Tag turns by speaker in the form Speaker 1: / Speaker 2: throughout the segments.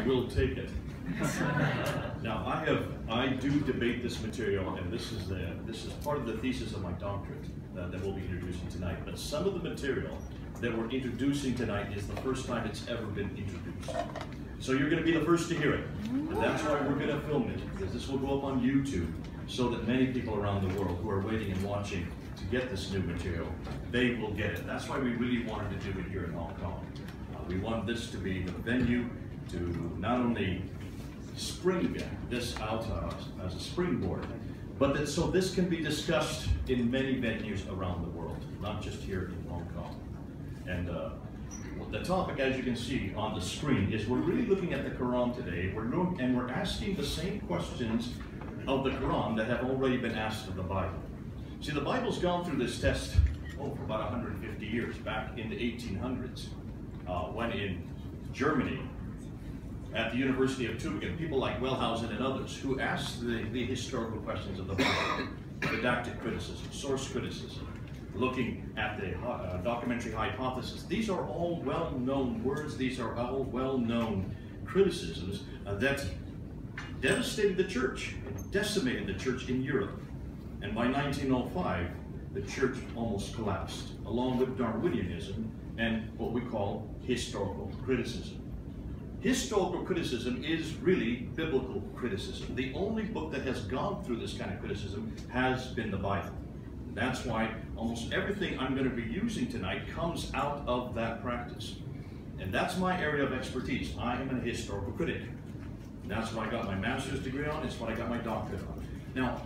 Speaker 1: I will take it. Now, I do debate this material, and this is part of the thesis of my doctorate that we'll be introducing tonight. But some of the material that we're introducing tonight is the first time it's ever been introduced. So you're going to be the first to hear it. And that's why we're going to film it, because this will go up on YouTube so that many people around the world who are waiting and watching to get this new material, they will get it. That's why we really wanted to do it here in Hong Kong. We want this to be the venue to not only spring this out as a springboard, but that so this can be discussed in many venues around the world, not just here in Hong Kong. And the topic, as you can see on the screen, is we're really looking at the Quran today. We're asking the same questions of the Quran that have already been asked of the Bible. See, the Bible's gone through this test for about 150 years, back in the 1800s, when in Germany, at the University of Tübingen, people like Wellhausen and others who asked the historical questions of the Bible, didactic criticism, source criticism, looking at the documentary hypothesis. These are all well-known words. These are all well-known criticisms that devastated the church and decimated the church in Europe. And by 1905, the church almost collapsed, along with Darwinianism and what we call historical criticism. Historical criticism is really biblical criticism. The only book that has gone through this kind of criticism has been the Bible. That's why almost everything I'm going to be using tonight comes out of that practice. And that's my area of expertise. I am a historical critic. And that's what I got my master's degree on. It's what I got my doctorate on. Now,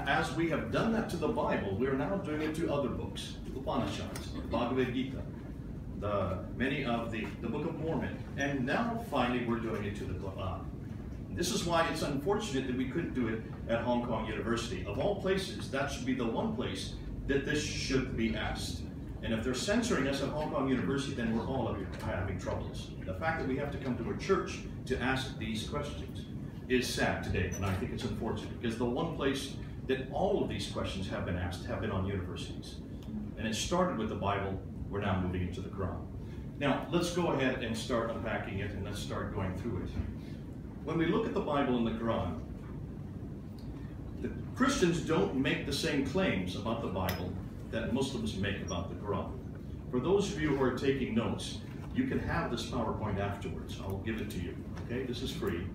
Speaker 1: as we have done that to the Bible, we are now doing it to other books, the Upanishads, the Bhagavad Gita, many of the Book of Mormon, and now finally we're doing it to the Quran. This is why it's unfortunate that we couldn't do it at Hong Kong University. Of all places, that should be the one place that this should be asked. And if they're censoring us at Hong Kong University, then we're all having troubles. The fact that we have to come to a church to ask these questions is sad today, and I think it's unfortunate, because the one place that all of these questions have been asked have been on universities. And it started with the Bible. We're now moving into the Quran. Now, let's go ahead and start unpacking it, and let's start going through it. When we look at the Bible and the Quran, the Christians don't make the same claims about the Bible that Muslims make about the Quran. For those of you who are taking notes, you can have this PowerPoint afterwards. I'll give it to you, okay? This is free.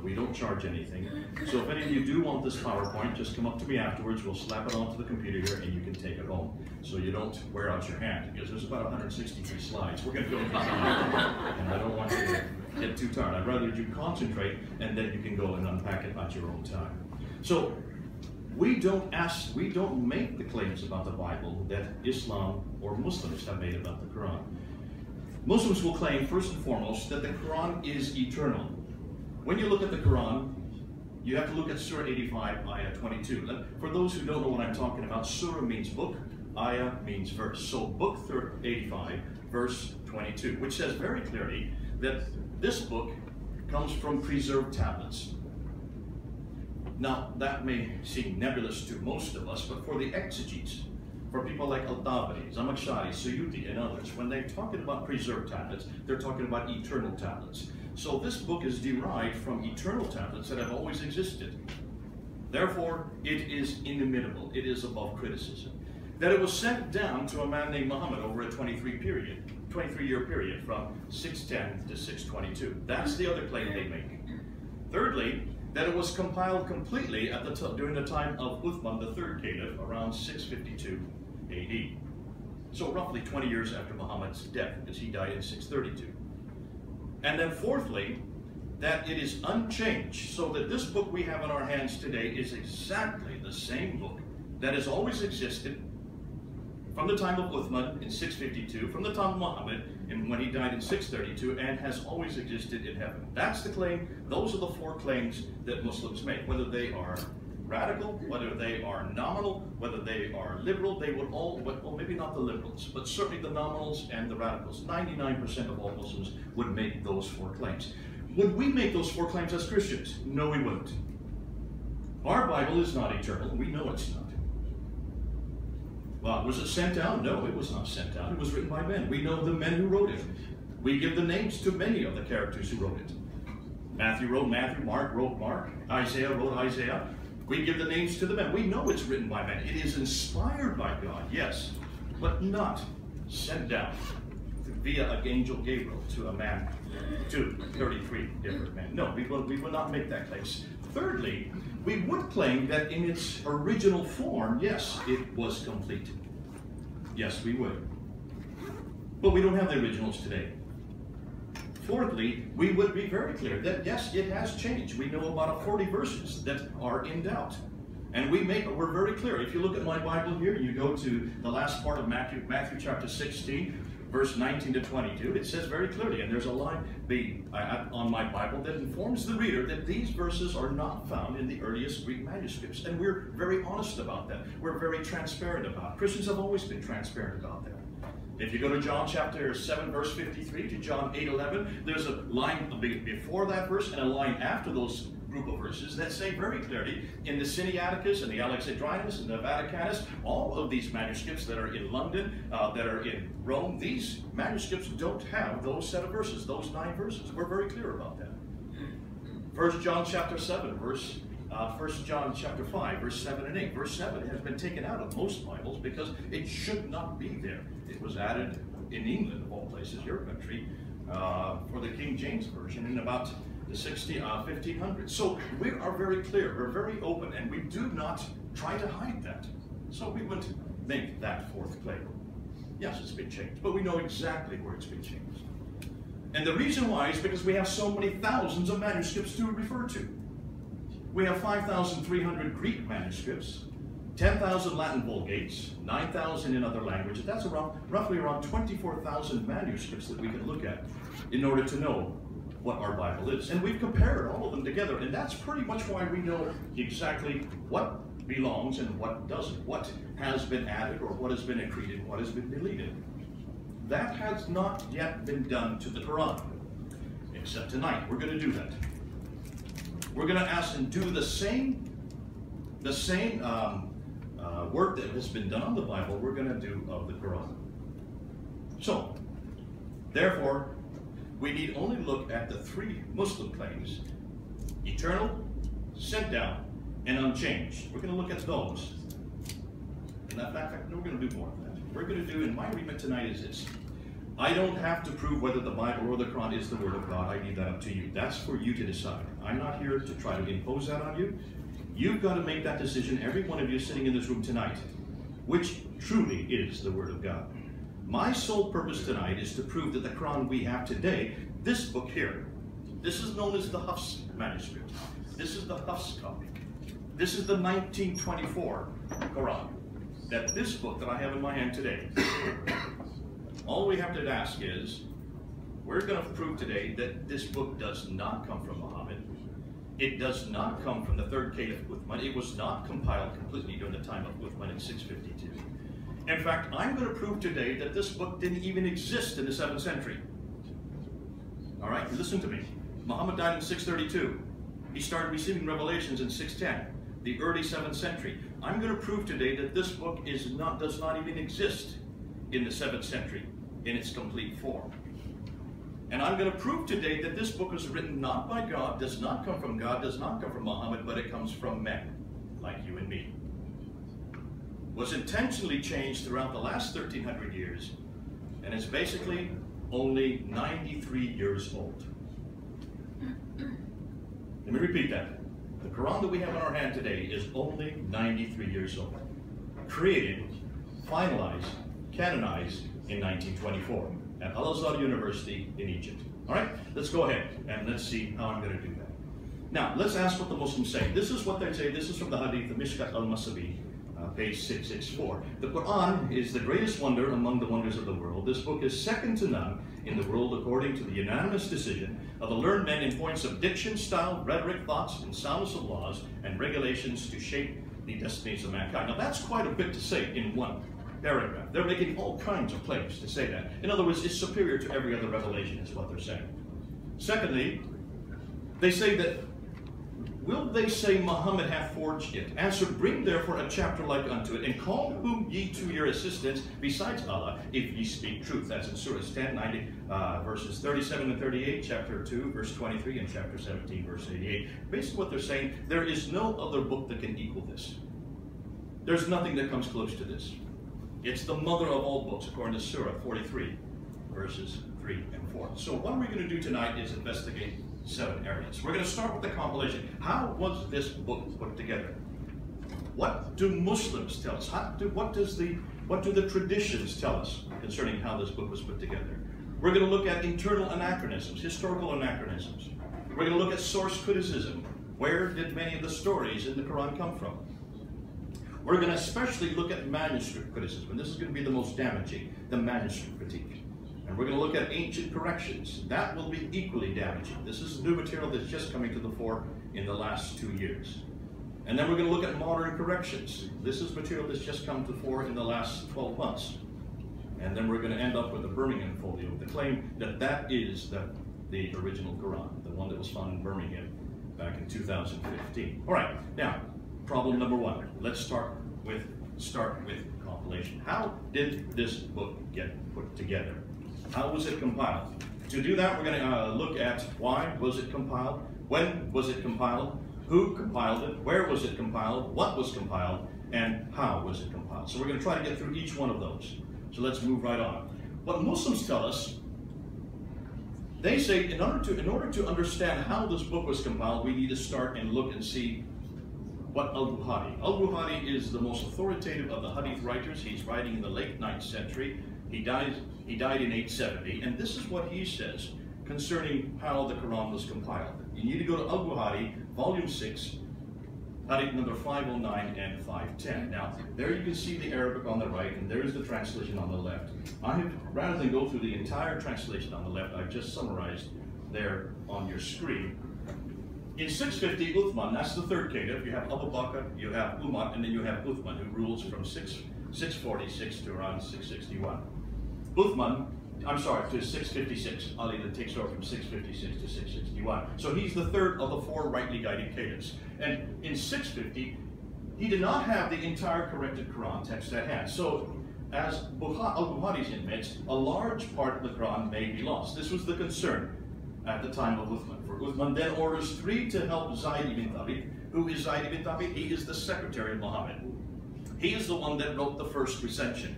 Speaker 1: We don't charge anything. So if any of you do want this PowerPoint, just come up to me afterwards. We'll slap it onto the computer here and you can take it home. So you don't wear out your hand, because there's about 163 slides. We're going to go through and I don't want you to get too tired. I'd rather you concentrate and then you can go and unpack it at your own time. So we don't make the claims about the Bible that Islam or Muslims have made about the Quran. Muslims will claim, first and foremost, that the Quran is eternal. When you look at the Quran, you have to look at Surah 85, Ayah 22. For those who don't know what I'm talking about, Surah means book, Ayah means verse. So book 85, verse 22, which says very clearly that this book comes from preserved tablets. Now, that may seem nebulous to most of us, but for the exegetes, for people like Al-Tabari, Zamakhshari, Suyuti, and others, when they're talking about preserved tablets, they're talking about eternal tablets. So this book is derived from eternal tablets that have always existed. Therefore, it is inimitable. It is above criticism. That it was sent down to a man named Muhammad over a 23-year period, from 610 to 622. That's the other claim they make. Thirdly, that it was compiled completely at during the time of Uthman, the third caliph, around 652 AD. So roughly 20 years after Muhammad's death, because he died in 632. And then fourthly, that it is unchanged, so that this book we have in our hands today is exactly the same book that has always existed from the time of Uthman in 652, from the time of Muhammad when he died in 632, and has always existed in heaven. That's the claim. Those are the four claims that Muslims make. Whether they are radical, whether they are nominal, whether they are liberal, they would all, well, maybe not the liberals, but certainly the nominals and the radicals. 99% of all Muslims would make those four claims. Would we make those four claims as Christians? No, we wouldn't. Our Bible is not eternal. We know it's not. Well, was it sent out? No, it was not sent out. It was written by men. We know the men who wrote it. We give the names to many of the characters who wrote it. Matthew wrote Matthew, Mark wrote Mark, Isaiah wrote Isaiah. We give the names to the men. We know it's written by men. It is inspired by God, yes, but not sent down via an angel Gabriel to a man, to 33 different men. No, we will not make that claim. Thirdly, we would claim that in its original form, yes, it was complete. Yes, we would. But we don't have the originals today. Fourthly, we would be very clear that yes, it has changed. We know about 40 verses that are in doubt. And we're very clear. If you look at my Bible here, you go to the last part of Matthew chapter 16, verse 19 to 22, it says very clearly, and there's a line on my Bible that informs the reader that these verses are not found in the earliest Greek manuscripts. And we're very honest about that. We're very transparent about it. Christians have always been transparent about that. If you go to John chapter 7, verse 53 to John 8:11, there's a line before that verse and a line after those group of verses that say very clearly in the Sinaiticus and the Alexandrinus and the Vaticanus, all of these manuscripts that are in London, that are in Rome, these manuscripts don't have those set of verses, those 9 verses. We're very clear about that. 1 John chapter 7, 1 John chapter 5, verse 7 and 8. Verse 7 has been taken out of most Bibles because it should not be there. It was added in England, of all places, your country, for the King James Version in about the 1500s. So we are very clear, we're very open, and we do not try to hide that. So we wouldn't make that fourth claim. Yes, it's been changed, but we know exactly where it's been changed. And the reason why is because we have so many thousands of manuscripts to refer to. We have 5,300 Greek manuscripts, 10,000 Latin Vulgates, 9,000 in other languages. That's roughly around 24,000 manuscripts that we can look at in order to know what our Bible is. And we've compared all of them together, and that's pretty much why we know exactly what belongs and what doesn't, what has been added or what has been accreted, what has been deleted. That has not yet been done to the Quran, except tonight. We're going to do that. We're going to ask and do the same work that has been done on the Bible, we're going to do of the Quran. So, therefore, we need only look at the 3 Muslim claims: eternal, sent down, and unchanged. We're going to look at those. In fact, we're going to do more of that. We're going to do, and my remit tonight is this. I don't have to prove whether the Bible or the Quran is the Word of God. I leave that up to you. That's for you to decide. I'm not here to try to impose that on you. You've got to make that decision, every one of you sitting in this room tonight, which truly is the Word of God. My sole purpose tonight is to prove that the Quran we have today, this book here, this is known as the Hafs manuscript. This is the Hafs copy. This is the 1924 Quran. That this book that I have in my hand today, all we have to ask is, we're going to prove today that this book does not come from Muhammad. It does not come from the 3rd Caliph Uthman. It was not compiled completely during the time of Uthman in 652. In fact, I'm going to prove today that this book didn't even exist in the 7th century. All right, listen to me. Muhammad died in 632. He started receiving revelations in 610, the early 7th century. I'm going to prove today that this book does not even exist in the 7th century in its complete form. And I'm going to prove today that this book was written not by God, does not come from God, does not come from Muhammad, but it comes from men, like you and me. Was intentionally changed throughout the last 1,300 years, and is basically only 93 years old. Let me repeat that. The Quran that we have in our hand today is only 93 years old. Created, finalized, canonized in 1924 at Al-Azhar University in Egypt. All right, let's go ahead and let's see how I'm going to do that. Now, let's ask what the Muslims say. This is what they say. This is from the Hadith of Mishkat al-Masabi, page 664. The Quran is the greatest wonder among the wonders of the world. This book is second to none in the world according to the unanimous decision of the learned men in points of diction, style, rhetoric, thoughts, and soundness of laws and regulations to shape the destinies of mankind. Now, that's quite a bit to say in one paragraph. They're making all kinds of claims to say that. In other words, it's superior to every other revelation is what they're saying. Secondly, they say that Will they say Muhammad hath forged it? Answer, bring therefore a chapter like unto it, and call whom ye to your assistance besides Allah, if ye speak truth. That's in Surah 10, 90, verses 37 and 38, chapter 2, verse 23, and chapter 17, verse 88. Basically what they're saying, there is no other book that can equal this. There's nothing that comes close to this. It's the mother of all books, according to Surah 43, verses 3 and 4. So what we're going to do tonight is investigate 7 areas. We're going to start with the compilation. How was this book put together? What do Muslims tell us? What do the traditions tell us concerning how this book was put together? We're going to look at internal anachronisms, historical anachronisms. We're going to look at source criticism. Where did many of the stories in the Quran come from? We're going to especially look at manuscript criticism, and this is going to be the most damaging, the manuscript critique. And we're going to look at ancient corrections. That will be equally damaging. This is new material that's just coming to the fore in the last 2 years. And then we're going to look at modern corrections. This is material that's just come to the fore in the last 12 months. And then we're going to end up with the Birmingham folio, the claim that that is the original Quran, the one that was found in Birmingham back in 2015. All right, now, problem number 1. Let's start with compilation. How did this book get put together? How was it compiled? To do that, we're going to look at why was it compiled, when was it compiled, who compiled it, where was it compiled, what was compiled, and how was it compiled. So we're going to try to get through each one of those. So let's move right on. What Muslims tell us, they say in order to understand how this book was compiled, we need to start and look and see what Al-Bukhari. Al-Bukhari is the most authoritative of the hadith writers. He's writing in the late 9th century. He died in 870, and this is what he says concerning how the Quran was compiled. You need to go to Al-Bukhari, volume 6, hadith number 509 and 510. Now, there you can see the Arabic on the right, and there's the translation on the left. Rather than go through the entire translation on the left, I've just summarized there on your screen. In 650, Uthman, that's the third caliph. You have Abu Bakr, you have Umar, and then you have Uthman, who rules from 646 to around 661. Uthman, I'm sorry, to 656. Ali then takes over from 656 to 661. So he's the third of the 4 rightly guided caliphs. And in 650, he did not have the entire corrected Quran text at hand. So as Al-Bukhari's admits, a large part of the Quran may be lost. This was the concern at the time of Uthman. For Uthman then orders 3 to help Zayd ibn Thabit. Who is Zayd ibn Thabit? He is the secretary of Muhammad. He is the one that wrote the first recension.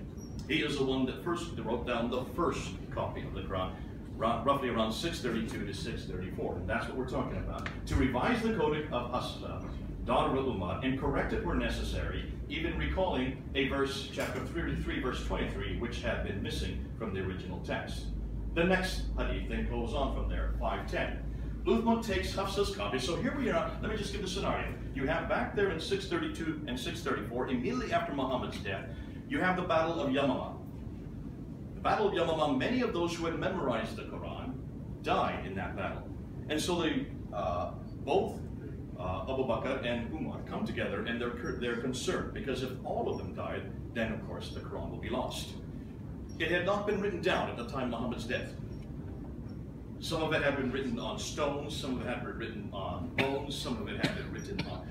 Speaker 1: He is the one that first wrote down the first copy of the Quran, roughly around 632 to 634, and that's what we're talking about. To revise the Codic of Hafsa, daughter of Umar, and correct it where necessary, even recalling a verse, chapter 33, verse 23, which had been missing from the original text. The next hadith then goes on from there, 510. Uthman takes Hafsa's copy. So here we are. Let me just give the scenario. You have back there in 632 and 634, immediately after Muhammad's death, you have the Battle of Yamama. The Battle of Yamama, many of those who had memorized the Quran died in that battle. And so they, both Abu Bakr and Umar come together, and they're concerned, because if all of them died, then of course the Quran will be lost. It had not been written down at the time of Muhammad's death. Some of it had been written on stones, some of it had been written on bones, some of it had been written on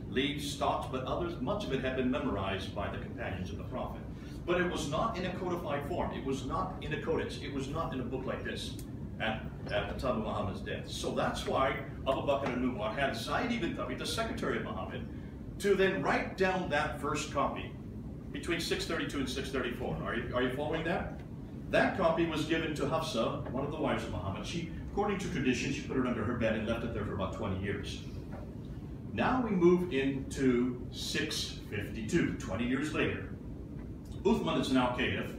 Speaker 1: leaves, stalks, but much of it had been memorized by the companions of the Prophet. But it was not in a codified form. It was not in a codex. It was not in a book like this at the time of Muhammad's death. So that's why Abu Bakr and Umar had Zayd ibn Thabit, the secretary of Muhammad, to then write down that first copy between 632 and 634. Are you following that? That copy was given to Hafsa, one of the wives of Muhammad. According to tradition, she put it under her bed and left it there for about 20 years. Now we move into 652, 20 years later. Uthman is now caliph,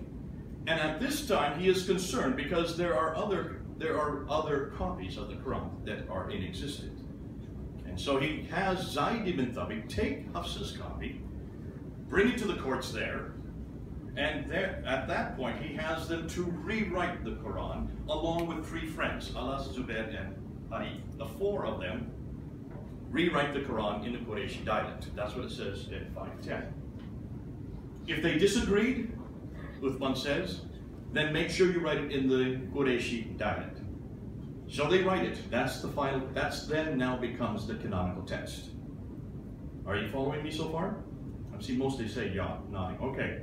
Speaker 1: and at this time he is concerned because there are other copies of the Quran that are in existence. And so he has Zayd ibn Thabit take Hafsa's copy, bring it to the courts there, and there, at that point he has them to rewrite the Quran along with 3 friends, Alas, Zubair, and Ali. The 4 of them rewrite the Quran in the Qurayshi dialect. That's what it says in 510. If they disagreed, Uthman says, then make sure you write it in the Qurayshi dialect. So they write it. That's the final, that's then now becomes the canonical text. Are you following me so far? I see mostly say yeah, nodding. Okay.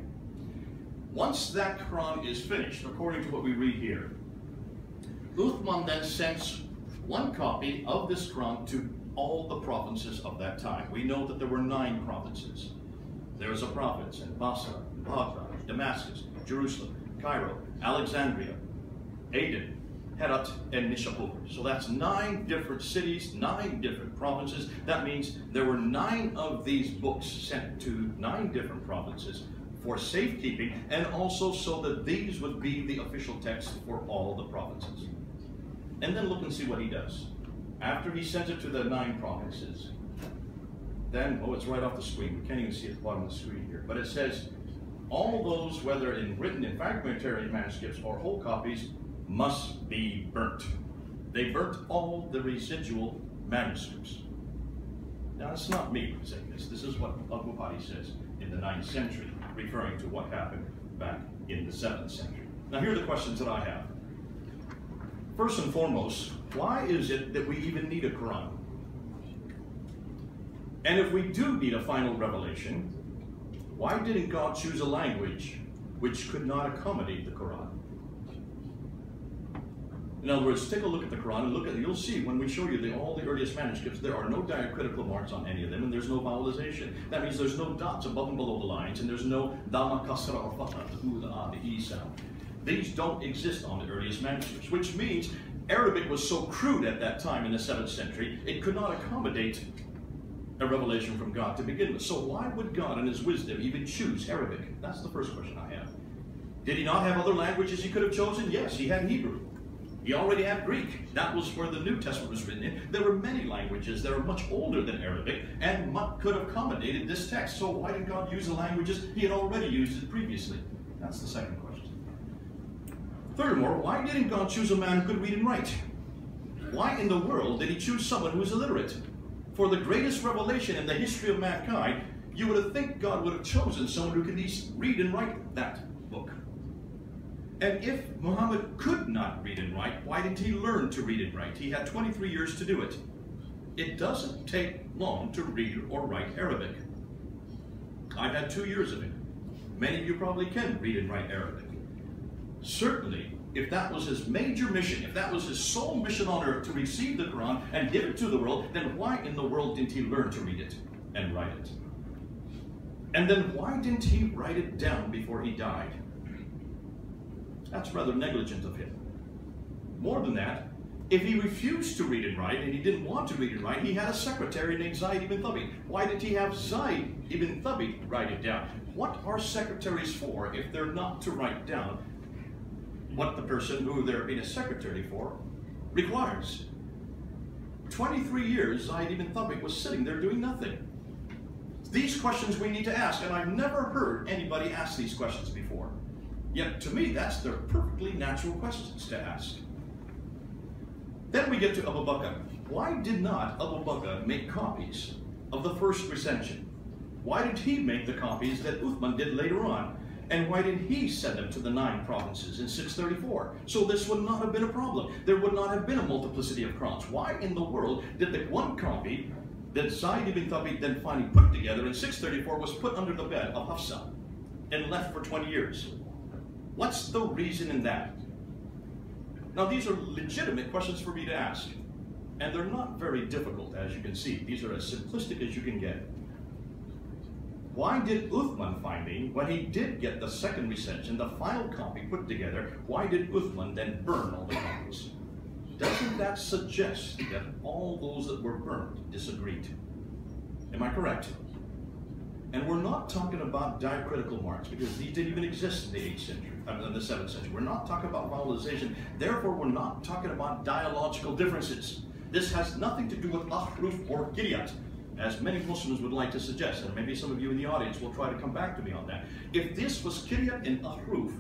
Speaker 1: Once that Quran is finished, according to what we read here, Uthman then sends one copy of this Quran to all the provinces of that time. We know that there were 9 provinces. There was a province in Basra, Baghdad, Damascus, Jerusalem, Cairo, Alexandria, Aden, Herat, and Nishapur. So that's 9 different cities, 9 different provinces. That means there were 9 of these books sent to 9 different provinces for safekeeping, and also so that these would be the official text for all the provinces. And then look and see what he does. After he sends it to the 9 provinces, then, oh, it's right off the screen. We can't even see at the bottom of the screen here. But it says, all those, whether in written in fragmentary manuscripts or whole copies, must be burnt. They burnt all the residual manuscripts. Now, it's not me saying this. This is what Al-Bukhari says in the 9th century, referring to what happened back in the 7th century. Now, here are the questions that I have. First and foremost, why is it that we even need a Quran? And if we do need a final revelation, why didn't God choose a language which could not accommodate the Quran? In other words, take a look at the Quran and look at it. You'll see when we show you all the earliest manuscripts, there are no diacritical marks on any of them, and there's no vowelization. That means there's no dots above and below the lines, and there's no dama, kasra, or fatha, the u, the ah, the e sound. These don't exist on the earliest manuscripts, which means Arabic was so crude at that time in the 7th century, it could not accommodate a revelation from God to begin with. So why would God in his wisdom even choose Arabic? That's the first question I have. Did he not have other languages he could have chosen? Yes, he had Hebrew. He already had Greek. That was where the New Testament was written in. There were many languages that are much older than Arabic and could have accommodated this text. So why did God use the languages he had already used previously? That's the second question. Furthermore, why didn't God choose a man who could read and write? Why in the world did he choose someone who was illiterate? For the greatest revelation in the history of mankind, you would have think God would have chosen someone who could at least read and write that book. And if Muhammad could not read and write, why didn't he learn to read and write? He had 23 years to do it. It doesn't take long to read or write Arabic. I've had 2 years of it. Many of you probably can read and write Arabic. Certainly, if that was his major mission, if that was his sole mission on earth to receive the Quran and give it to the world, then why in the world didn't he learn to read it and write it? And then why didn't he write it down before he died? That's rather negligent of him. More than that, if he refused to read and write, and he didn't want to read and write, he had a secretary named Zayd ibn Thabit. Why did he have Zayd ibn Thabit write it down? What are secretaries for if they're not to write down what the person who they're being a secretary for requires? 23 years, Zayd ibn Thabit was sitting there doing nothing. These questions we need to ask, and I've never heard anybody ask these questions before. Yet to me, they're perfectly natural questions to ask. Then we get to Abu Bakr. Why did not Abu Bakr make copies of the first recension? Why did he make the copies that Uthman did later on? And why did he send them to the 9 provinces in 634? So this would not have been a problem. There would not have been a multiplicity of Qurans. Why in the world did the one copy that Zayd ibn Thabit then finally put together in 634 was put under the bed of Hafsa and left for 20 years? What's the reason in that? Now, these are legitimate questions for me to ask, and they're not very difficult, as you can see. These are as simplistic as you can get. Why did Uthman finally, when he did get the second recension, the final copy put together, why did Uthman then burn all the copies? Doesn't that suggest that all those that were burned disagreed? Am I correct? And we're not talking about diacritical marks, because these didn't even exist in the 8th century, in the 7th century. We're not talking about vowelization. Therefore, we're not talking about dialogical differences. This has nothing to do with ahruf or kiryat, as many Muslims would like to suggest, and maybe some of you in the audience will try to come back to me on that. If this was kiryat and ahruf,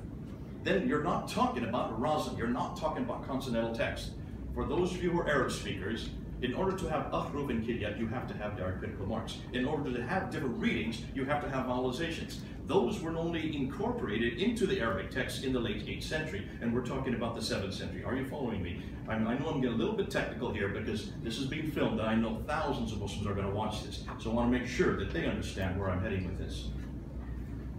Speaker 1: then you're not talking about razm, you're not talking about consonantal text. For those of you who are Arab speakers, in order to have ahruf and kiryat, you have to have diacritical marks. In order to have different readings, you have to have vowelizations. those were only incorporated into the Arabic text in the late 8th century, and we're talking about the 7th century. Are you following me? I know I'm getting a little bit technical here because this is being filmed, and I know thousands of Muslims are going to watch this, so I want to make sure that they understand where I'm heading with this.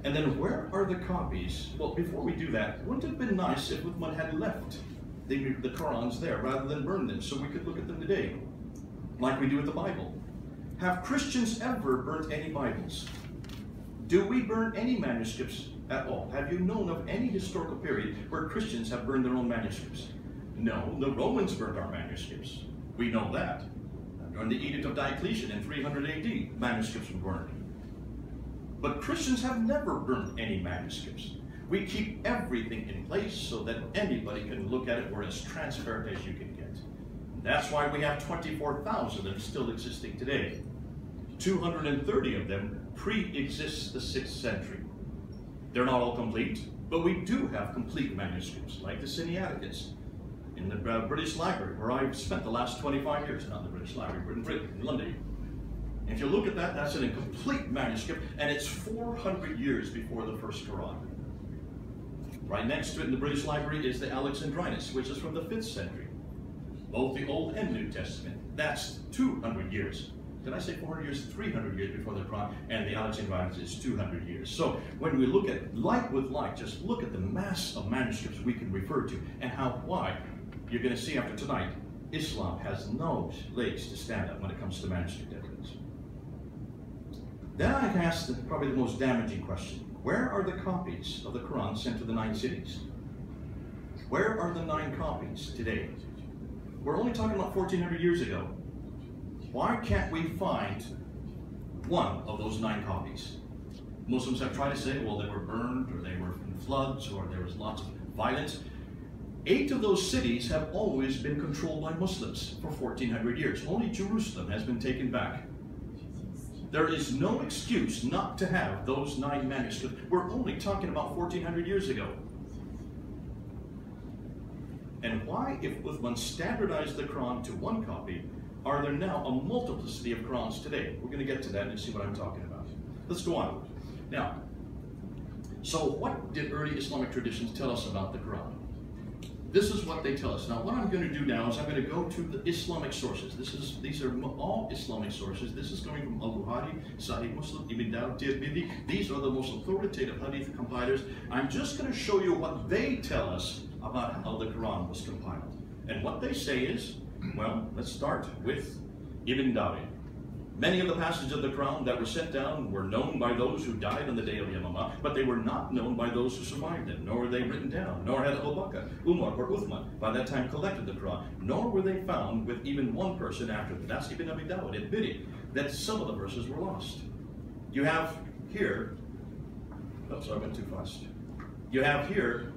Speaker 1: And then where are the copies? Well, before we do that, wouldn't it have been nice if Uthman had left the Qurans there rather than burn them so we could look at them today, like we do with the Bible? Have Christians ever burnt any Bibles? Do we burn any manuscripts at all? Have you known of any historical period where Christians have burned their own manuscripts? No, the Romans burned our manuscripts. We know that. During the Edict of Diocletian in 300 AD, manuscripts were burned. But Christians have never burned any manuscripts. We keep everything in place so that anybody can look at it. We're as transparent as you can get. That's why we have 24,000 of them still existing today. 230 of them pre-exist the 6th century. They're not all complete, but we do have complete manuscripts, like the Sinaiticus in the British Library, where I've spent the last 25 years, not the British Library, but in Britain, in London. If you look at that, that's an incomplete manuscript, and it's 400 years before the first Quran. Right next to it in the British Library is the Alexandrinus, which is from the 5th century. Both the Old and New Testament, that's 200 years. Did I say 400 years? 300 years before the Quran, and the Alexandrinus is 200 years. So when we look at like with like, just look at the mass of manuscripts we can refer to, and why, you're going to see after tonight, Islam has no legs to stand up when it comes to manuscript evidence. Then I asked probably the most damaging question. Where are the copies of the Quran sent to the 9 cities? Where are the 9 copies today? We're only talking about 1400 years ago. Why can't we find one of those 9 copies? Muslims have tried to say, well, they were burned, or they were in floods, or there was lots of violence. 8 of those cities have always been controlled by Muslims for 1400 years. Only Jerusalem has been taken back. There is no excuse not to have those 9 manuscripts. We're only talking about 1400 years ago. And why, if Uthman standardized the Quran to 1 copy, are there now a multiplicity of Qurans today? We're going to get to that and see what I'm talking about. Let's go on. Now, so what did early Islamic traditions tell us about the Quran? This is what they tell us. Now, what I'm going to do now is I'm going to go to the Islamic sources. These are all Islamic sources. This is coming from Al-Bukhari, Sahih Muslim, Ibn Dawud, Tirmidhi. These are the most authoritative hadith compilers. I'm just going to show you what they tell us about how the Quran was compiled. And what they say is, well, let's start with Ibn Dawud. Many of the passages of the Quran that were sent down were known by those who died on the day of Yamamah, but they were not known by those who survived them, nor were they written down, nor had Abu Bakr, Umar, or Uthman by that time collected the Quran, nor were they found with even one person after them. That's Ibn Abi Dawud admitting that some of the verses were lost. You have here, oh, sorry, I went too fast. You have here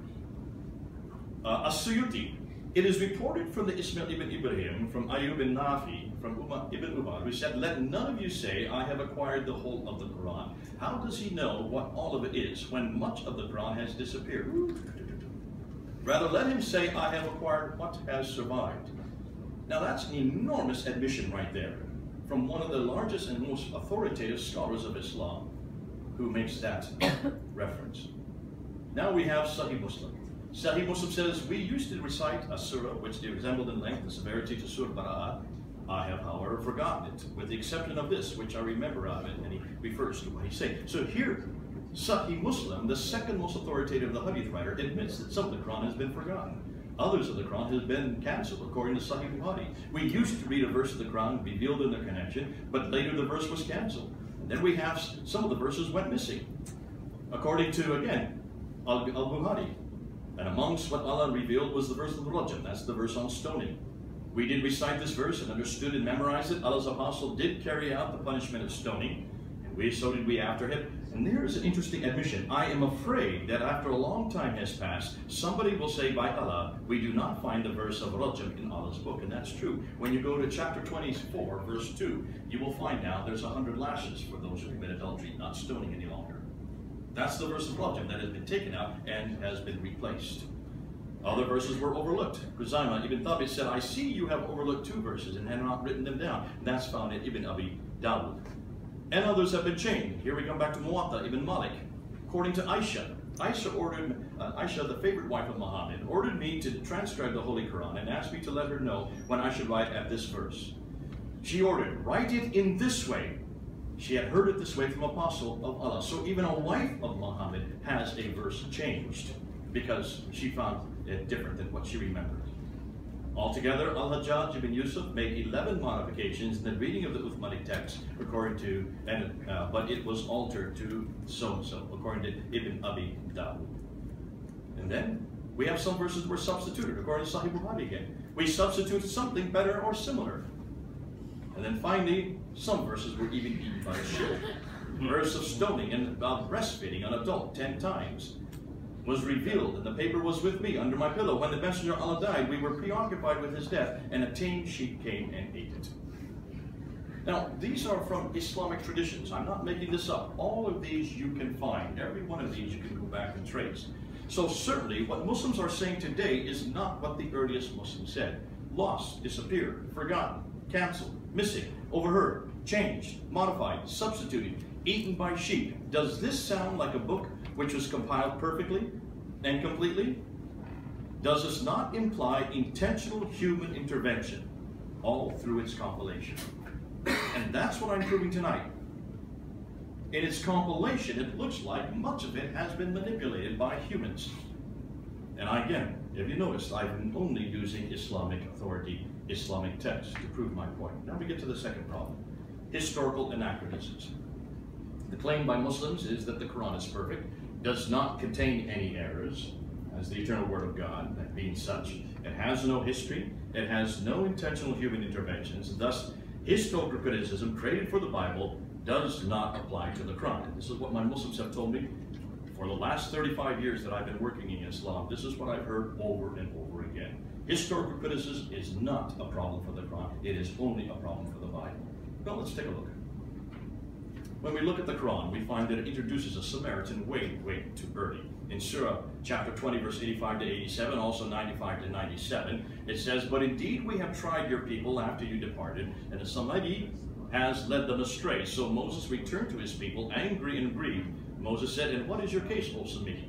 Speaker 1: As-Suyuti. It is reported from the Ismail ibn Ibrahim, from Ayyub ibn Nafi, from Ibn Umar, who said, let none of you say, I have acquired the whole of the Quran. How does he know what all of it is when much of the Quran has disappeared? Rather, let him say, I have acquired what has survived. Now that's an enormous admission right there, from one of the largest and most authoritative scholars of Islam, who makes that reference. Now we have Sahih Muslim. Sahih Muslim says, we used to recite a surah which resembled in length the severity to Surah Bara'ah. I have, however, forgotten it, with the exception of this, which I remember of it, and he refers to what he said. So here, Sahih Muslim, the second most authoritative of the hadith writer, admits that some of the Quran has been forgotten. Others of the Quran has been cancelled, according to Sahih Bukhari. We used to read a verse of the Quran revealed in the connection, but later the verse was cancelled. And then we have some of the verses went missing, according to, again, Al-Bukhari. And amongst what Allah revealed was the verse of the Rajam. That's the verse on stoning. We did recite this verse and understood and memorized it. Allah's apostle did carry out the punishment of stoning, and so did we after him. And there is an interesting admission. I am afraid that after a long time has passed, somebody will say, by Allah, we do not find the verse of Rajam in Allah's book. And that's true. When you go to chapter 24, verse 2, you will find now there's 100 lashes for those who commit adultery, not stoning any longer. That's the verse of Rajam that has been taken out and has been replaced. Other verses were overlooked. Khuzaimah ibn Thabit said, I see you have overlooked 2 verses and have not written them down. And that's found in Ibn Abi Dawud. And others have been changed. Here we come back to Muwatta ibn Malik. According to Aisha, Aisha, the favorite wife of Muhammad, ordered me to transcribe the Holy Quran and asked me to let her know when I should write at this verse. She ordered, write it in this way. She had heard it this way from Apostle of Allah. So even a wife of Muhammad has a verse changed because she found it different than what she remembered. Altogether, Al-Hajjaj ibn Yusuf made 11 modifications in the reading of the Uthmanic text, according to, but it was altered to so-and-so, according to Ibn Abi Dawud. And then we have some verses were substituted, according to Sahih Bukhari again. We substitute something better or similar. And then finally, some verses were even eaten by a sheep. Verse of stoning and about breastfeeding an adult 10 times was revealed, and the paper was with me under my pillow. When the Messenger of Allah died, we were preoccupied with his death, and a tame sheep came and ate it. Now, these are from Islamic traditions. I'm not making this up. All of these you can find. Every one of these you can go back and trace. So certainly, what Muslims are saying today is not what the earliest Muslims said. Lost, disappeared, forgotten, canceled, missing, overheard, changed, modified, substituted, eaten by sheep. Does this sound like a book which was compiled perfectly and completely? Does this not imply intentional human intervention all through its compilation? And that's what I'm proving tonight. In its compilation, it looks like much of it has been manipulated by humans. And again, if you notice, I'm only using Islamic authority, Islamic text to prove my point. Now we get to the second problem, historical anachronisms. The claim by Muslims is that the Quran is perfect, does not contain any errors, as the eternal word of God, that being such. It has no history, it has no intentional human interventions, thus historical criticism created for the Bible does not apply to the Quran. And this is what my Muslims have told me for the last 35 years that I've been working in Islam. This is what I've heard over and over again. Historical criticism is not a problem for the Quran, it is only a problem for the Bible. Now let's take a look. When we look at the Quran, we find that it introduces a Samaritan way too early. In Surah chapter 20, verse 85 to 87, also 95 to 97, it says, but indeed we have tried your people after you departed, and the Samari has led them astray. So Moses returned to his people, angry and grieved. Moses said, and what is your case, O Samiri?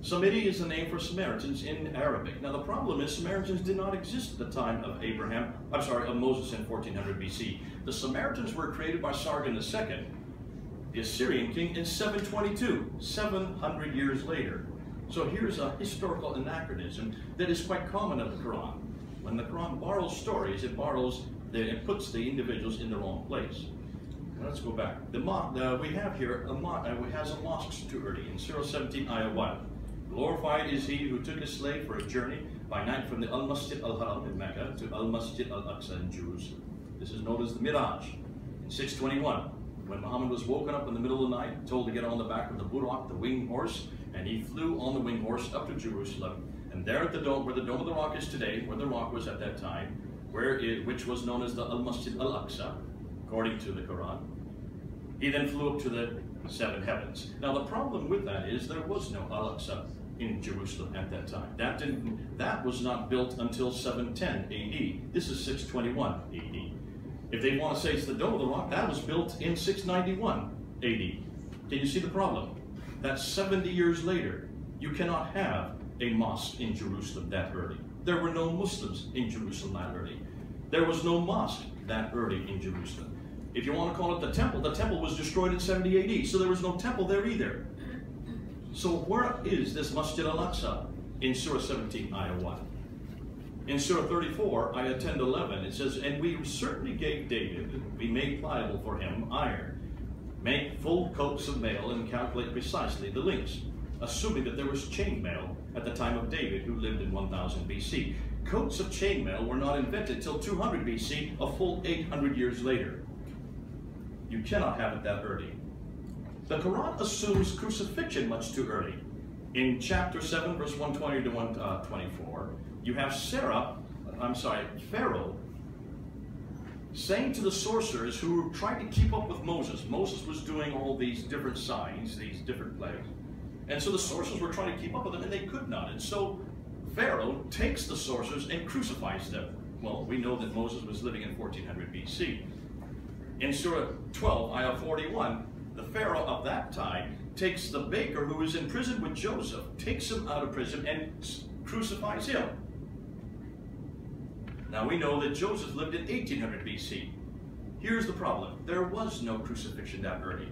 Speaker 1: Samiri is the name for Samaritans in Arabic. Now the problem is Samaritans did not exist at the time of of Moses in 1400 BC. The Samaritans were created by Sargon II, the Assyrian king, in 722, 700 years later. So here's a historical anachronism that is quite common in the Quran. When the Quran borrows stories, it puts the individuals in the wrong place. Now let's go back. We have here has a mosque too early in Surah 17, Ayah 1. Glorified is he who took a slave for a journey by night from the Al-Masjid Al-Haram in Mecca to Al-Masjid Al-Aqsa in Jerusalem. This is known as the Miraj. In 621, when Muhammad was woken up in the middle of the night, told to get on the back of the Buraq, the winged horse, and he flew on the winged horse up to Jerusalem. And there at the dome, where the Dome of the Rock is today, where the rock was at that time, which was known as the Al-Masjid Al-Aqsa, according to the Quran, he then flew up to the seven heavens. Now the problem with that is there was no Al-Aqsa in Jerusalem at that time. That was not built until 710 AD. This is 621 AD. If they want to say it's the Dome of the Rock, that was built in 691 AD. Can you see the problem? That's 70 years later. You cannot have a mosque in Jerusalem that early. There were no Muslims in Jerusalem that early. There was no mosque that early in Jerusalem. If you want to call it the temple was destroyed in 70 AD, so there was no temple there either. So where is this Masjid Al-Aqsa in Surah 17, Ayah 1? In Surah 34, Ayah 10 to 11, it says, and we certainly gave David, we made pliable for him iron, make full coats of mail and calculate precisely the links, assuming that there was chainmail at the time of David, who lived in 1000 BC. Coats of chainmail were not invented till 200 BC, a full 800 years later. You cannot have it that early. The Quran assumes crucifixion much too early. In chapter 7, verse 120 to 124, you have Pharaoh saying to the sorcerers who were trying to keep up with Moses. Moses was doing all these different signs, these different plagues. And so the sorcerers were trying to keep up with them, and they could not. And so Pharaoh takes the sorcerers and crucifies them. Well, we know that Moses was living in 1400 BC. In Surah 12, Ayah 41, the Pharaoh of that time takes the baker who is in prison with Joseph, takes him out of prison and crucifies him. Now we know that Joseph lived in 1800 BC. Here's the problem. There was no crucifixion that early.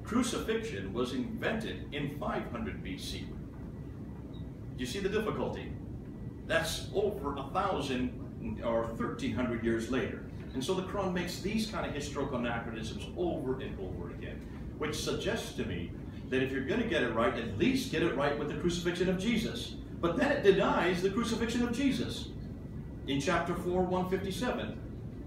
Speaker 1: Crucifixion was invented in 500 BC. Do you see the difficulty? That's over 1,000 or 1,300 years later. And so the Quran makes these kind of historical anachronisms over and over again, which suggests to me that if you're going to get it right, at least get it right with the crucifixion of Jesus. But then it denies the crucifixion of Jesus in chapter 4, 157.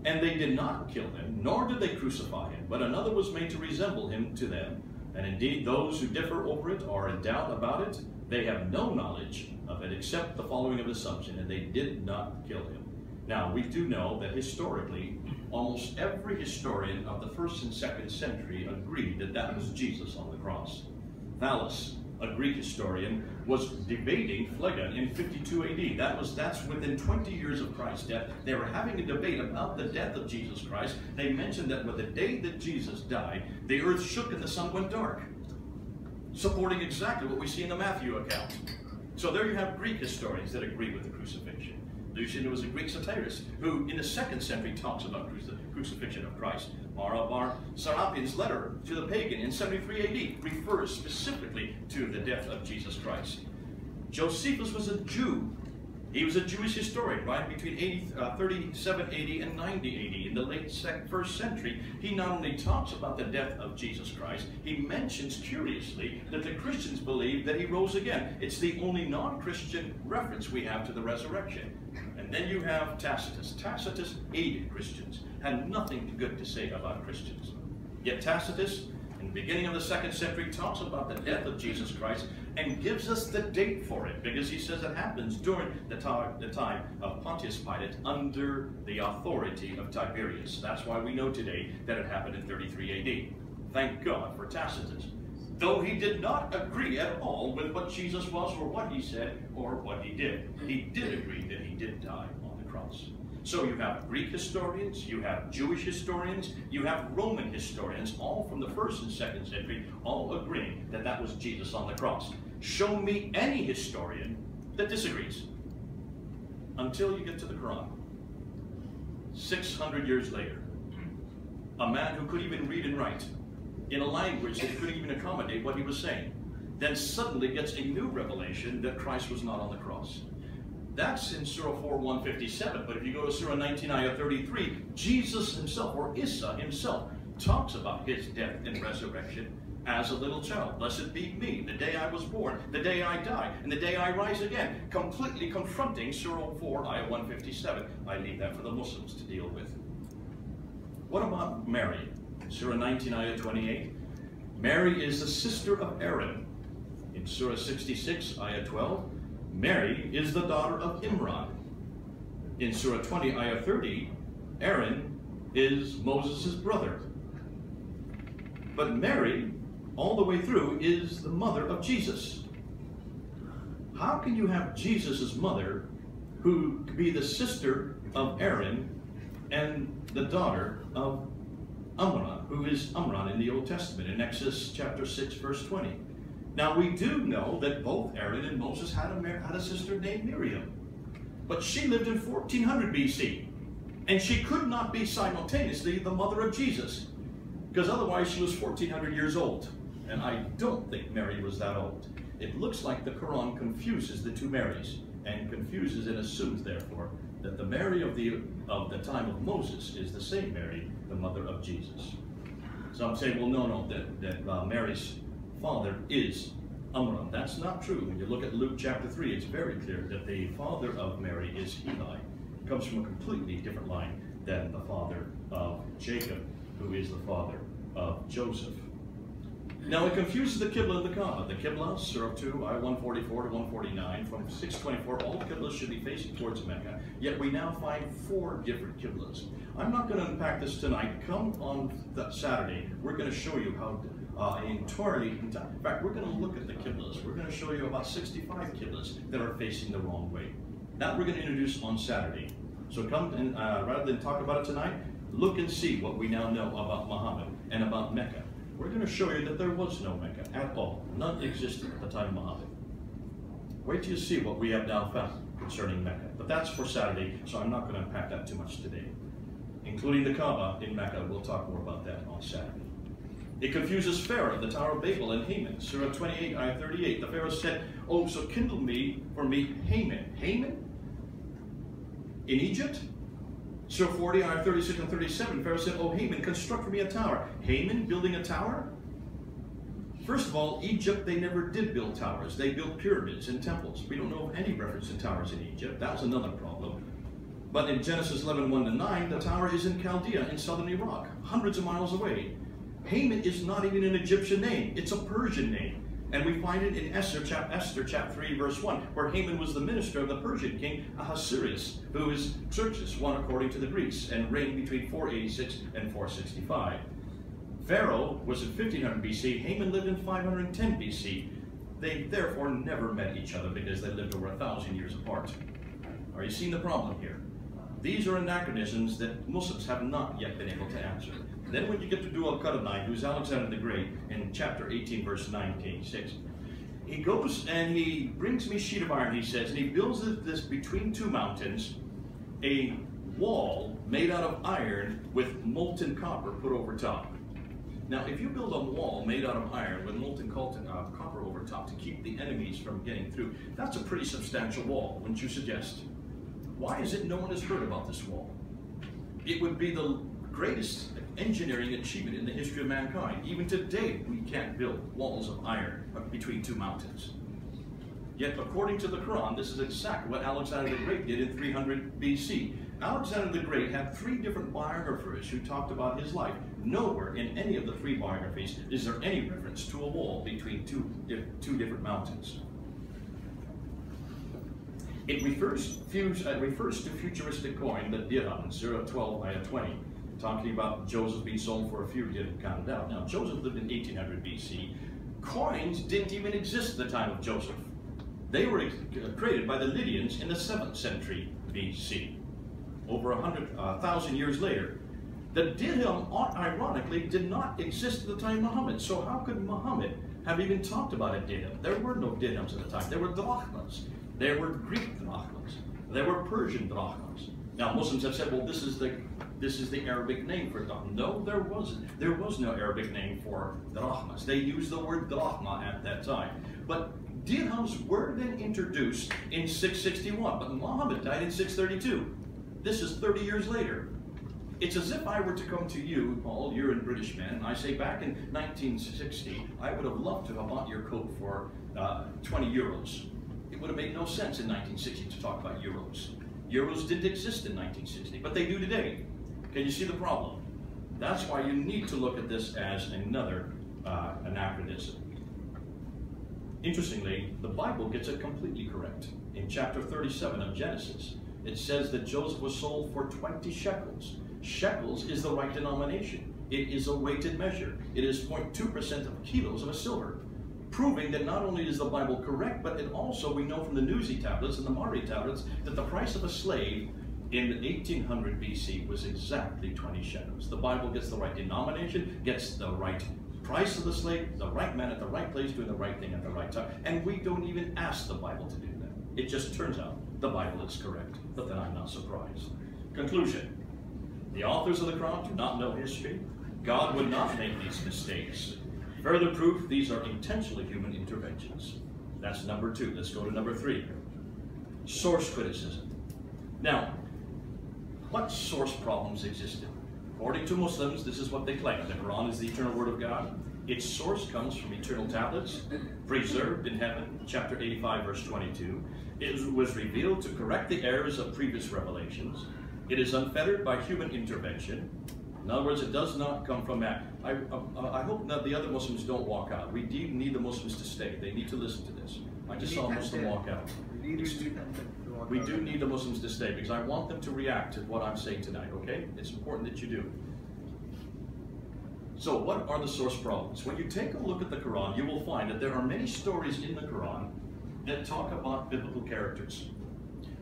Speaker 1: And they did not kill him, nor did they crucify him, but another was made to resemble him to them. And indeed, those who differ over it or in doubt about it, they have no knowledge of it except the following of assumption, and they did not kill him. Now, we do know that historically, almost every historian of the 1st and 2nd century agreed that that was Jesus on the cross. Thales, a Greek historian, was debating Phlegon in 52 AD. That's within 20 years of Christ's death. They were having a debate about the death of Jesus Christ. They mentioned that with the day that Jesus died, the earth shook and the sun went dark, supporting exactly what we see in the Matthew account. So there you have Greek historians that agree with the crucifixion. Lucian was a Greek satirist who, in the 2nd century, talks about the crucifixion of Christ. Marabar Serapian's letter to the pagan in 73 AD refers specifically to the death of Jesus Christ. Josephus was a Jew. He was a Jewish historian, right between 37 AD and 90 AD. In the late 1st century, he not only talks about the death of Jesus Christ, he mentions curiously that the Christians believe that he rose again. It's the only non-Christian reference we have to the resurrection. And then you have Tacitus. Tacitus hated Christians, had nothing good to say about Christians. Yet Tacitus, in the beginning of the 2nd century, talks about the death of Jesus Christ and gives us the date for it, because he says it happens during the time of Pontius Pilate under the authority of Tiberius. That's why we know today that it happened in 33 AD. Thank God for Tacitus. Though he did not agree at all with what Jesus was or what he said or what he did. He did agree that he did die on the cross. So you have Greek historians, you have Jewish historians, you have Roman historians, all from the 1st and 2nd century, all agreeing that that was Jesus on the cross. Show me any historian that disagrees until you get to the Quran. 600 years later, a man who couldn't even read and write in a language that couldn't even accommodate what he was saying, then suddenly gets a new revelation that Christ was not on the cross. That's in Surah 4, 157, but if you go to Surah 19, Ayah 33, Jesus himself, or Isa himself, talks about his death and resurrection as a little child. Blessed be me, the day I was born, the day I die, and the day I rise again, completely confronting Surah 4, Ayah 157. I leave that for the Muslims to deal with. What about Mary? Surah 19, Ayah 28. Mary is the sister of Aaron. In Surah 66, Ayah 12, Mary is the daughter of Imran. In Surah 20, Ayah 30, Aaron is Moses' brother. But Mary, all the way through, is the mother of Jesus. How can you have Jesus' mother, who could be the sister of Aaron and the daughter of Amram, who is Amram in the Old Testament, in Exodus chapter 6, verse 20. Now we do know that both Aaron and Moses had a sister named Miriam. But she lived in 1400 BC, and she could not be simultaneously the mother of Jesus, because otherwise she was 1400 years old. And I don't think Mary was that old. It looks like the Quran confuses the two Marys, and confuses and assumes, therefore, that the Mary of the time of Moses is the same Mary, the mother of Jesus. Some say, well, no, that Mary's father is Amram. That's not true. When you look at Luke chapter 3, it's very clear that the father of Mary is Heli. It comes from a completely different line than the father of Jacob, who is the father of Joseph. Now it confuses the Qibla and the Kaaba. The Qibla, Surah 2, Ayah 144 to 149, from 624, all Qiblas should be facing towards Mecca. Yet we now find 4 different Qiblas. I'm not going to unpack this tonight. Come on Saturday. We're going to show you how entirely, in fact, we're going to look at the Qiblas. We're going to show you about 65 Qiblas that are facing the wrong way. That we're going to introduce on Saturday. So come and rather than talk about it tonight, look and see what we now know about Muhammad and about Mecca. we're going to show you that there was no Mecca at all. None existed at the time of Muhammad. Wait till you see what we have now found concerning Mecca. But that's for Saturday, so I'm not going to unpack that too much today. Including the Kaaba in Mecca, we'll talk more about that on Saturday. It confuses Pharaoh, the Tower of Babel, and Haman. Surah 28, ayah 38. The Pharaoh said, "Oh, so kindle for me Haman." Haman? In Egypt? Surah 40, ayah 36 and 37. Pharaoh said, "Oh, Haman, construct for me a tower." Haman building a tower? First of all, Egypt, they never did build towers. They built pyramids and temples. We don't know of any reference to towers in Egypt. That was another problem. But in Genesis 11, 1-9, the tower is in Chaldea in southern Iraq, hundreds of miles away. Haman is not even an Egyptian name. It's a Persian name. And we find it in Esther chapter 3, verse 1, where Haman was the minister of the Persian king Ahasuerus, who is Xerxes I according to the Greeks, and reigned between 486 and 465. Pharaoh was in 1500 BC, Haman lived in 510 BC. They therefore never met each other because they lived over 1,000 years apart. Are you seeing the problem here? These are anachronisms that Muslims have not yet been able to answer. Then when you get to Al-Qadamai, who's Alexander the Great, in chapter 18, verse 6, he goes and he brings me a sheet of iron, he says, and he builds this between two mountains, a wall made out of iron with molten copper put over top. Now, if you build a wall made out of iron with molten copper over top to keep the enemies from getting through, that's a pretty substantial wall, wouldn't you suggest? Why is it no one has heard about this wall? It would be the greatest engineering achievement in the history of mankind. Even today, we can't build walls of iron between two mountains. Yet, according to the Quran, this is exactly what Alexander the Great did in 300 BC. Alexander the Great had 3 different biographers who talked about his life. Nowhere in any of the 3 biographies is there any reference to a wall between two different mountains. It refers to futuristic coin, the dirham, in Surah 12, ayah 20, talking about Joseph being sold for a few dirham counted out. Now, Joseph lived in 1800 BC. Coins didn't even exist at the time of Joseph. They were created by the Lydians in the 7th century BC, over 1,000 years later. The dirham, ironically, did not exist at the time of Muhammad. So how could Muhammad have even talked about a dirham? There were no dirhams at the time. There were drachmas. There were Greek drachmas. There were Persian drachmas. Now, Muslims have said, well, this is the Arabic name for drachma. No, there wasn't. There was no Arabic name for drachmas. They used the word drachma at that time. But dirhams were then introduced in 661, but Muhammad died in 632. This is 30 years later. It's as if I were to come to you, Paul, you're a British man, and I say back in 1960, I would have loved to have bought your coat for 20 euros. It would have made no sense in 1960 to talk about euros. Euros didn't exist in 1960, but they do today. Can you see the problem? That's why you need to look at this as another anachronism. Interestingly, the Bible gets it completely correct. In chapter 37 of Genesis, it says that Joseph was sold for 20 shekels. Shekels is the right denomination. It is a weighted measure. It is 0.2% of kilos of a silver, proving that not only is the Bible correct, but it also, we know from the Nuzi tablets and the Mari tablets, that the price of a slave in 1800 BC was exactly 20 shekels. The Bible gets the right denomination, gets the right price of the slave, the right man at the right place doing the right thing at the right time, and we don't even ask the Bible to do that. It just turns out the Bible is correct, but then I'm not surprised. Conclusion. The authors of the Quran do not know history. God would not make these mistakes. Further proof, these are intentionally human interventions. That's number 2. Let's go to number 3. Source criticism. Now, what source problems existed? According to Muslims, this is what they claim. The Quran is the eternal word of God. Its source comes from eternal tablets, preserved in heaven, chapter 85, verse 22. It was revealed to correct the errors of previous revelations. It is unfettered by human intervention. In other words, it does not come from man. I hope that the other Muslims don't walk out. We need the Muslims to stay. They need to listen to this. I just saw a Muslim walk out. We do need the Muslims to stay because I want them to react to what I'm saying tonight, okay? It's important that you do. So what are the source problems? When you take a look at the Quran, you will find that there are many stories in the Quran that talk about biblical characters.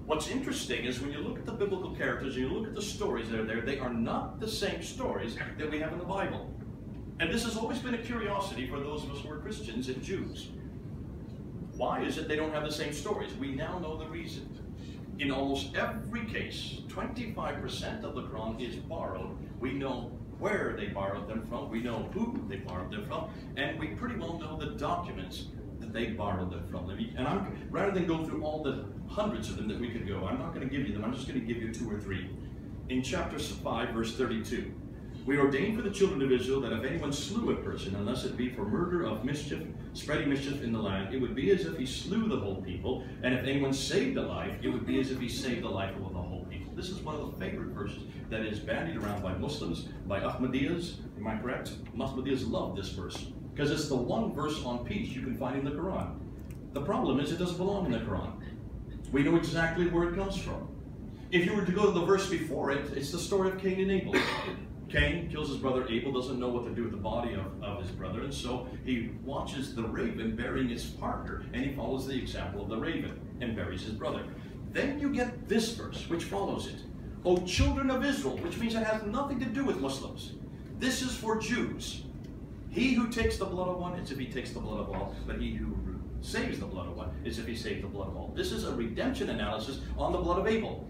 Speaker 1: What's interesting is when you look at the biblical characters and you look at the stories that are there, they are not the same stories that we have in the Bible. And this has always been a curiosity for those of us who are Christians and Jews. Why is it they don't have the same stories? We now know the reason. In almost every case, 25% of the Quran is borrowed. We know where they borrowed them from, we know who they borrowed them from, and we pretty well know the documents that they borrowed them from. And rather than go through all the hundreds of them that we could go, I'm not going to give you them, I'm just going to give you 2 or 3. In chapter 5, verse 32, we ordained for the children of Israel that if anyone slew a person, unless it be for murder of mischief, spreading mischief in the land, it would be as if he slew the whole people, and if anyone saved a life, it would be as if he saved the life of the whole people. This is one of the favorite verses that is bandied around by Muslims, by Ahmadiyas, am I correct? Ahmadiyas love this verse, because it's the one verse on peace you can find in the Quran. The problem is it doesn't belong in the Quran. We know exactly where it comes from. If you were to go to the verse before it, it's the story of Cain and Abel. Cain kills his brother Abel, doesn't know what to do with the body of his brother, and so he watches the raven burying his partner, and he follows the example of the raven and buries his brother. Then you get this verse, which follows it. O children of Israel, which means it has nothing to do with Muslims. This is for Jews. He who takes the blood of one is if he takes the blood of all, but he who saves the blood of one is if he saves the blood of all. This is a redemption analysis on the blood of Abel.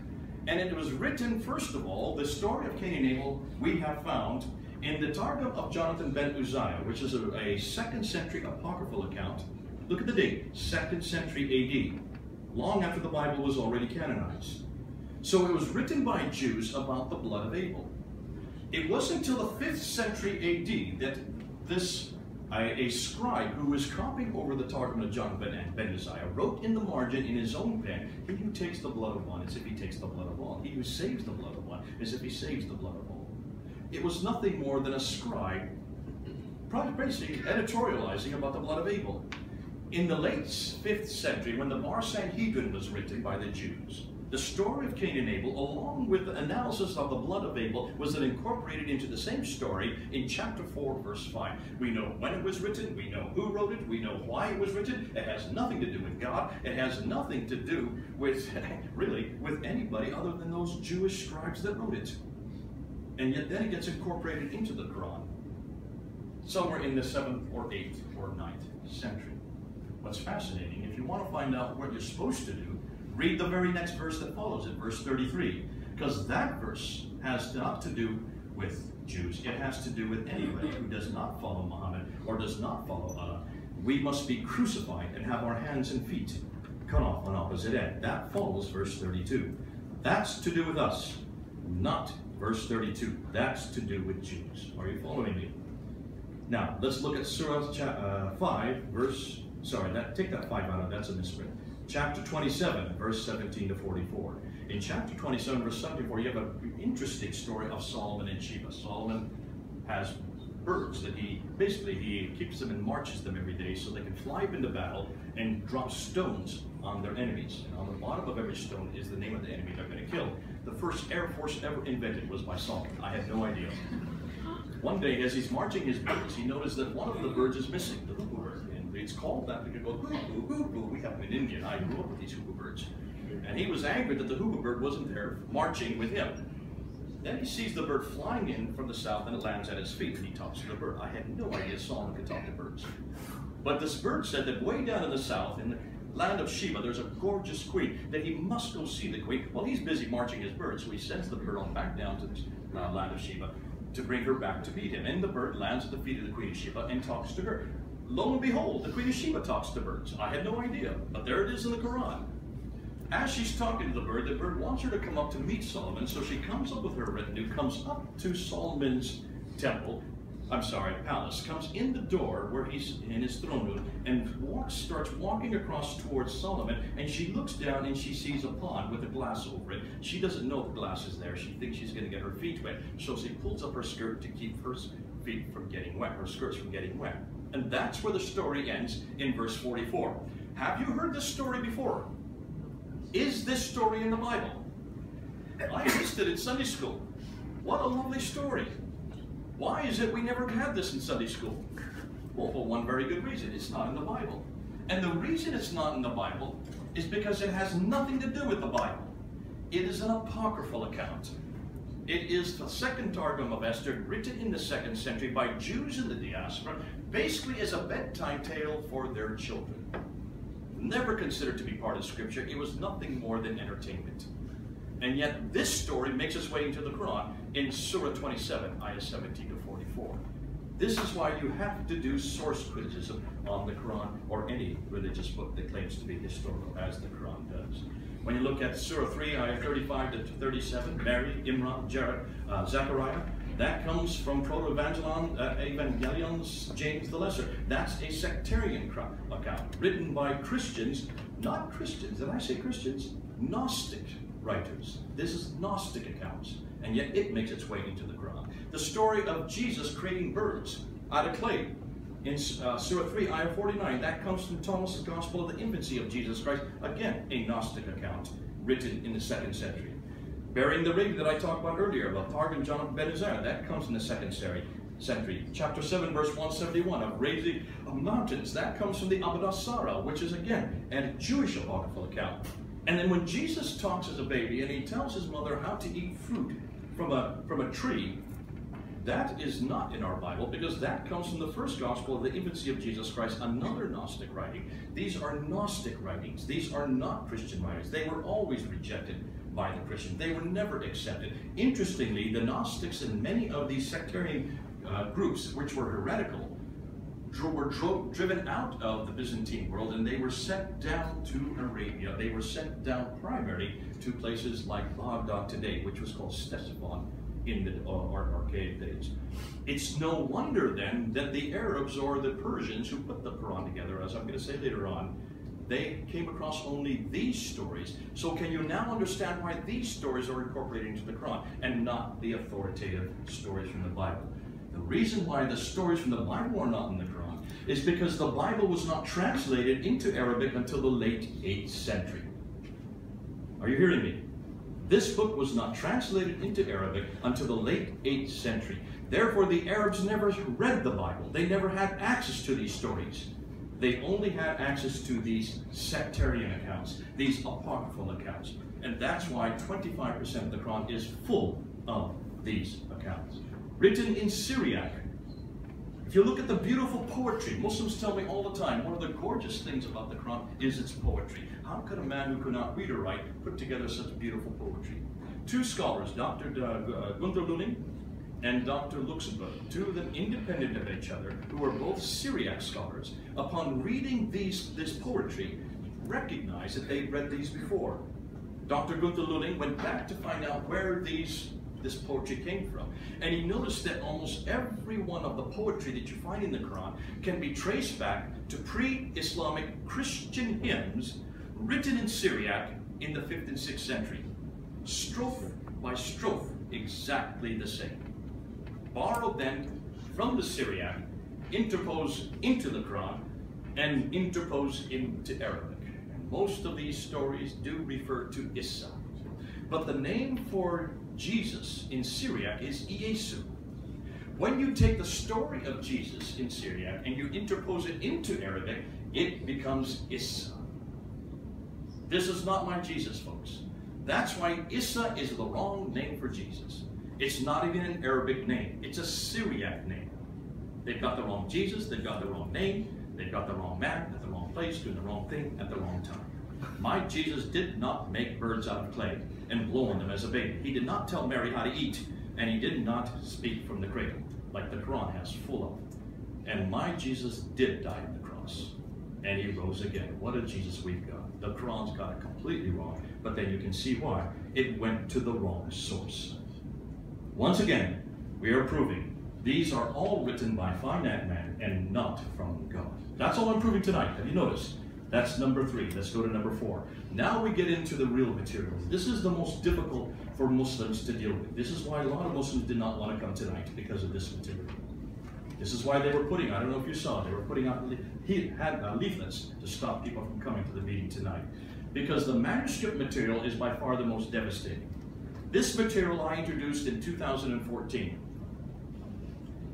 Speaker 1: And it was written, first of all, the story of Cain and Abel we have found in the Targum of Jonathan ben Uzziah, which is a 2nd century apocryphal account. Look at the date, 2nd century AD, long after the Bible was already canonized. So it was written by Jews about the blood of Abel. It wasn't until the 5th century AD that a scribe who was copying over the Targum of Jonathan ben Uzziah wrote in the margin in his own pen, he who takes the blood of one is if he takes the blood of all. He who saves the blood of one is if he saves the blood of all. It was nothing more than a scribe basically editorializing about the blood of Abel. In the late 5th century, when the Bar Sanhedrin was written by the Jews, the story of Cain and Abel, along with the analysis of the blood of Abel, was then incorporated into the same story in chapter 4, verse 5. We know when it was written, we know who wrote it, we know why it was written. It has nothing to do with God. It has nothing to do with, really, with anybody other than those Jewish scribes that wrote it. And yet then it gets incorporated into the Quran, somewhere in the 7th or 8th or 9th century. What's fascinating, if you want to find out what you're supposed to do, read the very next verse that follows it, verse 33, because that verse has not to do with Jews. It has to do with anybody who does not follow Muhammad or does not follow Allah. We must be crucified and have our hands and feet cut off on opposite end. That follows verse 32. That's to do with us, not verse 32. That's to do with Jews. Are you following me? Now, let's look at Surah 5, verse, take that 5 out of, that's a misprint. Chapter 27, verse 17 to 44. In chapter 27, verse 74, you have an interesting story of Solomon and Sheba. Solomon has birds that he keeps them and marches them every day so they can fly up into battle and drop stones on their enemies. And on the bottom of every stone is the name of the enemy they're going to kill. The first Air Force ever invented was by Solomon. I had no idea. One day, as he's marching his birds, he noticed that one of the birds is missing, the hoopoo bird. It's called that because it goes hoopoo, hoopoo. We have them in India, and I grew up with these hoopoo birds. And he was angry that the hoopoo bird wasn't there marching with him. Then he sees the bird flying in from the south and it lands at his feet, and he talks to the bird. I had no idea Solomon could talk to birds. But this bird said that way down in the south, in the land of Sheba, there's a gorgeous queen, that he must go see the queen. Well, he's busy marching his bird, so he sends the bird on back down to the land of Sheba to bring her back to meet him. And the bird lands at the feet of the Queen of Sheba and talks to her. Lo and behold, the Queen of Sheba talks to birds. I had no idea, but there it is in the Quran. As she's talking to the bird wants her to come up to meet Solomon, so she comes up with her retinue, comes up to Solomon's palace, comes in the door where he's in his throne room, and starts walking across towards Solomon, and she looks down and she sees a pond with a glass over it. She doesn't know the glass is there. She thinks she's going to get her feet wet, so she pulls up her skirt to keep her feet from getting wet, her skirts from getting wet. And that's where the story ends in verse 44. Have you heard this story before? Is this story in the Bible? I missed it in Sunday school. What a lovely story. Why is it we never had this in Sunday school? Well, for one very good reason. It's not in the Bible. And the reason it's not in the Bible is because it has nothing to do with the Bible. It is an apocryphal account. It is the second Targum of Esther, written in the 2nd century by Jews in the diaspora, basically as a bedtime tale for their children. Never considered to be part of Scripture, it was nothing more than entertainment. And yet this story makes its way into the Quran in Surah 27, ayah 17 to 44. This is why you have to do source criticism on the Quran or any religious book that claims to be historical, as the Quran does. When you look at Surah 3, ayah 35 to 37, Mary, Imran, Jared, Zechariah, that comes from Proto-Evangelions James the Lesser. That's a sectarian account written by Christians, not Christians, did I say Christians? Gnostic writers. This is Gnostic accounts, and yet it makes its way into the Quran. The story of Jesus creating birds out of clay in Surah 3, ayah 49, that comes from Thomas's Gospel of the Infancy of Jesus Christ, again a Gnostic account written in the 2nd century. Burying the ring that I talked about earlier, about Targum John of Ben-Azar, that comes in the 2nd century. Chapter 7, verse 171, of raising of mountains, that comes from the Avodah Zarah, which is again a Jewish apocryphal account. And then when Jesus talks as a baby and he tells his mother how to eat fruit from a tree, that is not in our Bible, because that comes from the first gospel of the infancy of Jesus Christ, another Gnostic writing. These are Gnostic writings. These are not Christian writings. They were always rejected by the Christians. They were never accepted. Interestingly, the Gnostics and many of these sectarian groups, which were heretical, were driven out of the Byzantine world, and they were sent down to Arabia. They were sent down primarily to places like Baghdad today, which was called Ctesiphon in the archaic days. It's no wonder then that the Arabs or the Persians who put the Quran together, as I'm going to say later on, they came across only these stories. So can you now understand why these stories are incorporated into the Quran and not the authoritative stories from the Bible? The reason why the stories from the Bible are not in the Quran is because the Bible was not translated into Arabic until the late 8th century. Are you hearing me? This book was not translated into Arabic until the late 8th century. Therefore, the Arabs never read the Bible. They never had access to these stories. They only had access to these sectarian accounts, these apocryphal accounts. And that's why 25% of the Quran is full of these accounts. Written in Syriac. If you look at the beautiful poetry, Muslims tell me all the time, one of the gorgeous things about the Quran is its poetry. How could a man who could not read or write put together such beautiful poetry? Two scholars, Dr. Gunther Luning and Dr. Luxemburg, two of them independent of each other, who were both Syriac scholars, upon reading this poetry, recognized that they'd read these before. Dr. Gunther Luning went back to find out where this poetry came from. And he noticed that almost every one of the poetry that you find in the Quran can be traced back to pre-Islamic Christian hymns written in Syriac in the 5th and 6th century. Strophe by strophe, exactly the same. Borrowed then from the Syriac, interposed into the Quran, and interposed into Arabic. And most of these stories do refer to Isa. But the name for Jesus in Syriac is Iesu. When you take the story of Jesus in Syriac and you interpose it into Arabic, it becomes Isa. This is not my Jesus, folks. That's why Isa is the wrong name for Jesus. It's not even an Arabic name. It's a Syriac name. They've got the wrong Jesus, they've got the wrong name, they've got the wrong man at the wrong place, doing the wrong thing at the wrong time. My Jesus did not make birds out of clay and blow on them as a baby. He did not tell Mary how to eat, and he did not speak from the cradle, like the Quran has full of. And my Jesus did die on the cross, and he rose again. What a Jesus we've got. The Quran's got it completely wrong, but then you can see why. It went to the wrong source. Once again, we are proving these are all written by finite man and not from God. That's all I'm proving tonight. Have you noticed? That's number 3. Let's go to number 4. Now we get into the real materials. This is the most difficult for Muslims to deal with. This is why a lot of Muslims did not want to come tonight, because of this material. This is why they were putting, I don't know if you saw, they were putting out leaflets to stop people from coming to the meeting tonight. Because the manuscript material is by far the most devastating. This material I introduced in 2014.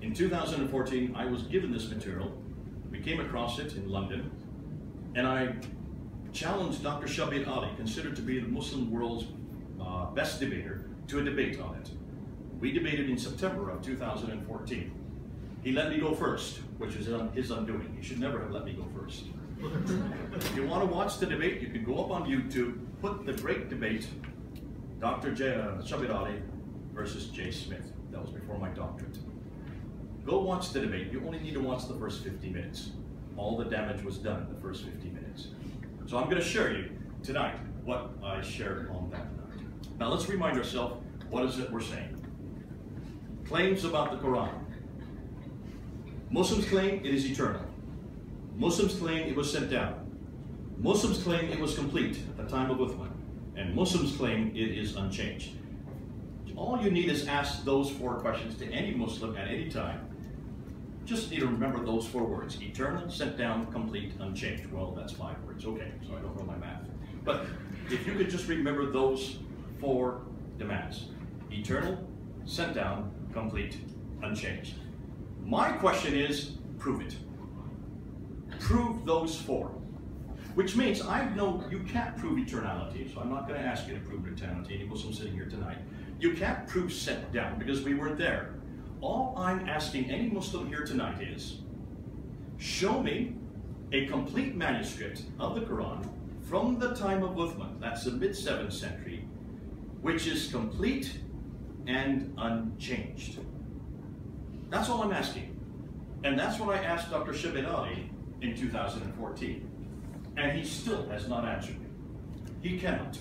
Speaker 1: In 2014, I was given this material. We came across it in London. And I challenged Dr. Shabir Ali, considered to be the Muslim world's best debater, to a debate on it. We debated in September of 2014. He let me go first, which is his undoing. He should never have let me go first. If you want to watch the debate, you can go up on YouTube, put the great debate, Dr. Shabir Ali versus Jay Smith. That was before my doctorate. Go watch the debate. You only need to watch the first 50 minutes. All the damage was done in the first 50 minutes. So I'm going to share you tonight what I shared on that night. Now let's remind ourselves, what is it we're saying? Claims about the Quran. Muslims claim it is eternal. Muslims claim it was sent down. Muslims claim it was complete at the time of Uthman. And Muslims claim it is unchanged. All you need is ask those 4 questions to any Muslim at any time. Just need to remember those 4 words: eternal, sent down, complete, unchanged. Well, that's 5 words. Okay, so I don't know my math. But if you could just remember those 4 demands: eternal, sent down, complete, unchanged. My question is, prove it. Prove those 4. Which means I know you can't prove eternality, so I'm not going to ask you to prove eternality, any Muslim sitting here tonight. You can't prove sent down because we weren't there. All I'm asking any Muslim here tonight is, show me a complete manuscript of the Quran from the time of Uthman, that's the mid-7th century, which is complete and unchanged. That's all I'm asking. And that's what I asked Dr. Shabir Ali in 2014. And he still has not answered me. He cannot.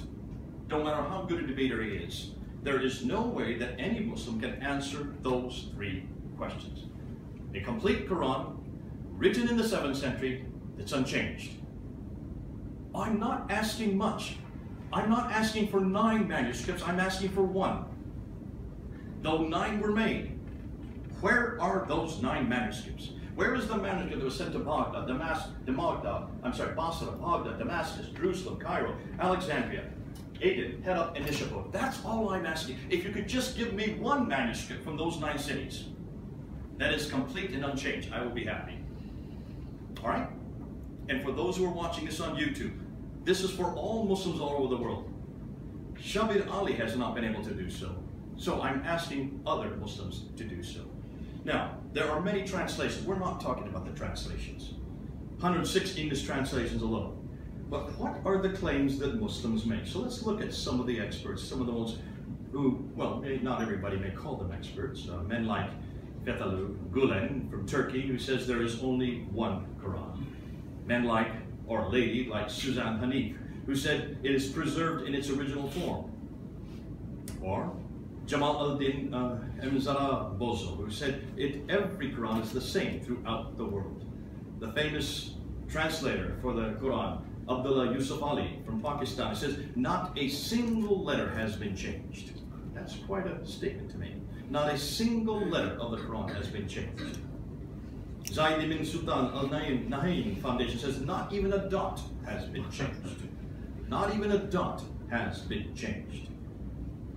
Speaker 1: No matter how good a debater he is, there is no way that any Muslim can answer those 3 questions. A complete Quran, written in the 7th century, that's unchanged. I'm not asking much. I'm not asking for 9 manuscripts, I'm asking for 1. Though 9 were made, where are those 9 manuscripts? Where is the manuscript that was sent to Baghdad, Basra, Baghdad, Damascus, Jerusalem, Cairo, Alexandria, Aden, Herat, and Nishabur? That's all I'm asking. If you could just give me 1 manuscript from those 9 cities that is complete and unchanged, I will be happy. All right? And for those who are watching this on YouTube, this is for all Muslims all over the world. Shabir Ali has not been able to do so. So I'm asking other Muslims to do so. Now, there are many translations. We're not talking about the translations. 106 English translations alone. But what are the claims that Muslims make? So let's look at some of the experts, some of the ones who, well, not everybody may call them experts. Men like Fethullah Gulen from Turkey, who says there is only 1 Quran. Men like, or a lady like Suzanne Hanif, who said it is preserved in its original form. Or Jamal al-Din Mzara Bozo, who said every Quran is the same throughout the world. The famous translator for the Quran, Abdullah Yusuf Ali from Pakistan, says not a single letter has been changed. That's quite a statement to make. Not a single letter of the Quran has been changed. Zaid ibn Sultan al-Nahyan Foundation says not even a dot has been changed. Not even a dot has been changed.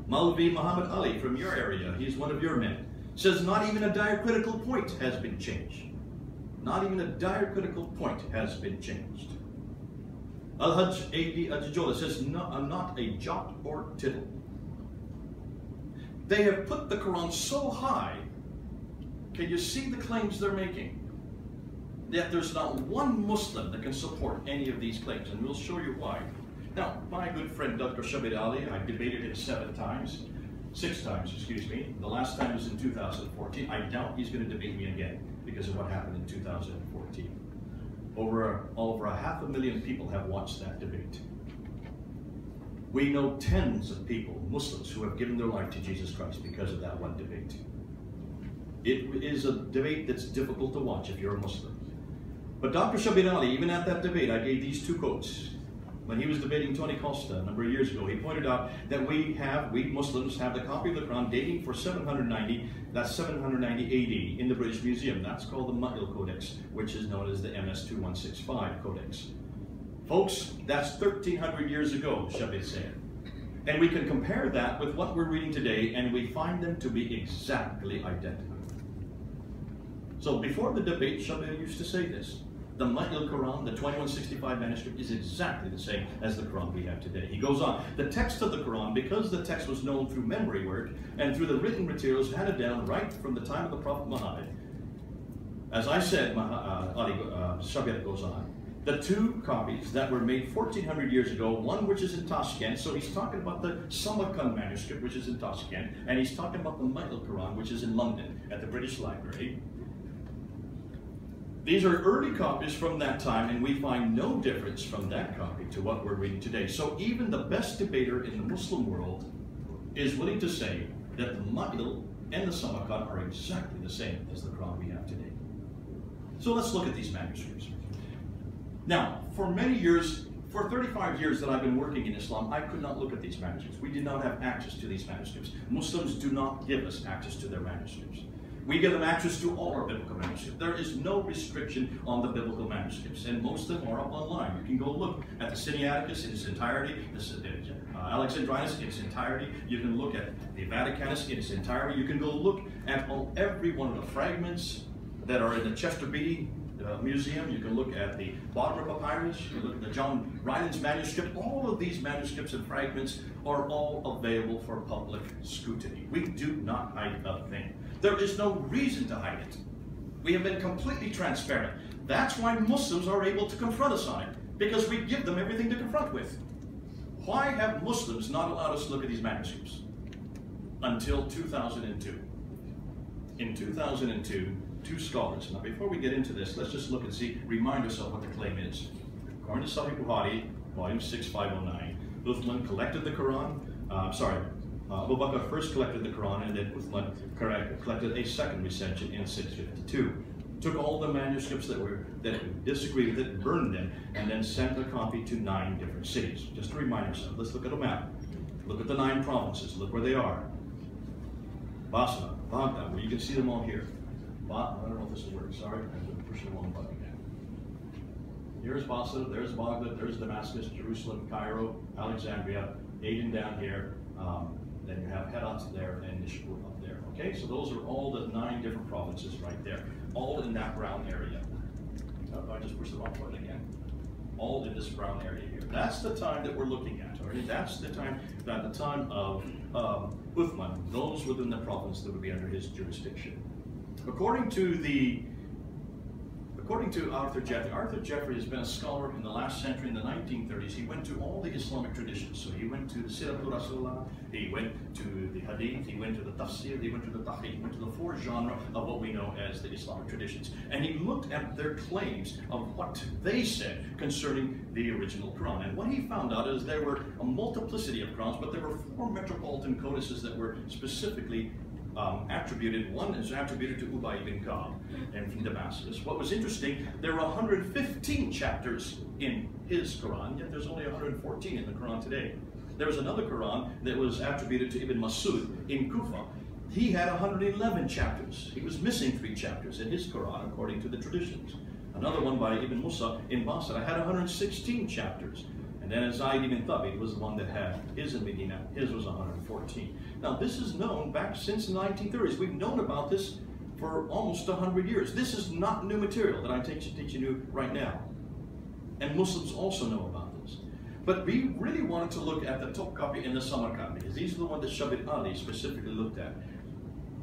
Speaker 1: Maulvi Muhammad Ali from your area, he's one of your men, says not even a diacritical point has been changed. Not even a diacritical point has been changed. Al-Hajj A.D. Ajijola says not a jot or tittle. They have put the Quran so high, can you see the claims they're making? Yet there's not 1 Muslim that can support any of these claims, and we'll show you why. Now, my good friend Dr. Shabir Ali, I debated him 6 times, excuse me. The last time was in 2014. I doubt he's going to debate me again because of what happened in 2014. Over 500,000 people have watched that debate. We know tens of people, Muslims, who have given their life to Jesus Christ because of that one debate. It is a debate that's difficult to watch if you're a Muslim. But Dr. Shabir Ali, even at that debate, I gave these 2 quotes. When he was debating Tony Costa a number of years ago, he pointed out that we Muslims have the copy of the Quran dating for 790, that's 790 AD in the British Museum. That's called the Ma'il Codex, which is known as the MS-2165 Codex. Folks, that's 1,300 years ago, Shabir said. And we can compare that with what we're reading today, and we find them to be exactly identical. So before the debate, Shabir used to say this. The Ma'il Quran, the 2165 manuscript, is exactly the same as the Quran we have today. He goes on, the text of the Quran, because the text was known through memory work and through the written materials handed down right from the time of the Prophet Muhammad, as I said, Shabir goes on, the two copies that were made 1400 years ago, one which is in Tashkent, so he's talking about the Samarkand manuscript, which is in Tashkent, and he's talking about the Ma'il Quran, which is in London at the British Library. These are early copies from that time, and we find no difference from that copy to what we're reading today. So even the best debater in the Muslim world is willing to say that the Ma'il and the Samarkand are exactly the same as the Quran we have today. So let's look at these manuscripts. Now, for many years, for 35 years that I've been working in Islam, I could not look at these manuscripts. We did not have access to these manuscripts. Muslims do not give us access to their manuscripts. We give them access to all our biblical manuscripts. There is no restriction on the biblical manuscripts, and most of them are up online. You can go look at the Sinaiticus in its entirety, the Alexandrinus in its entirety. You can look at the Vaticanus in its entirety. You can go look at every one of the fragments that are in the Chester Beatty Museum. You can look at the Bodmer Papyrus. You look at the John Rylands manuscript. All of these manuscripts and fragments are all available for public scrutiny. We do not hide a thing. There is no reason to hide it. We have been completely transparent. That's why Muslims are able to confront us on it, because we give them everything to confront with. Why have Muslims not allowed us to look at these manuscripts? Until 2002. In 2002, two scholars. Now before we get into this, let's just look and see, remind ourselves what the claim is. According to Sahih Bukhari, volume 6, 509, Uthman collected the Quran, Abu Bakr first collected the Quran, and then Uthman collected a second recension in 652. Took all the manuscripts that disagreed with it, burned them, and then sent a copy to 9 different cities. Just to remind ourselves, let's look at a map. Look at the 9 provinces, look where they are. Basra, Baghdad, where you can see them all here. I don't know if this will work, sorry, I'm pushing the wrong button again. Here's Basra, there's Baghdad, there's Damascus, Jerusalem, Cairo, Alexandria, Aden down here, then you have Herat there and Nishapur up there. Okay, so those are all the 9 different provinces right there, all in that brown area. Oh, I just pushed the wrong button again. All in this brown area here. That's the time that we're looking at, all right? That's the time, at the time of Uthman, those within the province that would be under his jurisdiction. According to Arthur Jeffrey has been a scholar in the last century, in the 1930s. He went to all the Islamic traditions. So he went to the Siratul Rasulullah, he went to the Hadith, he went to the Tafsir, he went to the Tahqiq, he went to the 4 genres of what we know as the Islamic traditions. And he looked at their claims of what they said concerning the original Quran. And what he found out is there were a multiplicity of Qurans, but there were 4 metropolitan codices that were specifically attributed. One is attributed to Ubay ibn Ka'b and from Damascus. What was interesting, there were 115 chapters in his Quran, yet there's only 114 in the Quran today. There was another Quran that was attributed to Ibn Masud in Kufa. He had 111 chapters. He was missing 3 chapters in his Quran according to the traditions. Another one by Ibn Musa in Basra had 116 chapters. And then Zayd ibn Thabit was the one that had his in Medina. His was 114. Now this is known back since the 1930s. We've known about this for almost 100 years. This is not new material that I'm teaching you right now. And Muslims also know about this. But we really wanted to look at the Topkapi and the Samarkand, because these are the ones that Shabir Ali specifically looked at.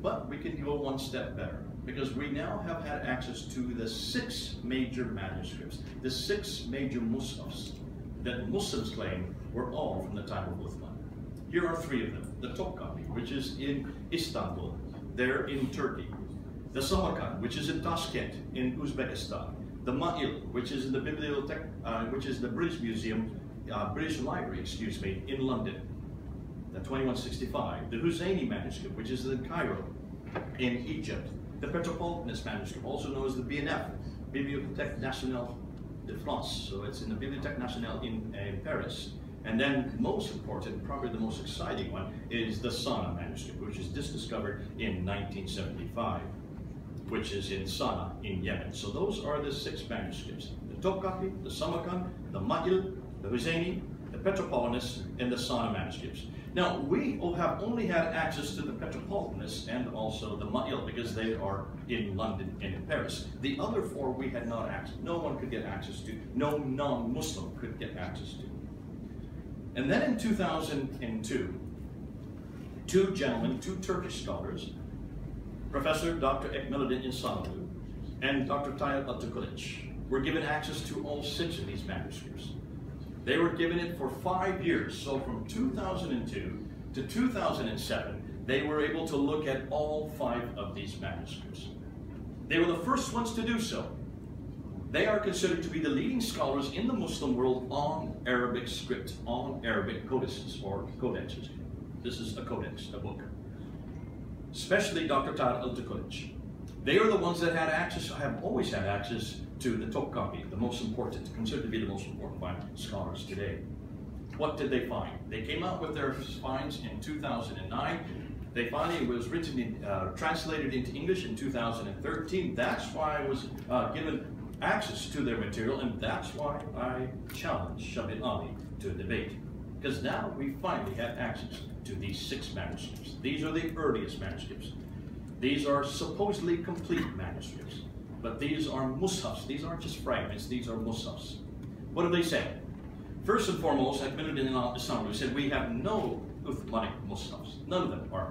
Speaker 1: But we can go one step better, because we now have had access to the 6 major manuscripts, the 6 major mushafs that Muslims claim were all from the time of Uthman. Here are 3 of them. The Topkapi, which is in Istanbul, there in Turkey. The Samarkand, which is in Tashkent, in Uzbekistan. The Ma'il, which is in the which is the British Museum, British Library, excuse me, in London. The 2165. The Husseini manuscript, which is in Cairo, in Egypt. The Petropolitanus manuscript, also known as the BNF, Bibliothèque Nationale de France, so it's in the Bibliothèque Nationale in Paris. And then most important, probably the most exciting one, is the Sana'a manuscript, which is discovered in 1975, which is in Sana'a in Yemen. So those are the 6 manuscripts: the Topkapi, the Samarkand, the Ma'il, the Husseini, the Petropolitanus, and the Sana'a manuscripts. Now, we have only had access to the Petropolitanists and also the Ma'il because they are in London and in Paris. The other four we had not access. No one could get access to. No non-Muslim could get access to. And then in 2002, two gentlemen, two Turkish scholars, Professor Dr. Ekmeluddin İnsanlı and Dr. Tayyip Atakılıç, were given access to all 6 of these manuscripts. They were given it for 5 years. So from 2002 to 2007, they were able to look at all 5 of these manuscripts. They were the first ones to do so. They are considered to be the leading scholars in the Muslim world on Arabic script, on Arabic codices or codexes. This is a codex, a book. Especially Dr. Tayyip Atakılıç. They are the ones that had access, have always had access to the Topkapi, the most important, considered to be the most important by scholars today. What did they find? They came out with their finds in 2009. They finally, it was written, translated into English in 2013. That's why I was given access to their material, and that's why I challenged Shabit Ali to a debate. Because now we finally have access to these 6 manuscripts. These are the earliest manuscripts. These are supposedly complete manuscripts, but these are mushafs. These aren't just fragments, these are mushafs. What do they say? First and foremost, Ekmeluddin İnsanlı said we have no Uthmanic mushafs. None of them are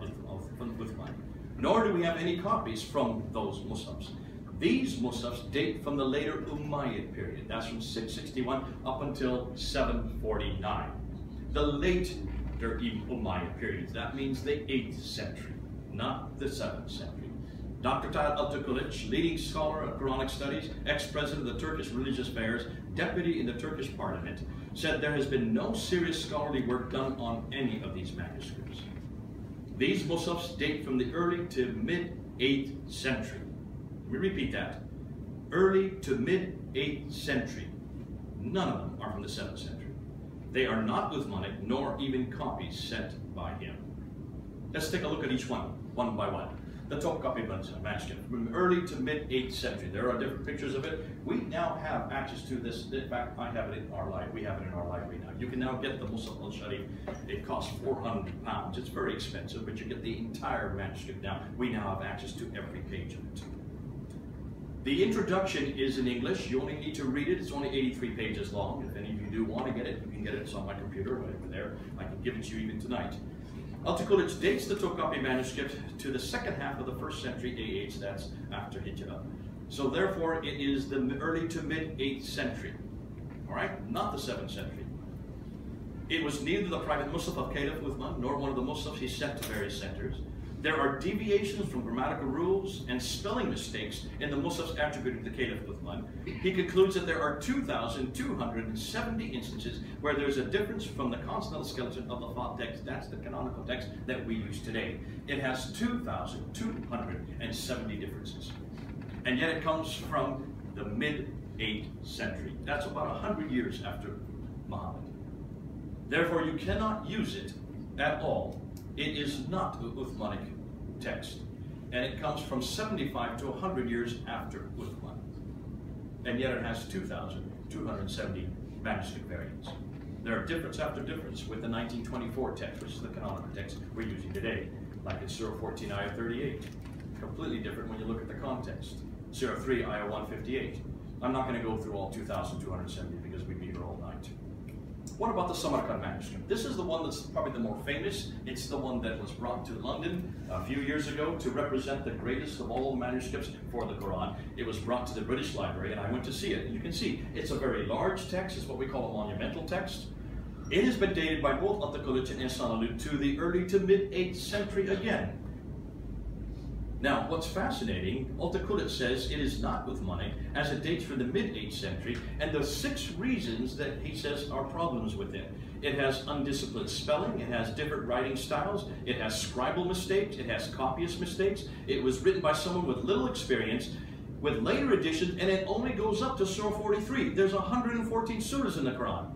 Speaker 1: Uthmanic. Nor do we have any copies from those mushafs. These mushafs date from the later Umayyad period. That's from 661 up until 749. The later Umayyad period. That means the 8th century. Not the 7th century. Dr. Tayyip Atakılıç, leading scholar of Quranic studies, ex-president of the Turkish Religious Affairs, deputy in the Turkish parliament, said there has been no serious scholarly work done on any of these manuscripts. These mushafs date from the early to mid-8th century. Let me repeat that. Early to mid-8th century. None of them are from the 7th century. They are not Uthmanic, nor even copies sent by him. Let's take a look at each one by one. The Topkapi manuscript, from early to mid-8th century. There are different pictures of it. We now have access to this. In fact, I have it in our library. We have it in our library now. You can now get the Musaf al-Sharif. It costs £400. It's very expensive, but you get the entire manuscript now. We now have access to every page of it. The introduction is in English. You only need to read it. It's only 83 pages long. If any of you do want to get it, you can get it. It's on my computer right over there. I can give it to you even tonight. Atakılıç dates the Topkapi manuscript to the second half of the 1st century AH, that's after Hijrah. So therefore it is the early to mid-8th century, all right? Not the 7th century. It was neither the private Musaf of Caliph Uthman nor one of the Musafs he sent to various centers. There are deviations from grammatical rules and spelling mistakes in the Musafs attributed to Caliph Uthman. He concludes that there are 2,270 instances where there's a difference from the consonantal skeleton of the Fat text, that's the canonical text that we use today. It has 2,270 differences. And yet it comes from the mid-8th century. That's about 100 years after Muhammad. Therefore, you cannot use it at all. It is not an Uthmanic text, and it comes from 75 to 100 years after Uthman. And yet it has 2,270 manuscript variants. There are difference after difference with the 1924 text, which is the canonical text we're using today, like in Surah 14, Ayah 38. Completely different when you look at the context. Surah 3, Ayah 158. I'm not going to go through all 2,270 because we'd be here all night. What about the Samarkand manuscript? This is the one that's probably the more famous. It's the one that was brought to London a few years ago to represent the greatest of all manuscripts for the Quran. It was brought to the British Library, and I went to see it. And you can see it's a very large text. It's what we call a monumental text. It has been dated by both Atakılıç and İnsanlı to the early to mid-8th century again. Now, what's fascinating, Atakılıç says it is not Uthmanic, as it dates from the mid-8th century, and the 6 reasons that he says are problems with it. It has undisciplined spelling, it has different writing styles, it has scribal mistakes, it has copyist mistakes, it was written by someone with little experience, with later additions, and it only goes up to Surah 43. There's 114 surahs in the Quran.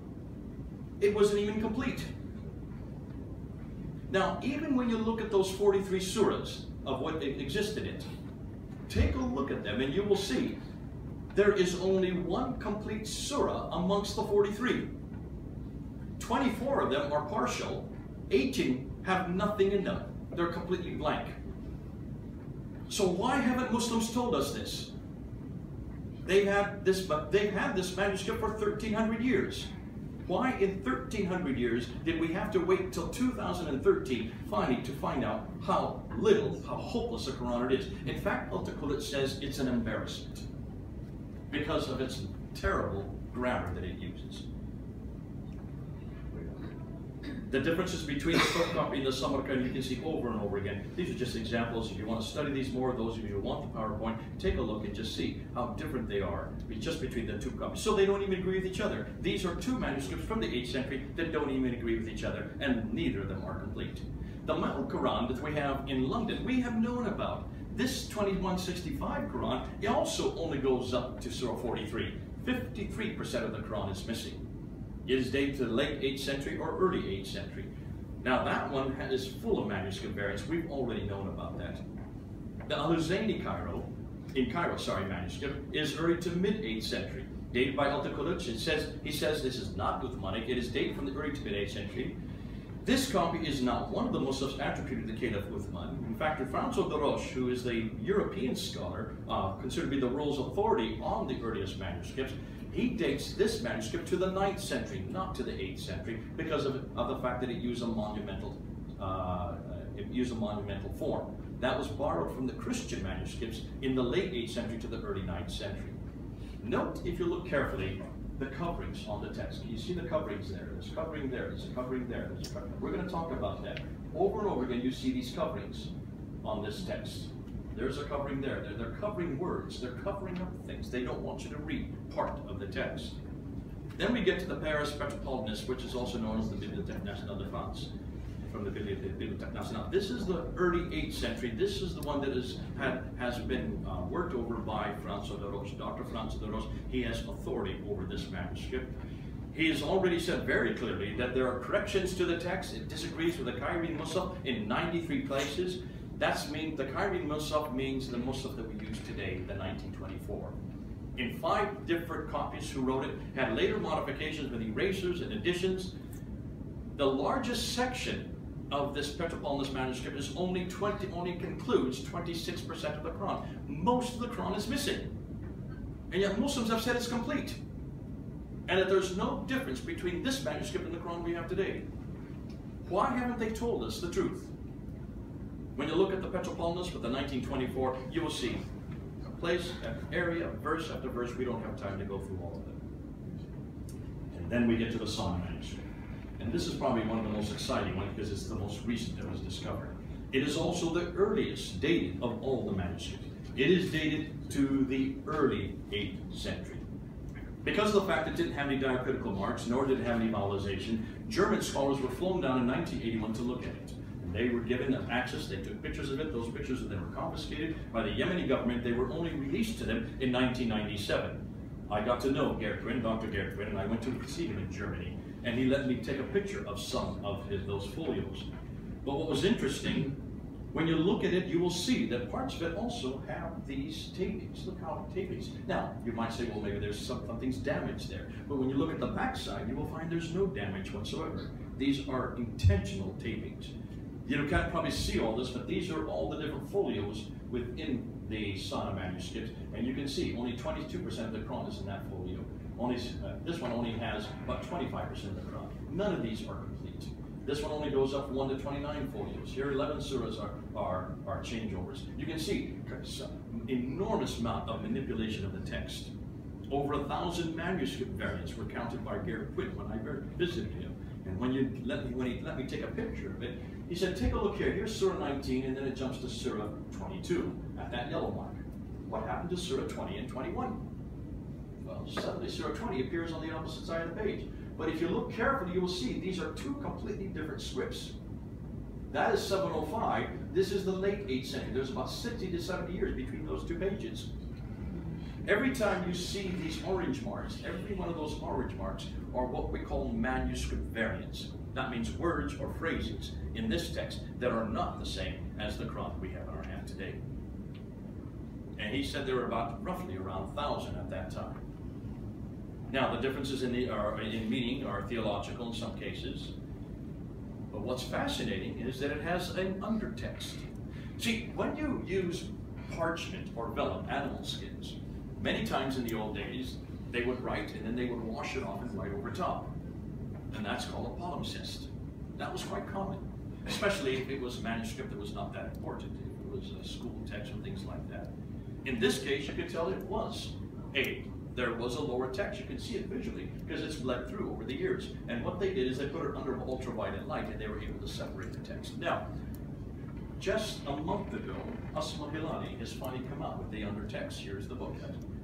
Speaker 1: It wasn't even complete. Now, even when you look at those 43 surahs, of what exists in it. Take a look at them and you will see there is only one complete surah amongst the 43. 24 of them are partial 18 have nothing in them. They're completely blank. So why haven't Muslims told us this? They've had this manuscript for 1,300 years. Why in 1,300 years did we have to wait till 2013 finally to find out how little, how hopeless the Quran it is? In fact, Al-Taqullit says it's an embarrassment because of its terrible grammar that it uses. The differences between the photocopy and the Samarkand you can see over and over again. These are just examples. If you want to study these more, those of you who want the PowerPoint, take a look and just see how different they are just between the two copies. So they don't even agree with each other. These are two manuscripts from the 8th century that don't even agree with each other, and neither of them are complete. The Model Quran that we have in London, we have known about. This 2165 Quran, it also only goes up to Surah 43. 53% of the Quran is missing. It is dated to the late 8th century or early 8th century. Now that one is full of manuscript variants. We've already known about that. The Al-Huzayni manuscript is early to mid 8th century, dated by Al-Taqullit. He says this is not Uthmanic. It is dated from the early to mid 8th century. This copy is not one of the Muslims attributed to the Caliph Uthman. In fact, Franco de Roche, who is the European scholar, considered to be the world's authority on the earliest manuscripts, he dates this manuscript to the 9th century, not to the 8th century, because of the fact that it used a monumental form. That was borrowed from the Christian manuscripts in the late 8th century to the early 9th century. Note, if you look carefully, the coverings on the text. You see the coverings there. There's covering there. There's a covering there. There's a covering. We're going to talk about that. Over and over again, you see these coverings on this text. There's a covering there. They're covering words. They're covering up things. They don't want you to read part of the text. Then we get to the Paris Metropolitanist, which is also known as the Bibliothèque Nationale de France, from the Bibliothèque Nationale. This is the early 8th century. This is the one that has been worked over by Franco de Roche, Dr. Franco de Roche. He has authority over this manuscript. He has already said very clearly that there are corrections to the text. It disagrees with the Cairene Musaf in 93 places. The Cairene Musaf means the Musaf that we use today, the 1924. In 5 different copies who wrote it, had later modifications with erasers and additions. The largest section of this Petropolitanist manuscript is only concludes 26% of the Quran. Most of the Quran is missing. And yet Muslims have said it's complete. And that there's no difference between this manuscript and the Quran we have today. Why haven't they told us the truth? When you look at the Petropolitanist with the 1924, you will see a place, an area, verse after verse. We don't have time to go through all of them. And then we get to the Song manuscript. And this is probably one of the most exciting ones because it's the most recent that was discovered. It is also the earliest dated of all the manuscripts. It is dated to the early 8th century. Because of the fact it didn't have any diacritical marks, nor did it have any vowelization, German scholars were flown down in 1981 to look at it. They were given access, they took pictures of it, those pictures then were confiscated by the Yemeni government. They were only released to them in 1997. I got to know Dr. Gerd Quinn, and I went to see him in Germany, and he let me take a picture of some of those folios. But what was interesting, when you look at it, you will see that parts of it also have these tapings. Look how tapings. Now, you might say, well, maybe there's something's damaged there. But when you look at the back side, you will find there's no damage whatsoever. These are intentional tapings. You can't probably see all this, but these are all the different folios within the Sana manuscript, and you can see only 22% of the Quran is in that folio. This one only has about 25% of the Quran. None of these are complete. This one only goes up 1 to 29 folios. Here 11 surahs are changeovers. You can see an enormous amount of manipulation of the text. Over 1,000 manuscript variants were counted by Gerd Quinn when I visited him. And when he let me take a picture of it, he said, take a look here. Here's Surah 19, and then it jumps to Surah 22 at that yellow mark. What happened to Surah 20 and 21? Well, suddenly Surah 20 appears on the opposite side of the page. But if you look carefully, you will see these are 2 completely different scripts. That is 705. This is the late 8th century. There's about 60 to 70 years between those 2 pages. Every time you see these orange marks, every one of those orange marks are what we call manuscript variants. That means words or phrases in this text that are not the same as the Quran we have in our hand today. And he said there were roughly around 1,000 at that time. Now, the differences in meaning are theological in some cases, But what's fascinating is that it has an undertext. See, when you use parchment or vellum, animal skins, many times in the old days, they would write and then they would wash it off and write over top. And that's called a palimpsest. That was quite common, especially if it was a manuscript that was not that important, if it was a school text or things like that. In this case, you could tell it was there was a lower text. You can see it visually because it's bled through over the years. And what they did is they put it under ultraviolet light and they were able to separate the text. Now, just a month ago, Asma Hilali has finally come out with the undertext. Here's the book.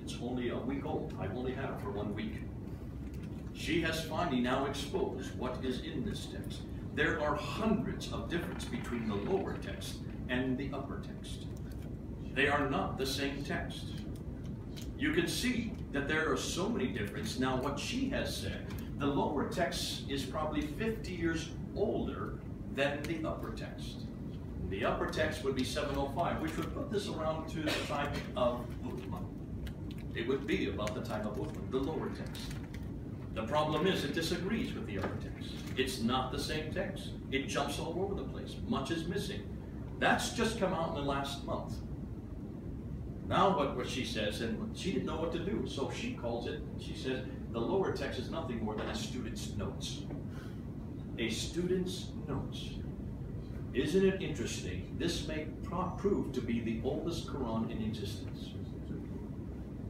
Speaker 1: It's only a week old. I've only had it for 1 week. She has finally now exposed what is in this text. There are hundreds of differences between the lower text and the upper text. They are not the same text. You can see that there are so many differences. Now, what she has said, the lower text is probably 50 years older than the upper text. The upper text would be 705, which would put this around to the time of Uthman. It would be about the time of Uthman, the lower text. The problem is it disagrees with the upper text. It's not the same text. It jumps all over the place. Much is missing. That's just come out in the last month. Now what she says, and she didn't know what to do, so she calls it, she says, the lower text is nothing more than a student's notes. A student's notes. Isn't it interesting? This may prove to be the oldest Quran in existence.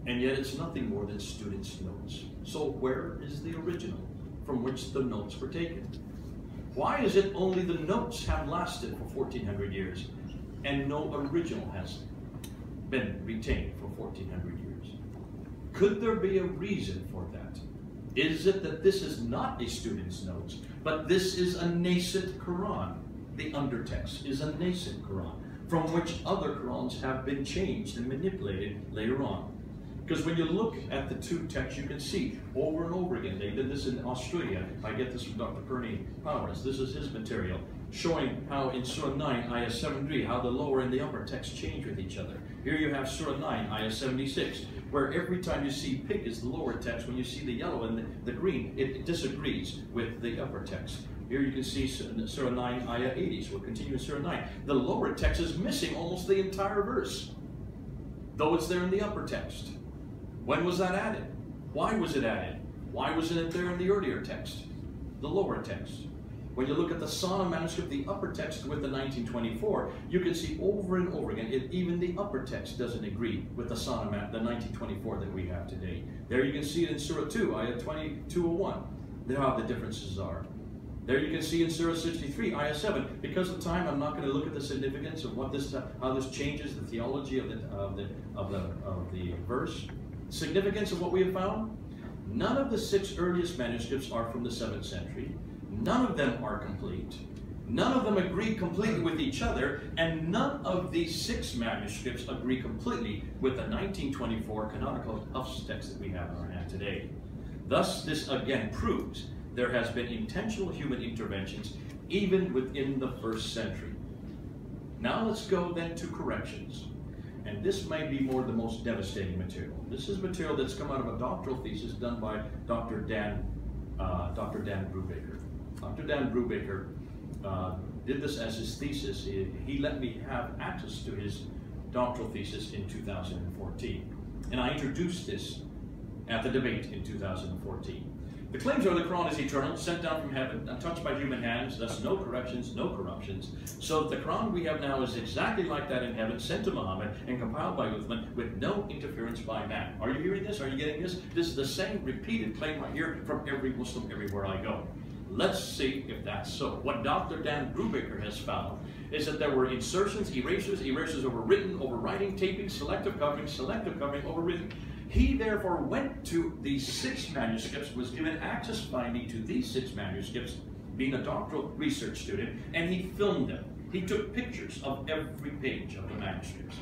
Speaker 1: And yet it's nothing more than student's notes. So where is the original from which the notes were taken? Why is it only the notes have lasted for 1400 years and no original has been retained for 1400 years? Could there be a reason for that? Is it that this is not a student's notes, but this is a nascent Quran? The undertext is a nascent Quran from which other Qurans have been changed and manipulated later on. Because when you look at the two texts, you can see over and over again. They did this in Australia. I get this from Dr. Perny Powers. This is his material, showing how in Surah 9, Ayah 73, how the lower and the upper text change with each other. Here you have Surah 9, Ayah 76, where every time you see pink is the lower text, when you see the yellow and the green, it disagrees with the upper text. Here you can see Surah 9, Ayah 80, so we'll continue in Surah 9. The lower text is missing almost the entire verse, though it's there in the upper text. When was that added? Why was it added? Why wasn't it there in the earlier text, the lower text? When you look at the Sana manuscript, the upper text with the 1924, you can see over and over again, even the upper text doesn't agree with the Sana, the 1924 that we have today. There you can see it in Surah 2, Ayah 2201, how the differences are. There you can see in Surah 63, Ayah 7. Because of time, I'm not going to look at the significance of what this, how this changes the theology of the verse. Significance of what we have found? None of the 6 earliest manuscripts are from the 7th century. None of them are complete. None of them agree completely with each other, and none of these 6 manuscripts agree completely with the 1924 canonical Hafs text that we have in our hand today. Thus, this again proves there has been intentional human interventions even within the 1st century. Now let's go then to corrections. And this might be more the most devastating material. This is material that's come out of a doctoral thesis done by Dr. Dan Brubaker. Dr. Dan Brubaker did this as his thesis. He let me have access to his doctoral thesis in 2014. And I introduced this at the debate in 2014. The claims are the Quran is eternal, sent down from heaven, untouched by human hands, thus no corrections, no corruptions. So the Quran we have now is exactly like that in heaven, sent to Muhammad and compiled by Uthman with no interference by man. Are you hearing this? Are you getting this? This is the same repeated claim I hear from every Muslim everywhere I go. Let's see if that's so. What Dr. Dan Brubaker has found is that there were insertions, erasures, erasures overwritten, overwriting, taping, selective covering, overwritten. He therefore went to these 6 manuscripts, was given access by me to these 6 manuscripts, being a doctoral research student, and he filmed them. He took pictures of every page of the manuscripts.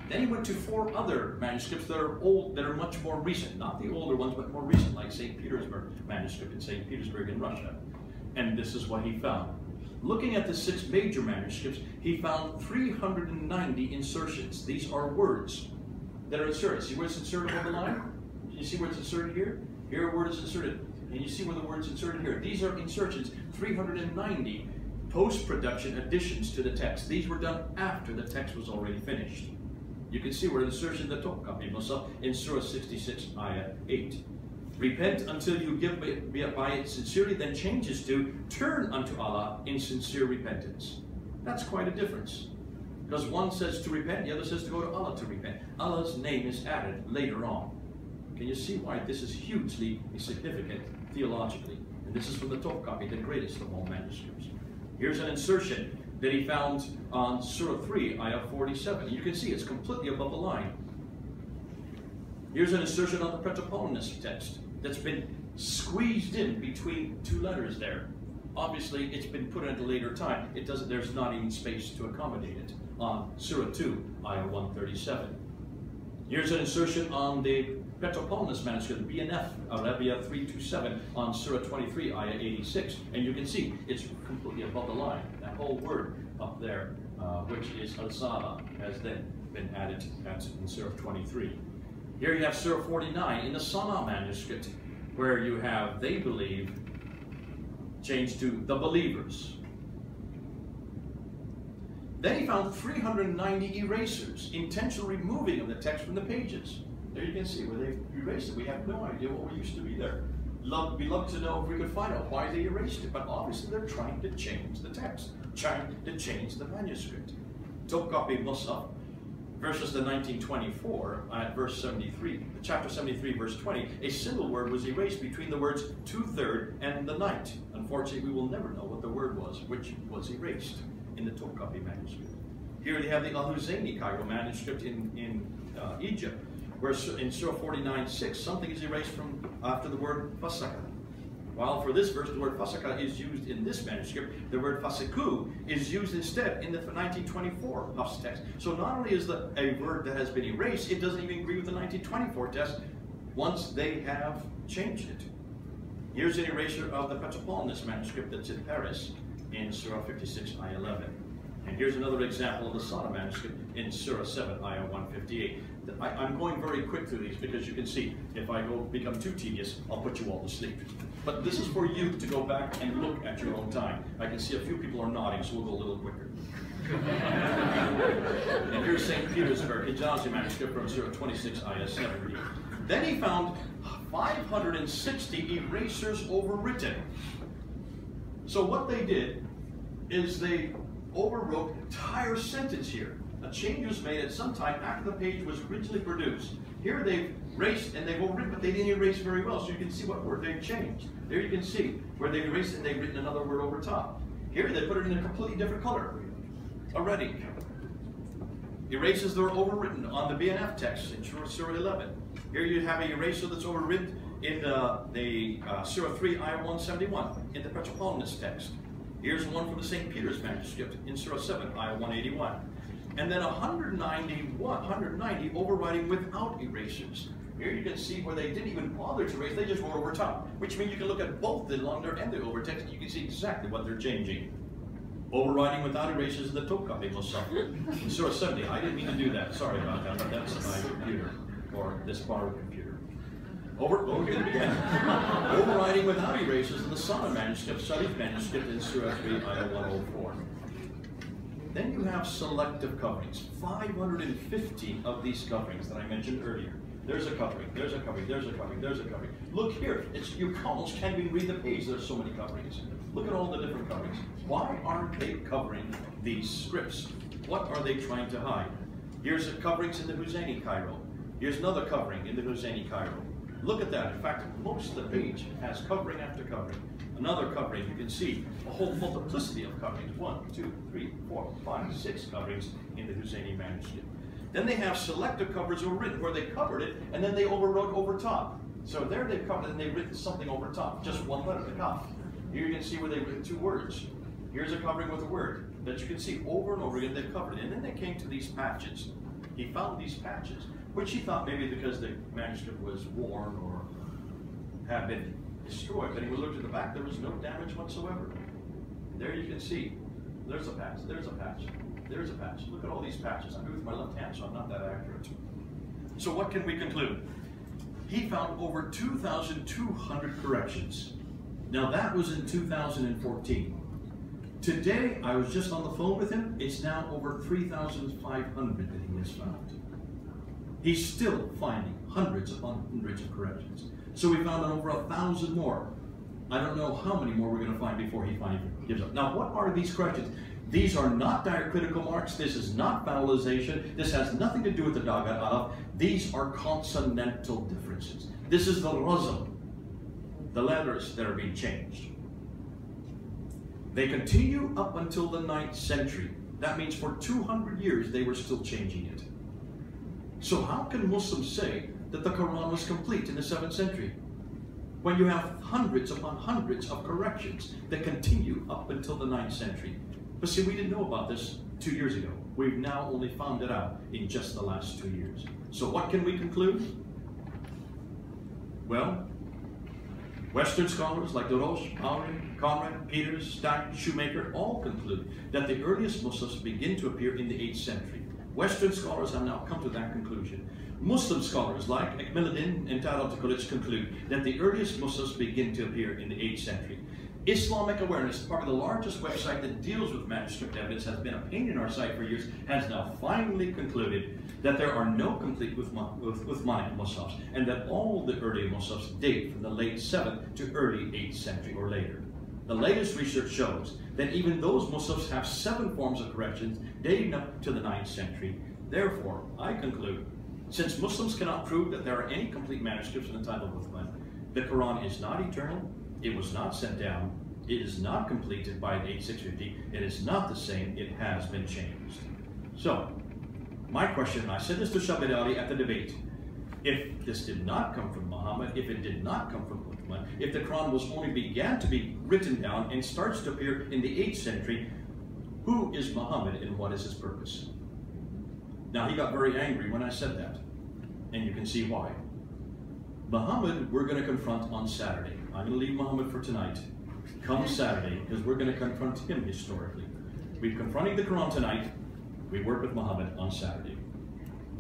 Speaker 1: Then he went to 4 other manuscripts that are old, that are much more recent, not the older ones, but more recent, like St. Petersburg manuscript in St. Petersburg in Russia. And this is what he found. Looking at the 6 major manuscripts, he found 390 insertions. These are words that are inserted. See where it's inserted on the line? You see where it's inserted here? Here a word is inserted. And you see where the word's inserted here. These are insertions, 390 post-production additions to the text. These were done after the text was already finished. You can see where the insertion in the Topkapi Musa in Surah 66, Ayah 8. Repent until you give by it sincerely, then changes to turn unto Allah in sincere repentance. That's quite a difference. Because one says to repent, the other says to go to Allah to repent. Allah's name is added later on. Can you see why this is hugely significant theologically? And this is from the Topkapi, the greatest of all manuscripts. Here's an insertion that he found on Surah 3, Ayah 47. You can see it's completely above the line. Here's an insertion on the Proto-Paulinist text that's been squeezed in between two letters there. Obviously, it's been put at a later time. There's not even space to accommodate it on Surah 2, Ayah 137. Here's an insertion on the Proto-Paulinist manuscript, BNF, Arabia 327, on Surah 23, Ayah 86. And you can see it's completely above the line. That whole word up there, which is al-Zala, has then been added in Surah 23. Here you have Surah 49 in the Sana manuscript, where you have, they believe, changed to the believers. Then he found 390 erasers, intentional removing of the text from the pages. There you can see where they erased it. We have no idea what used to be there. We'd love to know if we could find out why they erased it, but obviously they're trying to change the text, trying to change the manuscript. Topkapi Musaf versus the 1924 at verse 73, chapter 73, verse 20, a single word was erased between the words 2/3 and the night. Unfortunately, we will never know what the word was, which was erased in the Topkapi manuscript. Here they have the Al-Huzayni Cairo manuscript in Egypt, where in Surah 49:6, something is erased from after the word fasaka. While for this verse, the word fasaka is used in this manuscript, the word fasiku is used instead in the 1924 Hafs text. So not only is a word that has been erased, it doesn't even agree with the 1924 text once they have changed it. Here's an erasure of the Proto-Paulinist manuscript that's in Paris in Surah 56, Ayah 11. And here's another example of the Sana manuscript in Surah 7, Ayah 158. I'm going very quick through these because you can see, if I become too tedious, I'll put you all to sleep. But this is for you to go back and look at your own time. I can see a few people are nodding, so we'll go a little quicker. And here's St. Petersburg, Hijazi manuscript from Surah 26, Ayah 70. Then he found 560 erasers overwritten. So what they did is they overwrote an entire sentence here. A change was made at some time after the page was originally produced. Here they've erased and they've overwritten, but they didn't erase very well, so you can see what word they've changed. There you can see where they've erased it and they've written another word over top. Here they put it in a completely different color already. Erasers that were overwritten on the BNF text in Surah 11. Here you have an eraser that's overwritten in the Surah 3, Ayah 171 in the Proto-Paulinist text. Here's one from the St. Peter's manuscript in Surah 7, Ayah 181. And then 190 overwriting without erasers. Here you can see where they didn't even bother to erase, they just wrote over top, which means you can look at both the under and the overtext and you can see exactly what they're changing. Overriding without erasers in the Topkapi Musaf in Surah 70. I didn't mean to do that, sorry about that, but that's my computer, or this borrowed computer. Overriding without erasers in the Sana manuscript, Sharif manuscript in Surah 3, Ayah 104. Then you have selective coverings. 550 of these coverings that I mentioned earlier. There's a covering, there's a covering, there's a covering, there's a covering. Look here, you almost can't even read the page, there's so many coverings. Look at all the different coverings. Why aren't they covering these scripts? What are they trying to hide? Here's the coverings in the Huzayni Cairo. Here's another covering in the Huzayni Cairo. Look at that. In fact, most of the page has covering after covering. Another covering, you can see a whole multiplicity of coverings. 1, 2, 3, 4, 5, 6 coverings in the Huzayni manuscript. Then they have selective covers overwritten where they covered it and then they overwrote over top. So there they've covered it and they've written something over top, just one letter, the kaf. Here you can see where they've written 2 words. Here's a covering with a word that you can see over and over again they've covered it. And then they came to these patches. He found these patches, which he thought maybe because the manuscript was worn or had been destroyed. But when we looked at the back, there was no damage whatsoever. And there you can see, there's a patch, there's a patch, there's a patch. Look at all these patches. I'm with my left hand, so I'm not that accurate. So what can we conclude? he found over 2,200 corrections. Now that was in 2014. Today, I was just on the phone with him, it's now over 3,500 that he has found. He's still finding hundreds upon hundreds of corrections. So we found over 1,000 more. I don't know how many more we're going to find before he finally gives up. Now, what are these corrections? These are not diacritical marks. This is not vowelization. This has nothing to do with the dagat alaf. These are consonantal differences. This is the razm, the letters that are being changed. They continue up until the 9th century. That means for 200 years they were still changing it. So how can Muslims say that the Quran was complete in the 7th century when you have hundreds upon hundreds of corrections that continue up until the 9th century? But see, we didn't know about this 2 years ago. We've now only found it out in just the last 2 years. So what can we conclude? Well, Western scholars like Laroche, Maury, Conrad, Peters, Stack, Shoemaker all conclude that the earliest Muslims begin to appear in the 8th century. Western scholars have now come to that conclusion. Muslim scholars like Ekmeluddin and Tadal conclude that the earliest Muslims begin to appear in the 8th century. Islamic Awareness, probably the largest website that deals with manuscript evidence, has been a pain in our site for years, has now finally concluded that there are no complete Uthmanic Muslims, and that all the early Muslims date from the late 7th to early 8th century or later. The latest research shows that even those Muslims have 7 forms of corrections dating up to the 9th century. Therefore, I conclude, since Muslims cannot prove that there are any complete manuscripts in the time of Uthman, the Quran is not eternal, it was not sent down, it is not completed by 8650, it is not the same, it has been changed. So, my question, I said this to Shabir Ali at the debate, if this did not come from Muhammad, if it did not come from Uthman, if the Quran was only began to be written down and starts to appear in the 8th century, who is Muhammad and what is his purpose? Now he got very angry when I said that, and you can see why. Muhammad, we're going to confront on Saturday. I'm going to leave Muhammad for tonight. Come Saturday, because we're going to confront him historically. We're confronting the Quran tonight. We work with Muhammad on Saturday.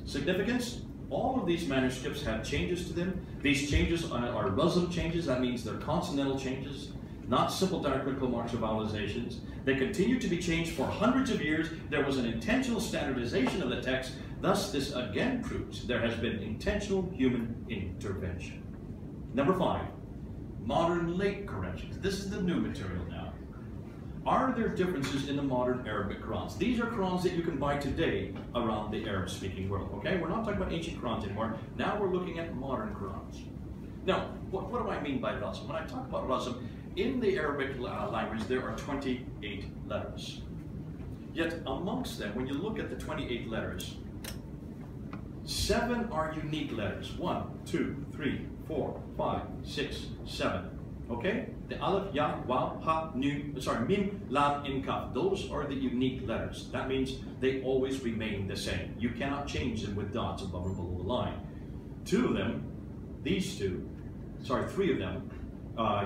Speaker 1: Significance? All of these manuscripts have changes to them. These changes are razm changes. That means they're consonantal changes, not simple diacritical marks or vowelizations. They continue to be changed for hundreds of years. There was an intentional standardization of the text. Thus, this again proves there has been intentional human intervention. Number 5, modern late corrections. This is the new material now. Are there differences in the modern Arabic Qurans? These are Qurans that you can buy today around the Arab-speaking world, okay? We're not talking about ancient Qurans anymore. Now we're looking at modern Qurans. Now, what do I mean by razm? When I talk about razm, in the Arabic language, there are 28 letters. Yet amongst them, when you look at the 28 letters, 7 are unique letters. 1, 2, 3, 4, 5, 6, 7. Okay? The Aleph, Ya, Waw, Ha, Nun, Mim, Lam, and Kaf. Those are the unique letters. That means they always remain the same. You cannot change them with dots above or below the line. 2 of them, these 2, 3 of them,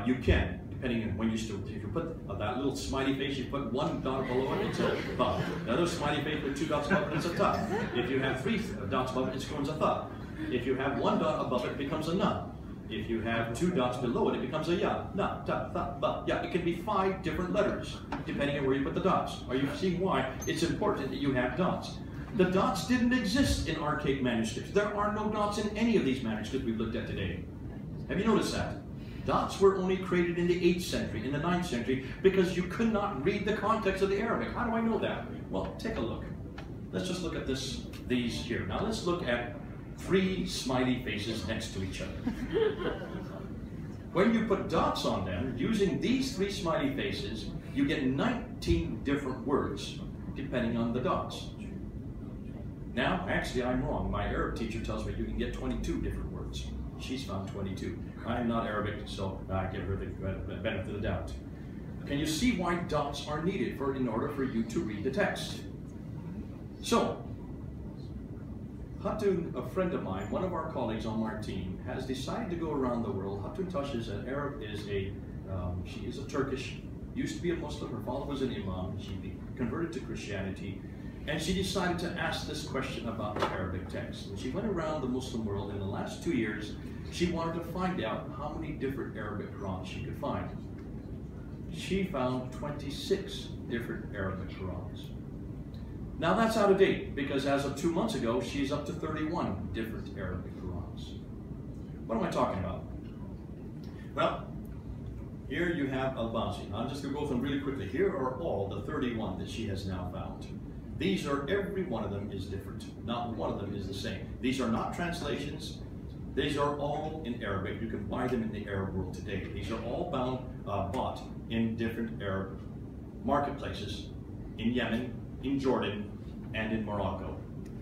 Speaker 1: you can, depending on when you still, if you put that little smiley face, you put 1 dot below it, it's a Tha. Another smiley face with 2 dots above it, it's a Ta. If you have 3 dots above it, it becomes a Tha. If you have 1 dot above it, it becomes a Na. If you have 2 dots below it, it becomes a Ya, Na, Ta, Tha, Ba. Yeah, it can be 5 different letters, depending on where you put the dots. Are you seeing why it's important that you have dots? The dots didn't exist in archaic manuscripts. There are no dots in any of these manuscripts we've looked at today. Have you noticed that? Dots were only created in the 8th century, in the 9th century, because you could not read the context of the Arabic. How do I know that? Well, take a look. Let's just look at these here. Now let's look at 3 smiley faces next to each other. When you put dots on them, using these 3 smiley faces, you get 19 different words, depending on the dots. Now, actually, I'm wrong. My Arab teacher tells me you can get 22 different words. She's found 22. I'm not Arabic, so I give her the benefit of the doubt. Can you see why dots are needed in order for you to read the text? So, Hatun, a friend of mine, one of our colleagues on our team, has decided to go around the world. Hatun Tash is an Arab, she is a Turkish, used to be a Muslim, her father was an Imam, she converted to Christianity, and she decided to ask this question about the Arabic text. And she went around the Muslim world in the last 2 years, She wanted to find out how many different Arabic Qurans she could find. She found 26 different Arabic Qurans. Now that's out of date, because as of 2 months ago, she's up to 31 different Arabic Qurans. What am I talking about? Well, here you have Al-Bazi. I'm just going to go through them really quickly. Here are all the 31 that she has now found. These are, every one of them is different. Not one of them is the same. These are not translations. These are all in Arabic. You can buy them in the Arab world today. These are all bought in different Arab marketplaces in Yemen, in Jordan, and in Morocco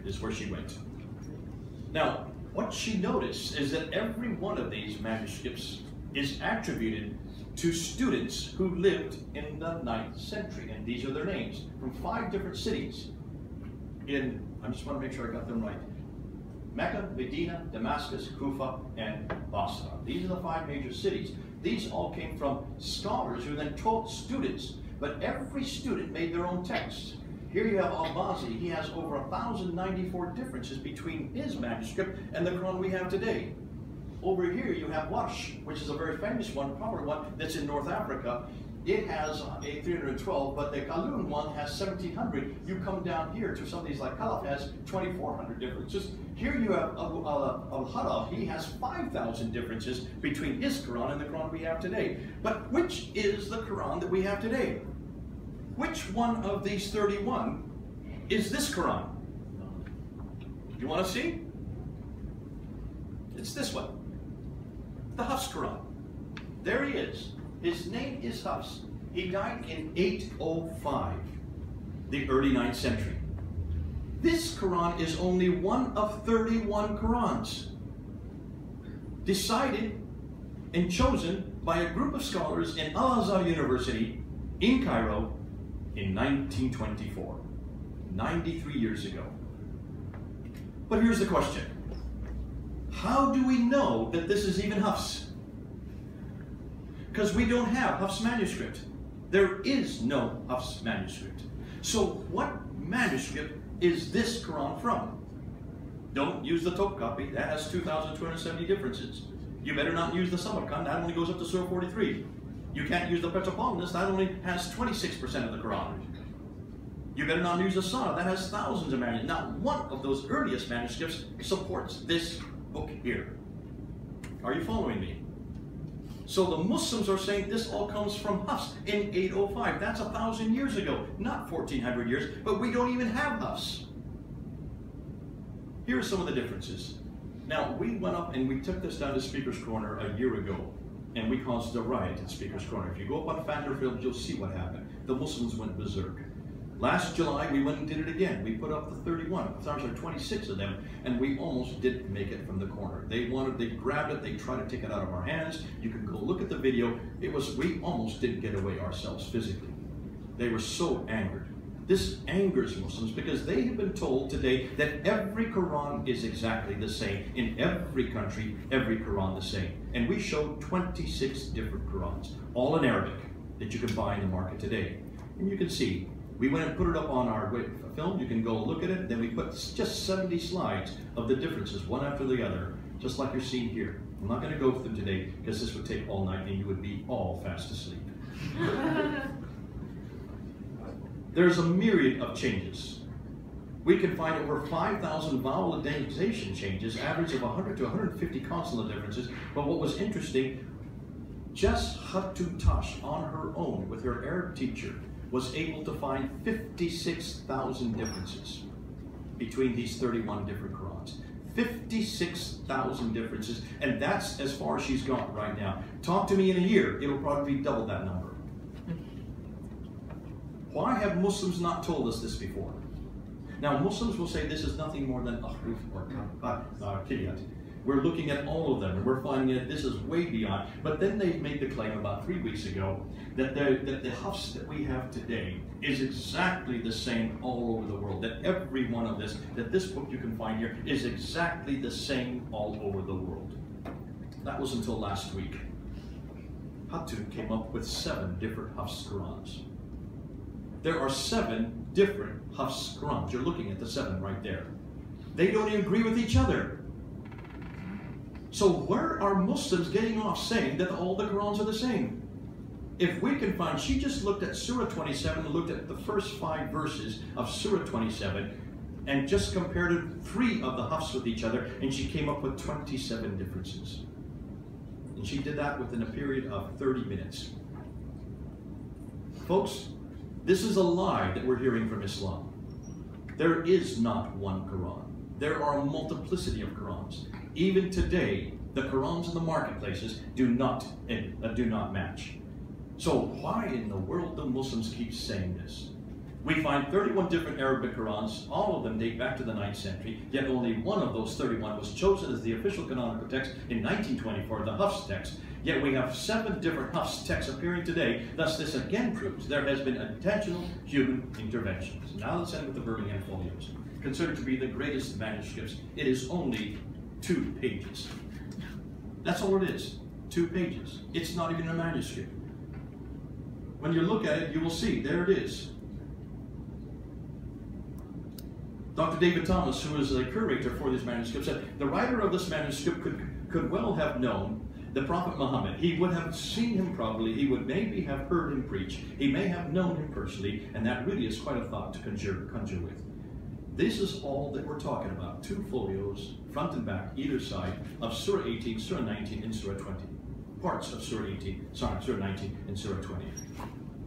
Speaker 1: is where she went. Now, what she noticed is that every one of these manuscripts is attributed to students who lived in the 9th century, and these are their names, from 5 different cities in, I just want to make sure I got them right, Mecca, Medina, Damascus, Kufa, and Basra. These are the 5 major cities. These all came from scholars who then taught students, but every student made their own text. Here you have Al-Bazi. He has over 1,094 differences between his manuscript and the Quran we have today. Over here you have Warsh, which is a very famous one, popular one, that's in North Africa. It has a 312, but the Qalun one has 1,700. You come down here to some of these like Khalaf has 2,400 differences. Here you have Al-Harab. He has 5,000 differences between his Quran and the Quran we have today. But which is the Quran that we have today? Which one of these 31 is this Quran? You want to see? It's this one. The Hafs Quran. There he is. His name is Hafs. He died in 805, the early 9th century. This Quran is only one of 31 Qurans decided and chosen by a group of scholars in Al-Azhar University in Cairo in 1924, 93 years ago. But here's the question. How do we know that this is even Hafs? Because we don't have Hafs manuscript. There is no Hafs manuscript. So what manuscript is this Quran from? Don't use the Topkapi. That has 2,270 differences. You better not use the Samarkand. That only goes up to Surah 43. You can't use the Petropolitan. That only has 26% of the Quran. You better not use the Sana. That has thousands of manuscripts. Not one of those earliest manuscripts supports this book here. Are you following me? So the Muslims are saying this all comes from Hafs in 805. That's 1,000 years ago, not 1,400 years, but we don't even have Hafs. Here are some of the differences. Now, we went up and we took this down to Speaker's Corner a year ago, and we caused a riot in Speaker's Corner. If you go up on Fanderfield, you'll see what happened. The Muslims went berserk. Last July, we went and did it again. We put up the 26 of them, and we almost didn't make it from the corner. They grabbed it, they tried to take it out of our hands. You can go look at the video. We almost didn't get away ourselves physically. They were so angered. This angers Muslims because they have been told today that every Quran is exactly the same. In every country, every Quran the same. And we showed 26 different Qurans, all in Arabic, that you can buy in the market today. And you can see, we went and put it up on our film. You can go look at it. Then we put just 70 slides of the differences, one after the other, just like you're seeing here. I'm not going to go through them today because this would take all night and you would be all fast asleep. There's a myriad of changes. We can find over 5,000 vowel indentation changes, average of 100 to 150 consonant differences. But what was interesting, just Hatutash on her own with her Arab teacher was able to find 56,000 differences between these 31 different Qurans. 56,000 differences, and that's as far as she's gone right now. Talk to me in a year, it'll probably be double that number. Why have Muslims not told us this before? Now, Muslims will say this is nothing more than ahruf or kiryat. We're looking at all of them, and we're finding that this is way beyond. But then they made the claim about 3 weeks ago that the Hafs that we have today is exactly the same all over the world. That every one of this book you can find here is exactly the same all over the world. That was until last week. Hatun came up with 7 different Hafs Qurans. There are 7 different Hafs Qurans. You're looking at the 7 right there. They don't even agree with each other. So where are Muslims getting off saying that all the Qurans are the same? If we can find, she just looked at Surah 27 and looked at the first 5 verses of Surah 27 and just compared 3 of the Hafs with each other, and she came up with 27 differences. And she did that within a period of 30 minutes. Folks, this is a lie that we're hearing from Islam. There is not one Quran. There are a multiplicity of Qurans. Even today, the Qurans in the marketplaces do not match. So why in the world do Muslims keep saying this? We find 31 different Arabic Qurans. All of them date back to the 9th century, yet only one of those 31 was chosen as the official canonical text in 1924, the Hafs text. Yet we have 7 different Hafs texts appearing today. Thus, this again proves there has been intentional human intervention. So now let's end with the Birmingham Folios. Considered to be the greatest manuscripts, it is only 2 pages. That's all it is, 2 pages. It's not even a manuscript. When you look at it, you will see, there it is. Dr. David Thomas, who is the curator for this manuscript, said the writer of this manuscript could well have known the Prophet Muhammad. He would have seen him probably, he would maybe have heard him preach, he may have known him personally, and that really is quite a thought to conjure with. This is all that we're talking about, 2 folios, front and back, either side, of Surah 18, Surah 19, and Surah 20. Parts of Surah 19, and Surah 20.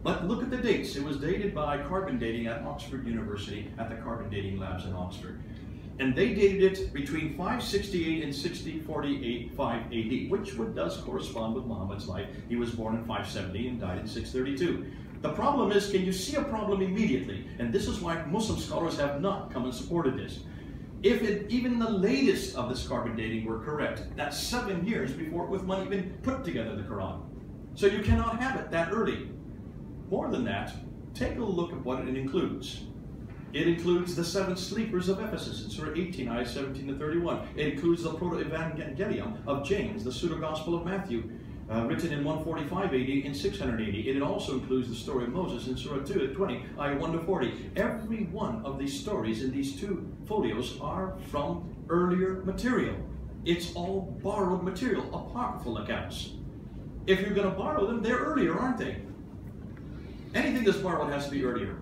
Speaker 1: But look at the dates. It was dated by carbon dating at Oxford University, at the Carbon Dating Labs in Oxford. And they dated it between 568 and 648, 5 AD, which does correspond with Muhammad's life. He was born in 570 and died in 632. The problem is, can you see a problem immediately? And this is why Muslim scholars have not come and supported this. If even the latest of this carbon dating were correct, that's 7 years before Uthman even put together the Quran. So you cannot have it that early. More than that, take a look at what it includes. It includes the 7 sleepers of Ephesus in Surah 18, ayahs 17 to 31. It includes the Proto-Evangelium of James, the Pseudo-Gospel of Matthew, written in 145 AD and 680. It also includes the story of Moses in Surah 20, ayah 1 to 40. Every one of these stories in these 2 folios are from earlier material. It's all borrowed material, apocryphal accounts. If you're going to borrow them, they're earlier, aren't they? Anything that's borrowed has to be earlier.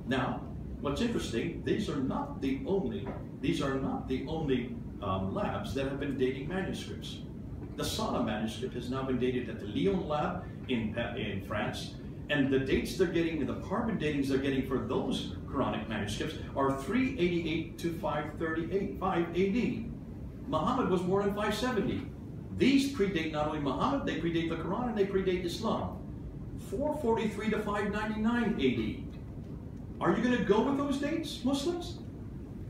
Speaker 1: Now, what's interesting, these are not the only labs that have been dating manuscripts. The Sana manuscript has now been dated at the Lyon lab in France, and the dates they're getting, the carbon datings they're getting for those Quranic manuscripts are 388 to 538, 5 AD. Muhammad was born in 570. These predate not only Muhammad, they predate the Quran and they predate Islam. 443 to 599 AD. Are you going to go with those dates, Muslims?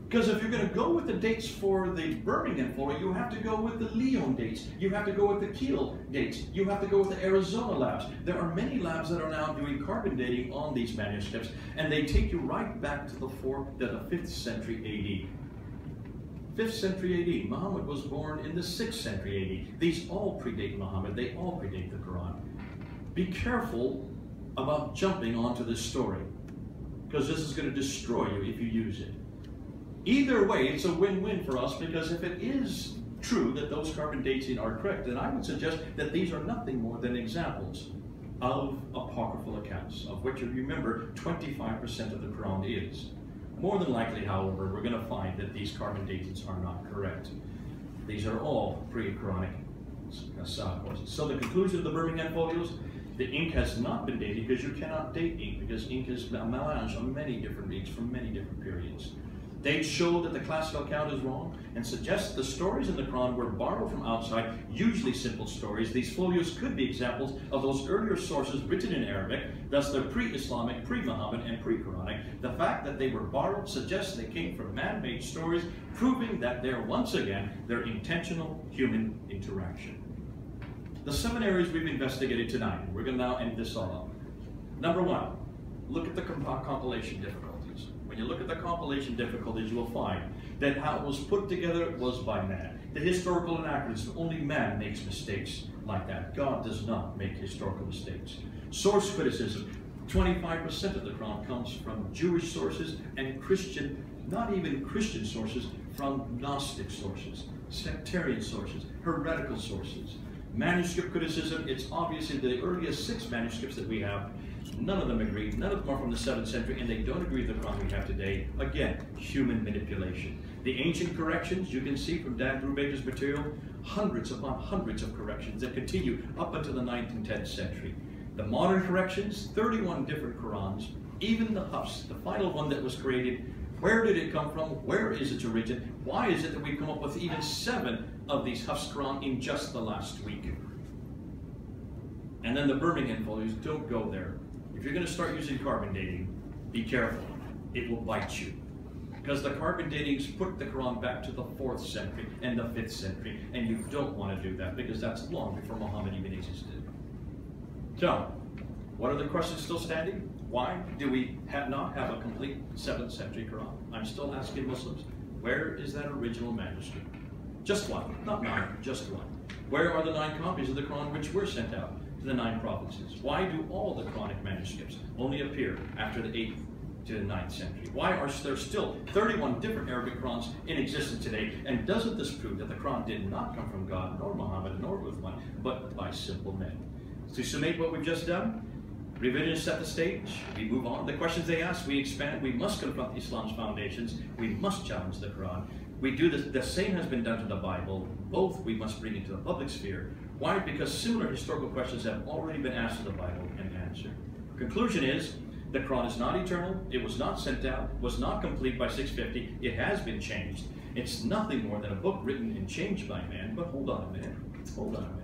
Speaker 1: Because if you're going to go with the dates for the Birmingham folio, you have to go with the Lyon dates. You have to go with the Kiel dates. You have to go with the Arizona labs. There are many labs that are now doing carbon dating on these manuscripts, and they take you right back to the 5th century AD. 5th century AD. Muhammad was born in the 6th century AD. These all predate Muhammad. They all predate the Quran. Be careful about jumping onto this story, because this is going to destroy you if you use it. Either way, it's a win-win for us, because if it is true that those carbon dating are correct, then I would suggest that these are nothing more than examples of apocryphal accounts, of which, if you remember, 25% of the Quran is. More than likely, however, we're going to find that these carbon datings are not correct. These are all pre-Quranic sources. So the conclusion of the Birmingham folios, the ink has not been dated, because you cannot date ink, because ink is a melange of many different inks from many different periods. Dates show that the classical account is wrong and suggest the stories in the Quran were borrowed from outside, usually simple stories. These folios could be examples of those earlier sources written in Arabic, thus they're pre-Islamic, pre-Muhammad, and pre-Quranic. The fact that they were borrowed suggests they came from man-made stories, proving that they're, once again, their intentional human interaction. The 7 areas we've investigated tonight, we're going to now end this all up. Number 1, look at the compilation difficulties. When you look at the compilation difficulties, you will find that how it was put together was by man. The historical inaccuracies, only man makes mistakes like that. God does not make historical mistakes. Source criticism, 25% of the Quran comes from Jewish sources and Christian, not even Christian sources, from Gnostic sources, sectarian sources, heretical sources. Manuscript criticism, it's obviously the earliest 6 manuscripts that we have, none of them agree, none of them are from the 7th century, and they don't agree with the Quran we have today. Again, human manipulation. The ancient corrections, you can see from Dan Brubaker's material, hundreds upon hundreds of corrections that continue up until the 9th and 10th century. The modern corrections, 31 different Qurans, even the Hafs, the final one that was created, where did it come from? Where is its origin? Why is it that we've come up with even 7 of these Hafs Quran in just the last week? And then the Birmingham folios, don't go there. If you're going to start using carbon dating, be careful. It will bite you. Because the carbon datings put the Quran back to the 4th century and the 5th century, and you don't want to do that because that's long before Muhammad even existed. So, what are the questions still standing? Why do we not have a complete 7th century Quran? I'm still asking Muslims, where is that original manuscript? Just one, not 9, just one. Where are the 9 copies of the Quran which were sent out to the 9 provinces? Why do all the Quranic manuscripts only appear after the 8th to the 9th century? Why are there still 31 different Arabic Qurans in existence today? And doesn't this prove that the Quran did not come from God, nor Muhammad, nor Uthman, but by simple men? To summate what we've just done, revision set the stage, we move on. The questions they ask, we expand. We must confront Islam's foundations. We must challenge the Quran. We do this, the same has been done to the Bible. Both we must bring into the public sphere. Why? Because similar historical questions have already been asked in the Bible and answered. Conclusion is, the Quran is not eternal. It was not sent out, was not complete by 650. It has been changed. It's nothing more than a book written and changed by man. But hold on a minute. Hold on a minute.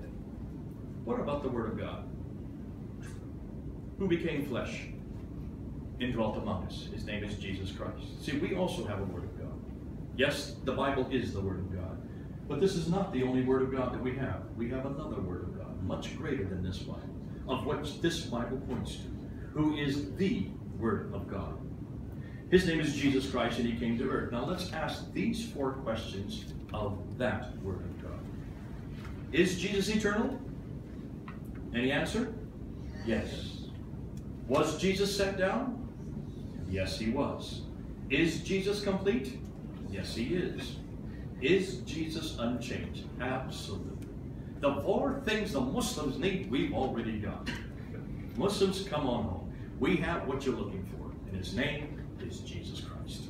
Speaker 1: What about the Word of God? Who became flesh and dwelt among us? His name is Jesus Christ. See, we also have a Word of God. Yes, the Bible is the Word of God. But this is not the only Word of God that we have. We have another Word of God, much greater than this Bible, of which this Bible points to, who is the Word of God. His name is Jesus Christ, and he came to earth. Now let's ask these 4 questions of that Word of God. Is Jesus eternal? Any answer? Yes. Was Jesus sent down? Yes, he was. Is Jesus complete? Yes, he is. Is Jesus unchanged? Absolutely. The 4 things the Muslims need, we've already got. Muslims, come on home. We have what you're looking for, and his name is Jesus Christ.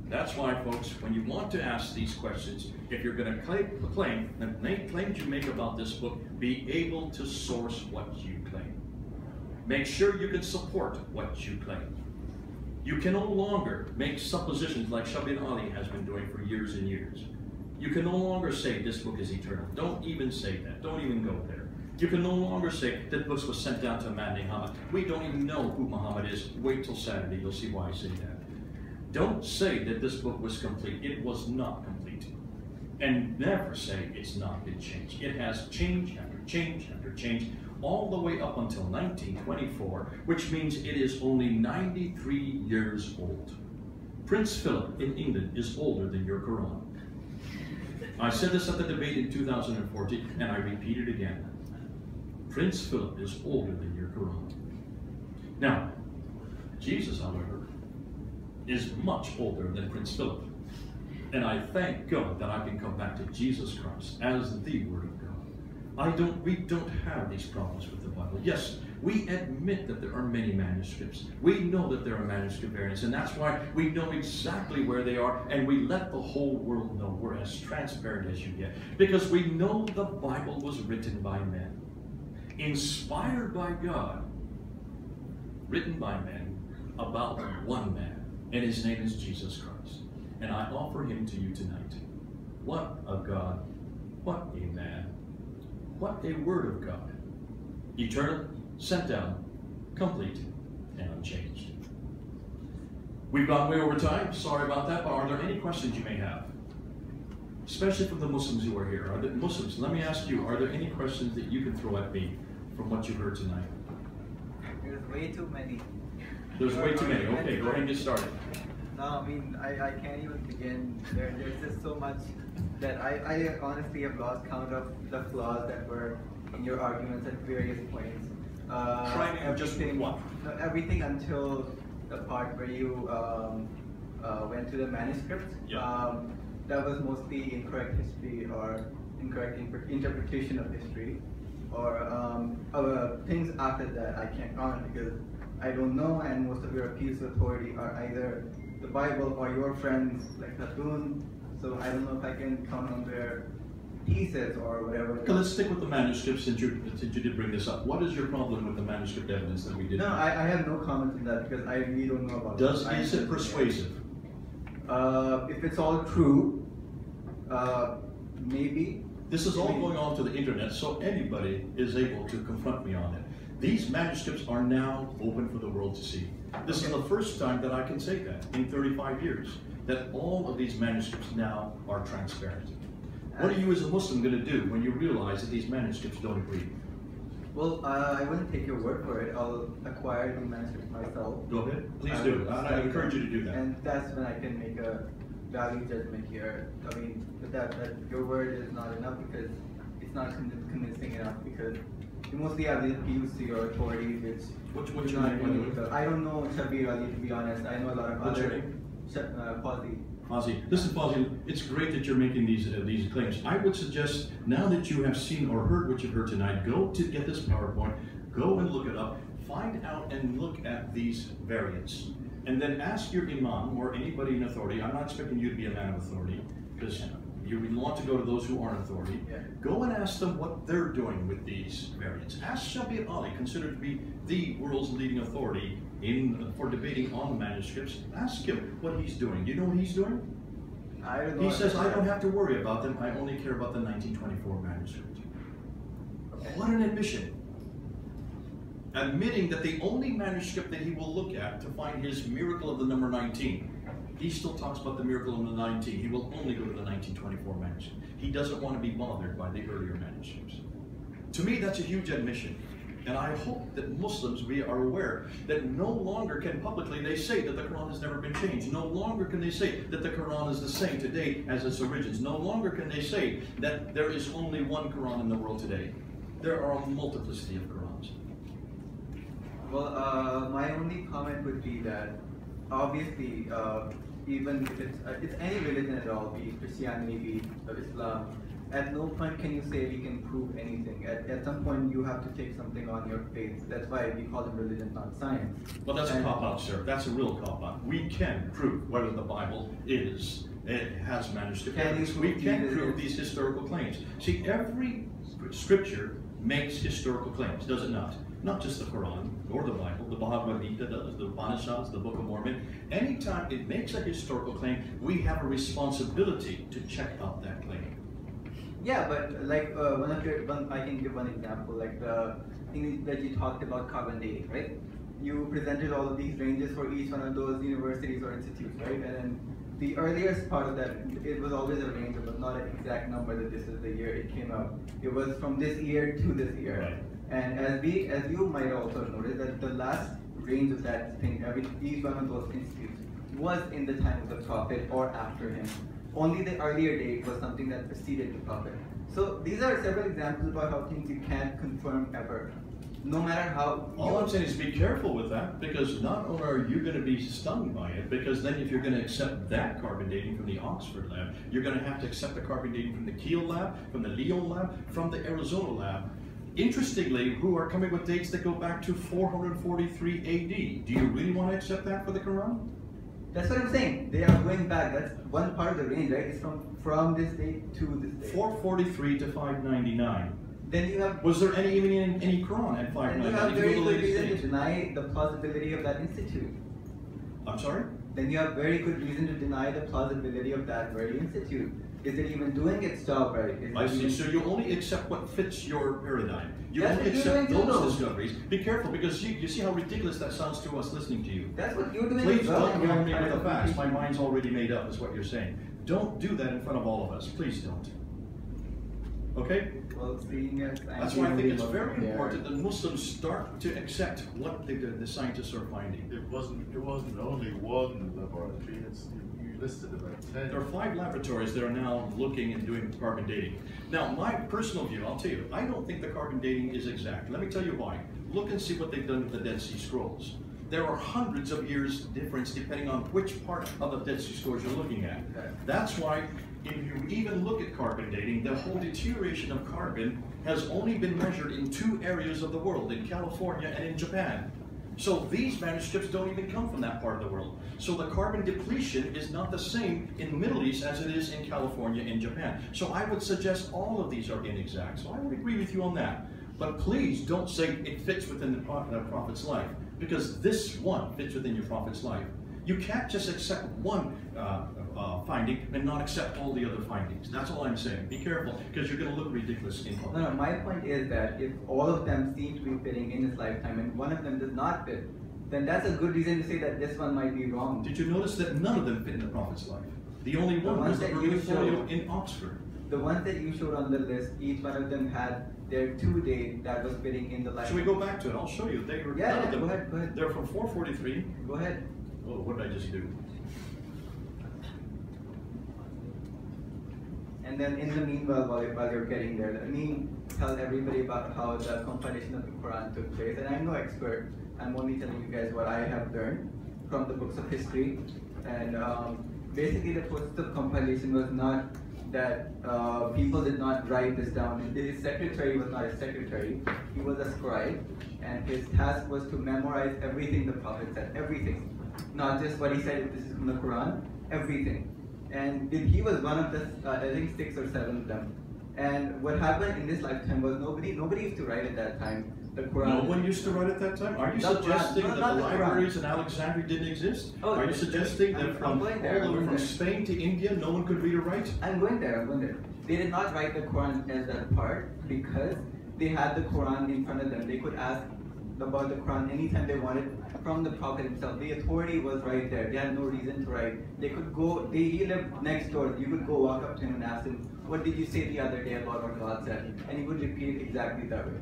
Speaker 1: That's why, folks, when you want to ask these questions, if you're going to claim the claims you make about this book, be able to source what you claim. Make sure you can support what you claim. You can no longer make suppositions like Shabin Ali has been doing for years and years. You can no longer say this book is eternal. Don't even say that. Don't even go there. You can no longer say that book was sent down to a man named Muhammad. We don't even know who Muhammad is. Wait till Saturday. You'll see why I say that. Don't say that this book was complete. It was not complete. And never say it's not been changed. It has change after change after change, all the way up until 1924, which means it is only 93 years old. Prince Philip in England is older than your Quran. I said this at the debate in 2014, and I repeat it again. Prince Philip is older than your Quran. Now, Jesus, however, is much older than Prince Philip. And I thank God that I can come back to Jesus Christ as the Word of God. We don't have these problems with the Bible. Yes, we admit that there are many manuscripts. We know that there are manuscript variants, and that's why we know exactly where they are, and we let the whole world know. We're as transparent as you get, because we know the Bible was written by men, inspired by God, written by men, about one man, and his name is Jesus Christ. And I offer him to you tonight. What a God, what a man, what a Word of God. Eternal, sent down, complete, and unchanged. We've gone way over time, sorry about that, but are there any questions you may have? Especially from the Muslims who are here. Are the Muslims, let me ask you, are there any questions that you can throw at me from what you heard tonight?
Speaker 2: There's way too many.
Speaker 1: There's way too many. Okay, go ahead and get started.
Speaker 2: No, I mean, I can't even begin. There's just so much that I honestly have lost count of the flaws that were in your arguments at various points.
Speaker 1: Try to just one.
Speaker 2: Everything until the part where you went to the manuscript, that was mostly incorrect history or incorrect interpretation of history, or things after that I can't comment because I don't know, and most of your appeals to authority are either the Bible or your friends like Hatun, so I don't know if I can count on their pieces or whatever.
Speaker 1: Okay, let's stick with the manuscript since you did bring this up. What is your problem with the manuscript evidence that we did?
Speaker 2: No, I have no comment on that because I really don't know about it.
Speaker 1: Is it persuasive?
Speaker 2: If it's all true, maybe.
Speaker 1: This is all going on to the internet, so anybody is able to confront me on it. These manuscripts are now open for the world to see. This is the first time that I can say that in 35 years, that all of these manuscripts now are transparent. What are you as a Muslim going to do when you realize that these manuscripts don't agree?
Speaker 2: Well, I wouldn't take your word for it. I'll acquire the manuscripts myself.
Speaker 1: Go ahead, please do. I encourage you to do that.
Speaker 2: And that's when I can make a value judgment here. I mean, that your word is not enough because it's not convincing enough because you mostly have the appeals to your authorities, which
Speaker 1: what's your name, by the way?
Speaker 2: I don't know Shabir Ali, to be honest. I know a lot of
Speaker 1: What's
Speaker 2: other.
Speaker 1: your name?
Speaker 2: Fazli.
Speaker 1: Listen, Fazli, it's great that you're making these claims. I would suggest, now that you have seen or heard what you've heard tonight, go to get this PowerPoint, go and look it up, find out and look at these variants, and then ask your imam or anybody in authority. I'm not expecting you to be a man of authority, because you want to go to those who aren't authority.
Speaker 2: Yeah.
Speaker 1: Go and ask them what they're doing with these variants. Ask Shabir Ali, considered to be the world's leading authority for debating on manuscripts. Ask him what he's doing. Do you know what he's doing?
Speaker 2: I don't know.
Speaker 1: He says, I don't have to worry about them. I only care about the 1924 manuscript. Okay. What an admission. Admitting that the only manuscript that he will look at to find his miracle of the number 19, he still talks about the miracle of the 19. He will only go to the 1924 manuscript. He doesn't want to be bothered by the earlier manuscripts. To me, that's a huge admission. And I hope that Muslims, we are aware that no longer can publicly they say that the Quran has never been changed. No longer can they say that the Quran is the same today as its origins. No longer can they say that there is only one Quran in the world today. There are a multiplicity of Qurans.
Speaker 2: Well, my only comment would be that obviously, even if it's any religion at all, be it Christianity, be it Islam, at no point can you say we can prove anything. At some point, you have to take something on your faith. That's why we call them religion, not science.
Speaker 1: Well, that's a cop-out, sir. That's a real cop-out. We can prove whether the Bible has manuscript evidence. We can prove these historical claims. See, every scripture makes historical claims, does it not? Not just the Quran or the Bible, the Bhagavad Gita, the Upanishads, the Book of Mormon. Anytime it makes a historical claim, we have a responsibility to check out that claim.
Speaker 2: Yeah, but like I can give one example, like the thing that you talked about carbon dating, right? You presented all of these ranges for each one of those universities or institutes, right? And then the earliest part of that, it was always a range, it was not an exact number that this is the year it came out. It was from this year to this year. Right. And as you might also notice that the last range of that thing, each one of those institutes was in the time of the Prophet or after him. Only the earlier date was something that preceded the Prophet. So these are several examples about how things you can't confirm ever. No matter how...
Speaker 1: All I'm saying is be careful with that, because not only are you going to be stung by it, because then if you're going to accept that carbon dating from the Oxford lab, you're going to have to accept the carbon dating from the Kiel lab, from the Lyon lab, from the Arizona lab. Interestingly, who are coming with dates that go back to 443 AD. Do you really want to accept that for the Quran?
Speaker 2: That's what I'm saying. They are going back. That's one part of the range, right? It's from this date to this date.
Speaker 1: 443 to 599.
Speaker 2: Then you have...
Speaker 1: Was there even any Quran at 599?
Speaker 2: Then you have very good reason to deny the plausibility of that institute.
Speaker 1: I'm sorry?
Speaker 2: Then you have very good reason to deny the plausibility of that very institute. Is it even doing its job right?
Speaker 1: I see. So you only accept what fits your paradigm. You only accept those discoveries. Be careful, because you see how ridiculous that sounds to us listening to you.
Speaker 2: That's what you're doing.
Speaker 1: Please don't go me with the facts. My mind's already made up, is what you're saying. Don't do that in front of all of us. Please don't. Okay?
Speaker 2: Well, seeing as
Speaker 1: that's why I think it's very important that Muslims start to accept what the scientists are finding.
Speaker 3: It wasn't only one laboratory. You listed about 10.
Speaker 1: There are 5 laboratories that are now looking and doing carbon dating. Now, my personal view, I'll tell you, I don't think the carbon dating is exact. Let me tell you why. Look and see what they've done with the Dead Sea Scrolls. There are hundreds of years difference depending on which part of the Dead Sea Scrolls you're looking at. That's why if you even look at carbon dating, the whole deterioration of carbon has only been measured in 2 areas of the world, in California and in Japan. So these manuscripts don't even come from that part of the world. So the carbon depletion is not the same in the Middle East as it is in California and Japan. So I would suggest all of these are inexact. So I would agree with you on that. But please don't say it fits within the prophet's life, because this one fits within your prophet's life. You can't just accept one finding and not accept all the other findings. That's all I'm saying. Be careful, because you're going to look ridiculous in public.
Speaker 2: No, my point is that if all of them seem to be fitting in his lifetime and one of them does not fit, then that's a good reason to say that this one might be wrong.
Speaker 1: Did you notice that none of them fit in the prophet's life? The only one was the folio in Oxford.
Speaker 2: The ones that you showed on the list, each one of them had their 2 days that was fitting in the lifetime.
Speaker 1: Should we go back to it? I'll show you. They were
Speaker 2: go ahead.
Speaker 1: They're from 443.
Speaker 2: Go ahead.
Speaker 1: Oh, what did I just do?
Speaker 2: And then in the meanwhile, while you're getting there, let me tell everybody about how the compilation of the Quran took place. And I'm no expert. I'm only telling you guys what I have learned from the books of history. And basically the process of compilation was not that people did not write this down. His secretary was not a secretary. He was a scribe. And his task was to memorize everything the Prophet said. Everything. Not just what he said, this is from the Quran. Everything. And he was one of the, I think 6 or 7 of them. And what happened in this lifetime was nobody used to write at that time. The Quran.
Speaker 1: No one used to write at that time? Are you suggesting that the libraries in Alexandria didn't exist? Are you suggesting that from all over from Spain to India, no one could read or write?
Speaker 2: I'm going there. They did not write the Quran as that part because they had the Quran in front of them. They could ask about the Quran anytime they wanted from the Prophet himself. The authority was right there. They had no reason to write. They could go, he lived next door. You could go walk up to him and ask him, what did you say the other day about what God said? And he would repeat exactly that way.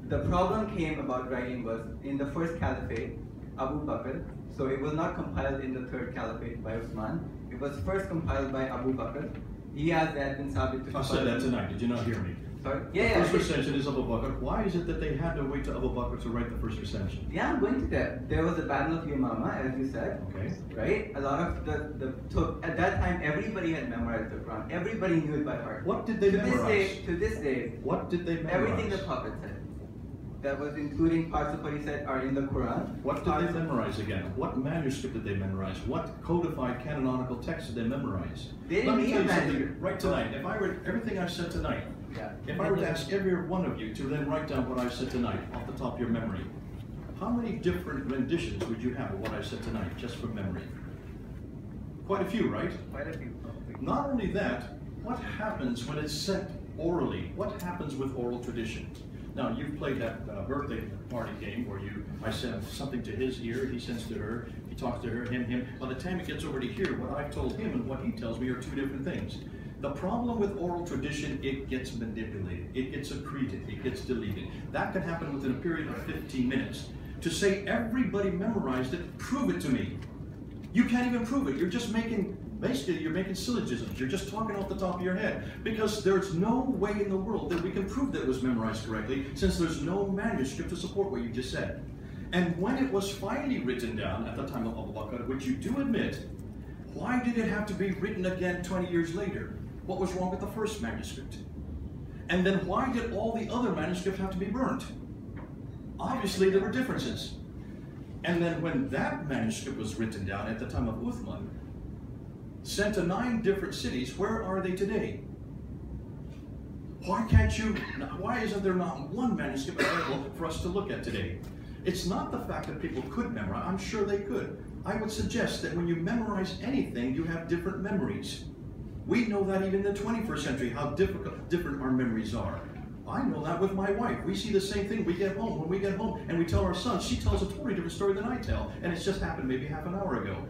Speaker 2: The problem came about writing was in the first caliphate, Abu Bakr. So it was not compiled in the 3rd caliphate by Uthman. It was first compiled by Abu Bakr. He has that been sabit to
Speaker 1: I said that tonight. Did you not hear me?
Speaker 2: Sorry?
Speaker 1: The first recension is Abu Bakr. Why is it that they had to wait to Abu Bakr to write the first recension?
Speaker 2: Yeah, I'm going to that. There was a battle of Yamama, as you said.
Speaker 1: Okay.
Speaker 2: Right? A lot of so at that time, everybody had memorized the Quran. Everybody knew it by heart.
Speaker 1: What did they memorize?
Speaker 2: To this day,
Speaker 1: what did they memorize?
Speaker 2: Everything the Prophet said. That was including parts of what he said are in the Quran.
Speaker 1: What did they memorize again? What manuscript did they memorize? What codified canonical text did they memorize?
Speaker 2: Let me tell you something
Speaker 1: right tonight. If I were everything I said tonight, if I were to ask every one of you to then write down what I said tonight off the top of your memory, how many different renditions would you have of what I said tonight, just from memory? Quite a few, right?
Speaker 2: Quite a few.
Speaker 1: Not only that, what happens when it's sent orally? What happens with oral tradition? Now, you've played that birthday party game where I send something to his ear, he sends to her, he talks to her, him. By the time it gets over to here, what I've told him and what he tells me are 2 different things. The problem with oral tradition, it gets manipulated, it gets accreted, it gets deleted. That can happen within a period of 15 minutes. To say everybody memorized it, prove it to me. You can't even prove it. You're just basically you're making syllogisms. You're just talking off the top of your head. Because there's no way in the world that we can prove that it was memorized correctly, since there's no manuscript to support what you just said. And when it was finally written down at the time of Abu Bakr, which you do admit, why did it have to be written again 20 years later? What was wrong with the first manuscript? And then why did all the other manuscripts have to be burnt? Obviously there were differences. And then when that manuscript was written down at the time of Uthman, sent to 9 different cities, where are they today? Why isn't there not one manuscript available for us to look at today? It's not the fact that people could memorize, I'm sure they could. I would suggest that when you memorize anything, you have different memories. We know that even in the 21st century, how different our memories are. I know that with my wife. We see the same thing. When we get home and we tell our son, she tells a totally different story than I tell. And it's just happened maybe half an hour ago.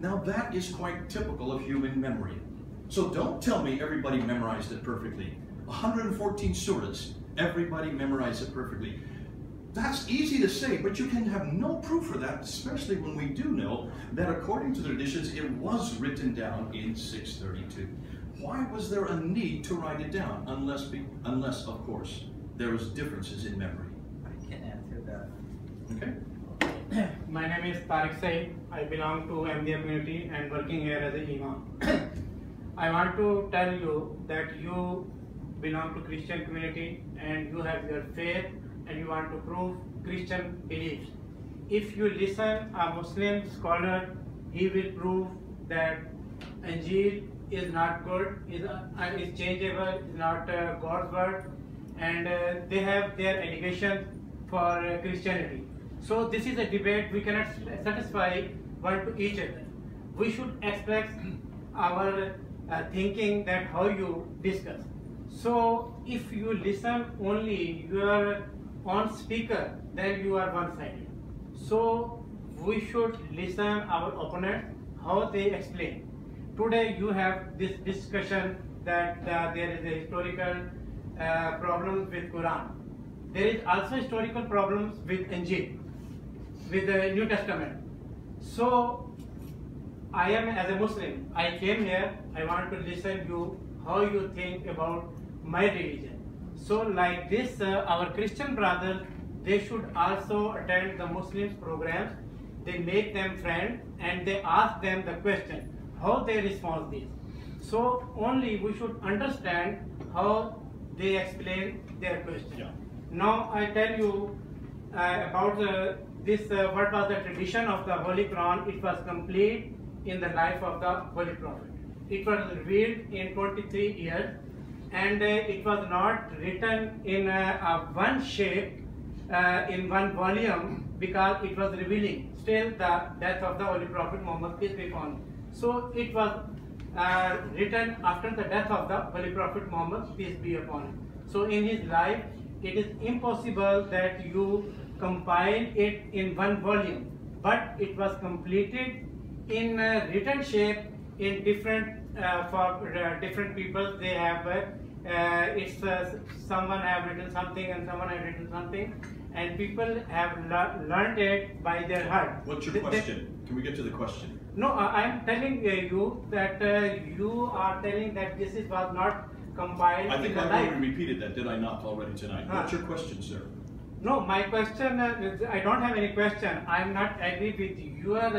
Speaker 1: Now that is quite typical of human memory. So don't tell me everybody memorized it perfectly. 114 surahs, everybody memorized it perfectly. That's easy to say, but you can have no proof for that, especially when we do know that according to the traditions, it was written down in 632. Why was there a need to write it down, unless of course, there was differences in memory?
Speaker 2: I can answer that.
Speaker 1: Okay.
Speaker 4: My name is Tariq Said. I belong to MDA community and working here as an imam. I want to tell you that you belong to Christian community and you have your faith and you want to prove Christian beliefs. If you listen a Muslim scholar, he will prove that Injil is not good, is changeable, is not God's word, and they have their allegations for Christianity. So this is a debate. We cannot satisfy one to each other. We should express our thinking that how you discuss. So if you listen only your own speaker, then you are one-sided. So we should listen our opponent how they explain. Today you have this discussion that there is a historical problems with Quran. There is also historical problems with Injil, with the New Testament. So I am as a Muslim, I came here, I want to listen you how you think about my religion. So like this, our Christian brothers, they should also attend the Muslims programs. They make them friends and they ask them the question, how they respond this. So only we should understand how they explain their question.
Speaker 1: Yeah.
Speaker 4: Now I tell you about this, what was the tradition of the Holy Quran. It was complete in the life of the Holy Prophet. It was revealed in 23 years and it was not written in one shape, in one volume, because it was revealing still the death of the Holy Prophet Muhammad, peace be upon him. So it was written after the death of the Holy Prophet Muhammad, peace be upon him. So in his life, it is impossible that you compile it in one volume, but it was completed in written shape in different for different people. They have someone have written something and someone have written something, and people have learned it by their heart.
Speaker 1: What's your question? Can we get to the question?
Speaker 4: No, I am telling you that you are telling that this was not compiled.
Speaker 1: I think
Speaker 4: in
Speaker 1: I've
Speaker 4: the life.
Speaker 1: already repeated that, did I not, already tonight? What's your question, sir?
Speaker 4: No, my question, I don't have any question. I am not agree with your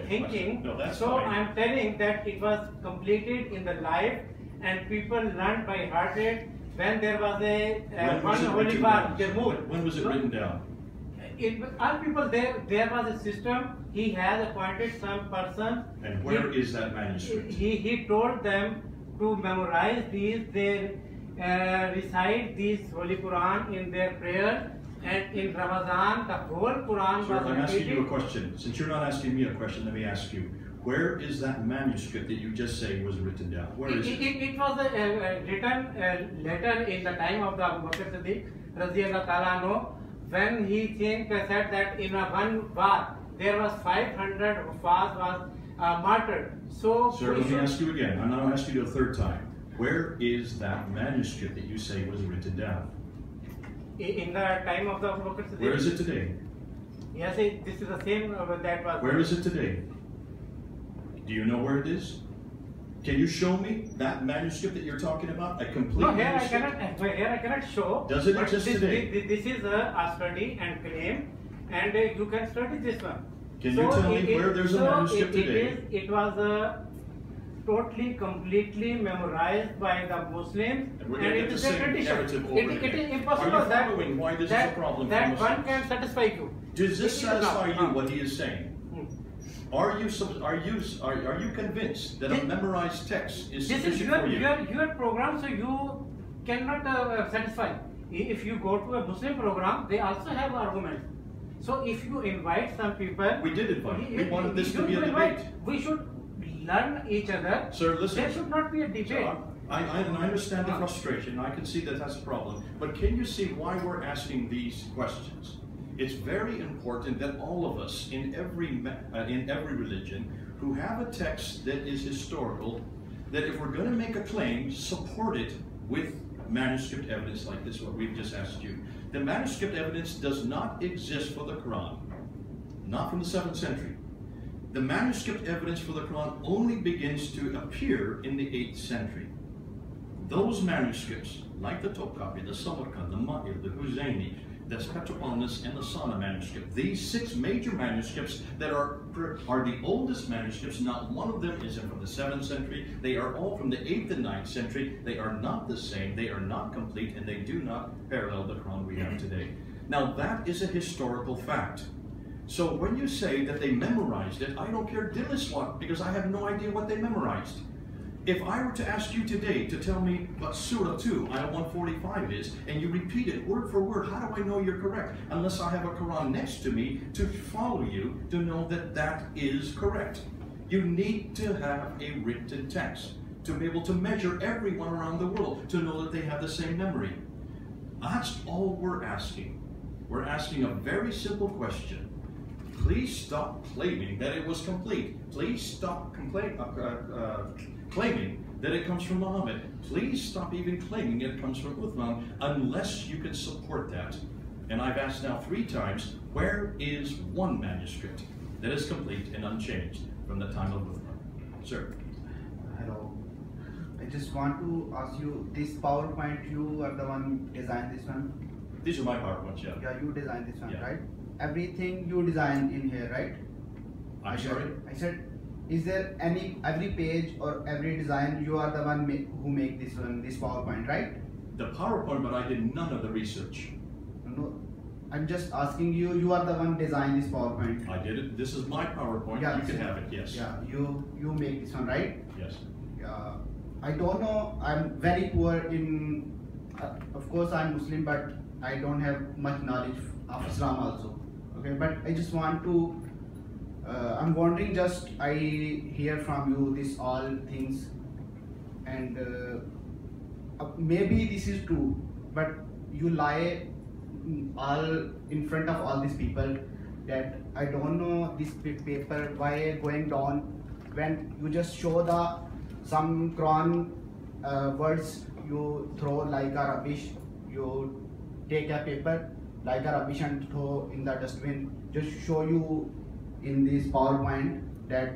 Speaker 4: thinking.
Speaker 1: No, that's
Speaker 4: so
Speaker 1: fine.
Speaker 4: I am telling that it was completed in the life and people learned by heart it when there was a one holy war.
Speaker 1: When was it written down?
Speaker 4: All people there was a system. He has appointed some person.
Speaker 1: And where is that manuscript?
Speaker 4: He told them to memorize these. They recite these Holy Quran in their prayers. And in Ramadan, the whole Quran
Speaker 1: Sir,
Speaker 4: was
Speaker 1: I'm asking you a
Speaker 4: repeated.
Speaker 1: question. Since you're not asking me a question, let me ask you. Where is that manuscript that you just say was written down? Where is it?
Speaker 4: It was written later in the time of the Abu Bakr Siddiq, Radiyallahu Ta'ala anhu, when he said that in one war, there was 500 Hufaz was martyred. So,
Speaker 1: Sir, let me ask you again. I'm not asking you a third time. Where is that manuscript that you say was written down?
Speaker 4: in the time of the Abu Bakr Siddiq.
Speaker 1: Where is it today?
Speaker 4: Yes, this is the same that was.
Speaker 1: Where is it today? Do you know where it is? Can you show me that manuscript that you're talking about? A complete
Speaker 4: No,
Speaker 1: manuscript?
Speaker 4: here I cannot show.
Speaker 1: Does it
Speaker 4: but
Speaker 1: exist today?
Speaker 4: This is a study and claim, and you can study this one.
Speaker 1: Can you tell me where there's a manuscript today?
Speaker 4: It was totally, completely memorized by the Muslims,
Speaker 1: And we're
Speaker 4: and
Speaker 1: going to
Speaker 4: it
Speaker 1: get the
Speaker 4: is a
Speaker 1: same
Speaker 4: tradition.
Speaker 1: narrative over
Speaker 4: It
Speaker 1: again.
Speaker 4: is impossible
Speaker 1: Are you following why this is a problem for
Speaker 4: that
Speaker 1: Muslims?
Speaker 4: one can satisfy you.
Speaker 1: Does this
Speaker 4: It is not.
Speaker 1: satisfy you, what he is saying? Are you convinced that a memorized text is
Speaker 4: This is
Speaker 1: sufficient for you?
Speaker 4: your program, so you cannot satisfy. If you go to a Muslim program, they also have arguments. So if you invite some people,
Speaker 1: We did invite. We wanted this to be a debate.
Speaker 4: We should learn each other.
Speaker 1: Sir, listen.
Speaker 4: There should not be a debate.
Speaker 1: So I understand the frustration. I can see that that's a problem. But can you see why we're asking these questions? It's very important that all of us in every religion who have a text that is historical, that if we're going to make a claim, support it with manuscript evidence like this, what we've just asked you. The manuscript evidence does not exist for the Quran, not from the 7th century. The manuscript evidence for the Quran only begins to appear in the 8th century. Those manuscripts, like the Topkapi, the Samarkand, the Mahir, the Huzayni, the Petroponus and the Sana manuscript. These 6 major manuscripts that are the oldest manuscripts. Not one of them is from the 7th century. They are all from the 8th and 9th century. They are not the same. They are not complete, and they do not parallel the Quran we have today. Now that is a historical fact. So when you say that they memorized it, I don't care diddly-squat, because I have no idea what they memorized. If I were to ask you today to tell me what Surah 2, Ayah 145 is, and you repeat it word for word, how do I know you're correct? Unless I have a Quran next to me to follow you to know that that is correct. You need to have a written text to be able to measure everyone around the world to know that they have the same memory. That's all we're asking. We're asking a very simple question. Please stop claiming that it was complete. Please stop claiming that it comes from Muhammad. Please stop even claiming it comes from Uthman unless you can support that. And I've asked now 3 times, where is one manuscript that is complete and unchanged from the time of Uthman? Sir.
Speaker 5: Hello. I just want to ask you, this PowerPoint, you are the one designed this one?
Speaker 1: These are my PowerPoints, yeah.
Speaker 5: Yeah, you designed this one,
Speaker 1: Yeah.
Speaker 5: right? Everything you designed in here, right?
Speaker 1: I'm sorry?
Speaker 5: I said, is there every page or every design you are the one who make this one, this PowerPoint, right?
Speaker 1: The PowerPoint, but I did none of the research.
Speaker 5: No, I'm just asking you, you are the one design this PowerPoint.
Speaker 1: I did it. This is my PowerPoint.
Speaker 5: Yeah,
Speaker 1: You can have it, yes.
Speaker 5: Yeah, you make this one, right?
Speaker 1: Yes.
Speaker 5: I don't know, I'm very poor in, of course I'm Muslim, but I don't have much knowledge of Islam also. Okay, but I just want to, I'm wondering, just I hear from you this all things, and maybe this is true, but you lie all in front of all these people that I don't know this paper why going down when you just show the some Quran words you throw like a rubbish, you take a paper like a rubbish and throw in the dustbin. Just show you in this PowerPoint that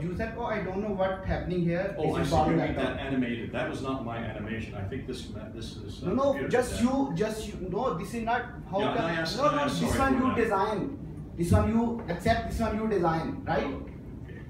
Speaker 5: you said, oh, I don't know what's happening here.
Speaker 1: Oh, I
Speaker 5: this
Speaker 1: see.
Speaker 5: is
Speaker 1: You
Speaker 5: like
Speaker 1: mean that animated. That was not my animation. I think this is.
Speaker 5: no,
Speaker 1: computer
Speaker 5: just
Speaker 1: did
Speaker 5: you. No, this is not how.
Speaker 1: Yeah,
Speaker 5: can,
Speaker 1: I asked-
Speaker 5: no,
Speaker 1: I
Speaker 5: no,
Speaker 1: asked
Speaker 5: this
Speaker 1: sorry
Speaker 5: one
Speaker 1: for
Speaker 5: you
Speaker 1: that.
Speaker 5: design. This one you accept. This one you design, right?
Speaker 1: that.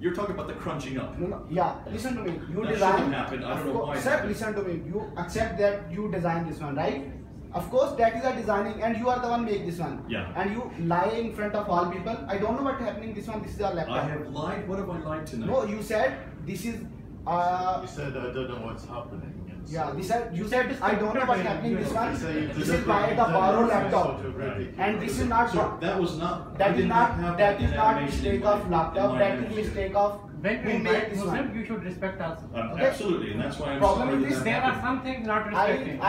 Speaker 1: You're talking about the crunching up.
Speaker 5: No, no, yeah. Listen to me. You
Speaker 1: That
Speaker 5: design.
Speaker 1: shouldn't happen. I don't know why it
Speaker 5: Sir,
Speaker 1: happened.
Speaker 5: listen to me. You accept that you design this one, right? Of course, that is a designing, and you are the one make this one.
Speaker 1: Yeah.
Speaker 5: And you lie in front of all people. I don't know what's happening. This one, this is a laptop.
Speaker 1: I have lied. What have I lied tonight?
Speaker 5: No, you said this is.
Speaker 3: You said I don't know what's happening. And
Speaker 5: Yeah,
Speaker 3: so-
Speaker 5: this is, you said I don't know what's happening. This one.
Speaker 3: You say you
Speaker 5: This is by the borrowed laptop. And this is not.
Speaker 1: So that was not. I
Speaker 5: That is
Speaker 1: did
Speaker 5: not.
Speaker 1: have
Speaker 5: That is
Speaker 1: an
Speaker 5: not
Speaker 1: animation
Speaker 5: mistake
Speaker 1: in my-
Speaker 5: of laptop.
Speaker 1: in my
Speaker 5: That is
Speaker 1: manuscript.
Speaker 5: mistake of
Speaker 4: When
Speaker 5: who
Speaker 4: we
Speaker 5: made
Speaker 4: make
Speaker 5: this
Speaker 4: Muslim,
Speaker 5: one.
Speaker 4: you should respect us.
Speaker 5: Okay.
Speaker 1: Absolutely, and that's why I'm
Speaker 5: Problem
Speaker 1: sorry
Speaker 5: is
Speaker 1: that
Speaker 5: this,
Speaker 1: that
Speaker 4: There are
Speaker 1: happened.
Speaker 4: some things not respected.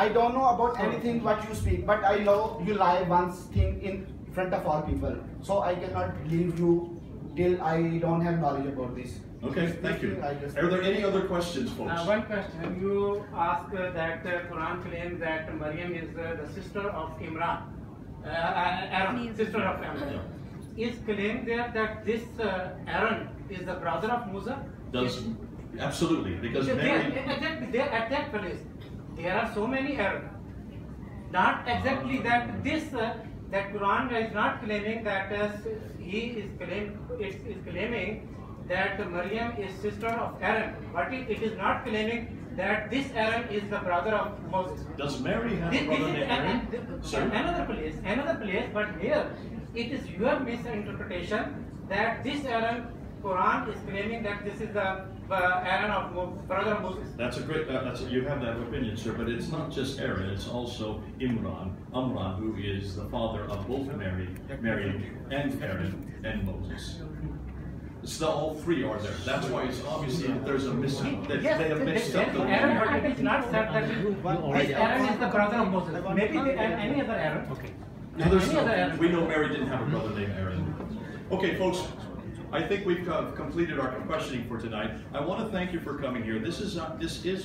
Speaker 5: I don't know about anything what you speak, but I know you lie once thing in front of all people. So I cannot believe you till I don't have knowledge about this.
Speaker 1: Okay,
Speaker 5: This
Speaker 1: thank you.
Speaker 5: thing I just-
Speaker 1: Are there any other questions, folks?
Speaker 4: One question. You ask that Quran claims that Maryam is the sister of Imran, Aaron, sister of Imran. Is claim there that this Aaron is the brother of Musa?
Speaker 1: Does absolutely because
Speaker 4: At
Speaker 1: Mary.
Speaker 4: that place, there are so many Aaron. Not exactly that this that Quran is not claiming that he is claiming that Maryam is sister of Aaron, but it is not claiming that this Aaron is the brother of Moses.
Speaker 1: Does Mary have
Speaker 4: This
Speaker 1: a brother
Speaker 4: is
Speaker 1: named Aaron? Sir?
Speaker 4: another place, but here it is your misinterpretation that this Aaron, Quran is claiming that this is the Aaron of brother of Moses.
Speaker 1: That's a great. You have that opinion, sir. But it's not just Aaron. It's also Amram, who is the father of both Miriam, and Aaron and Moses. So all 3 are there. That's why it's obviously that there's a missing. That
Speaker 4: Yes,
Speaker 1: they have mixed up the.
Speaker 4: Aaron, but it is not said that this Aaron is the brother of Moses. Maybe any other Aaron. Okay.
Speaker 1: No, there's
Speaker 4: Any other
Speaker 1: no,
Speaker 4: Aaron.
Speaker 1: we know Mary didn't have a brother named Aaron. Okay, folks, I think we've completed our questioning for tonight. I want to thank you for coming here. This is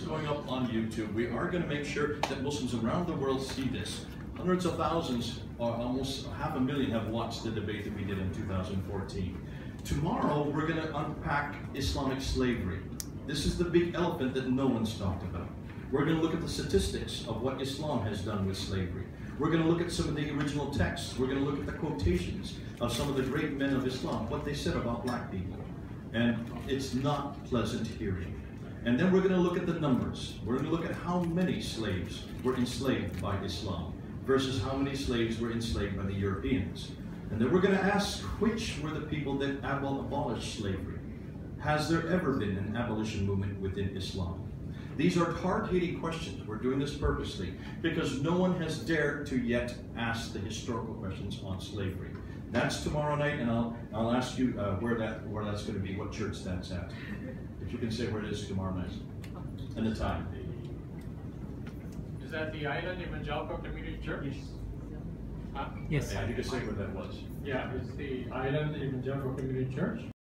Speaker 1: going up on YouTube. We are going to make sure that Muslims around the world see this. Hundreds of thousands, or almost 500,000, have watched the debate that we did in 2014. Tomorrow, we're going to unpack Islamic slavery. This is the big elephant that no one's talked about. We're going to look at the statistics of what Islam has done with slavery. We're going to look at some of the original texts. We're going to look at the quotations of some of the great men of Islam, what they said about black people. And it's not pleasant hearing. And then we're going to look at the numbers. We're going to look at how many slaves were enslaved by Islam versus how many slaves were enslaved by the Europeans. And then we're going to ask, which were the people that abolished slavery? Has there ever been an abolition movement within Islam? These are hard-hitting questions. We're doing this purposely because no one has dared to yet ask the historical questions on slavery. That's tomorrow night, and I'll ask you where that's going to be, what church that's at. If you can say where it is tomorrow night and the time.
Speaker 6: Is that the island in Majalpa Community Church?
Speaker 7: Yes.
Speaker 1: Yeah, you can say where that was.
Speaker 6: Yeah, it's the island in Majalpa Community Church.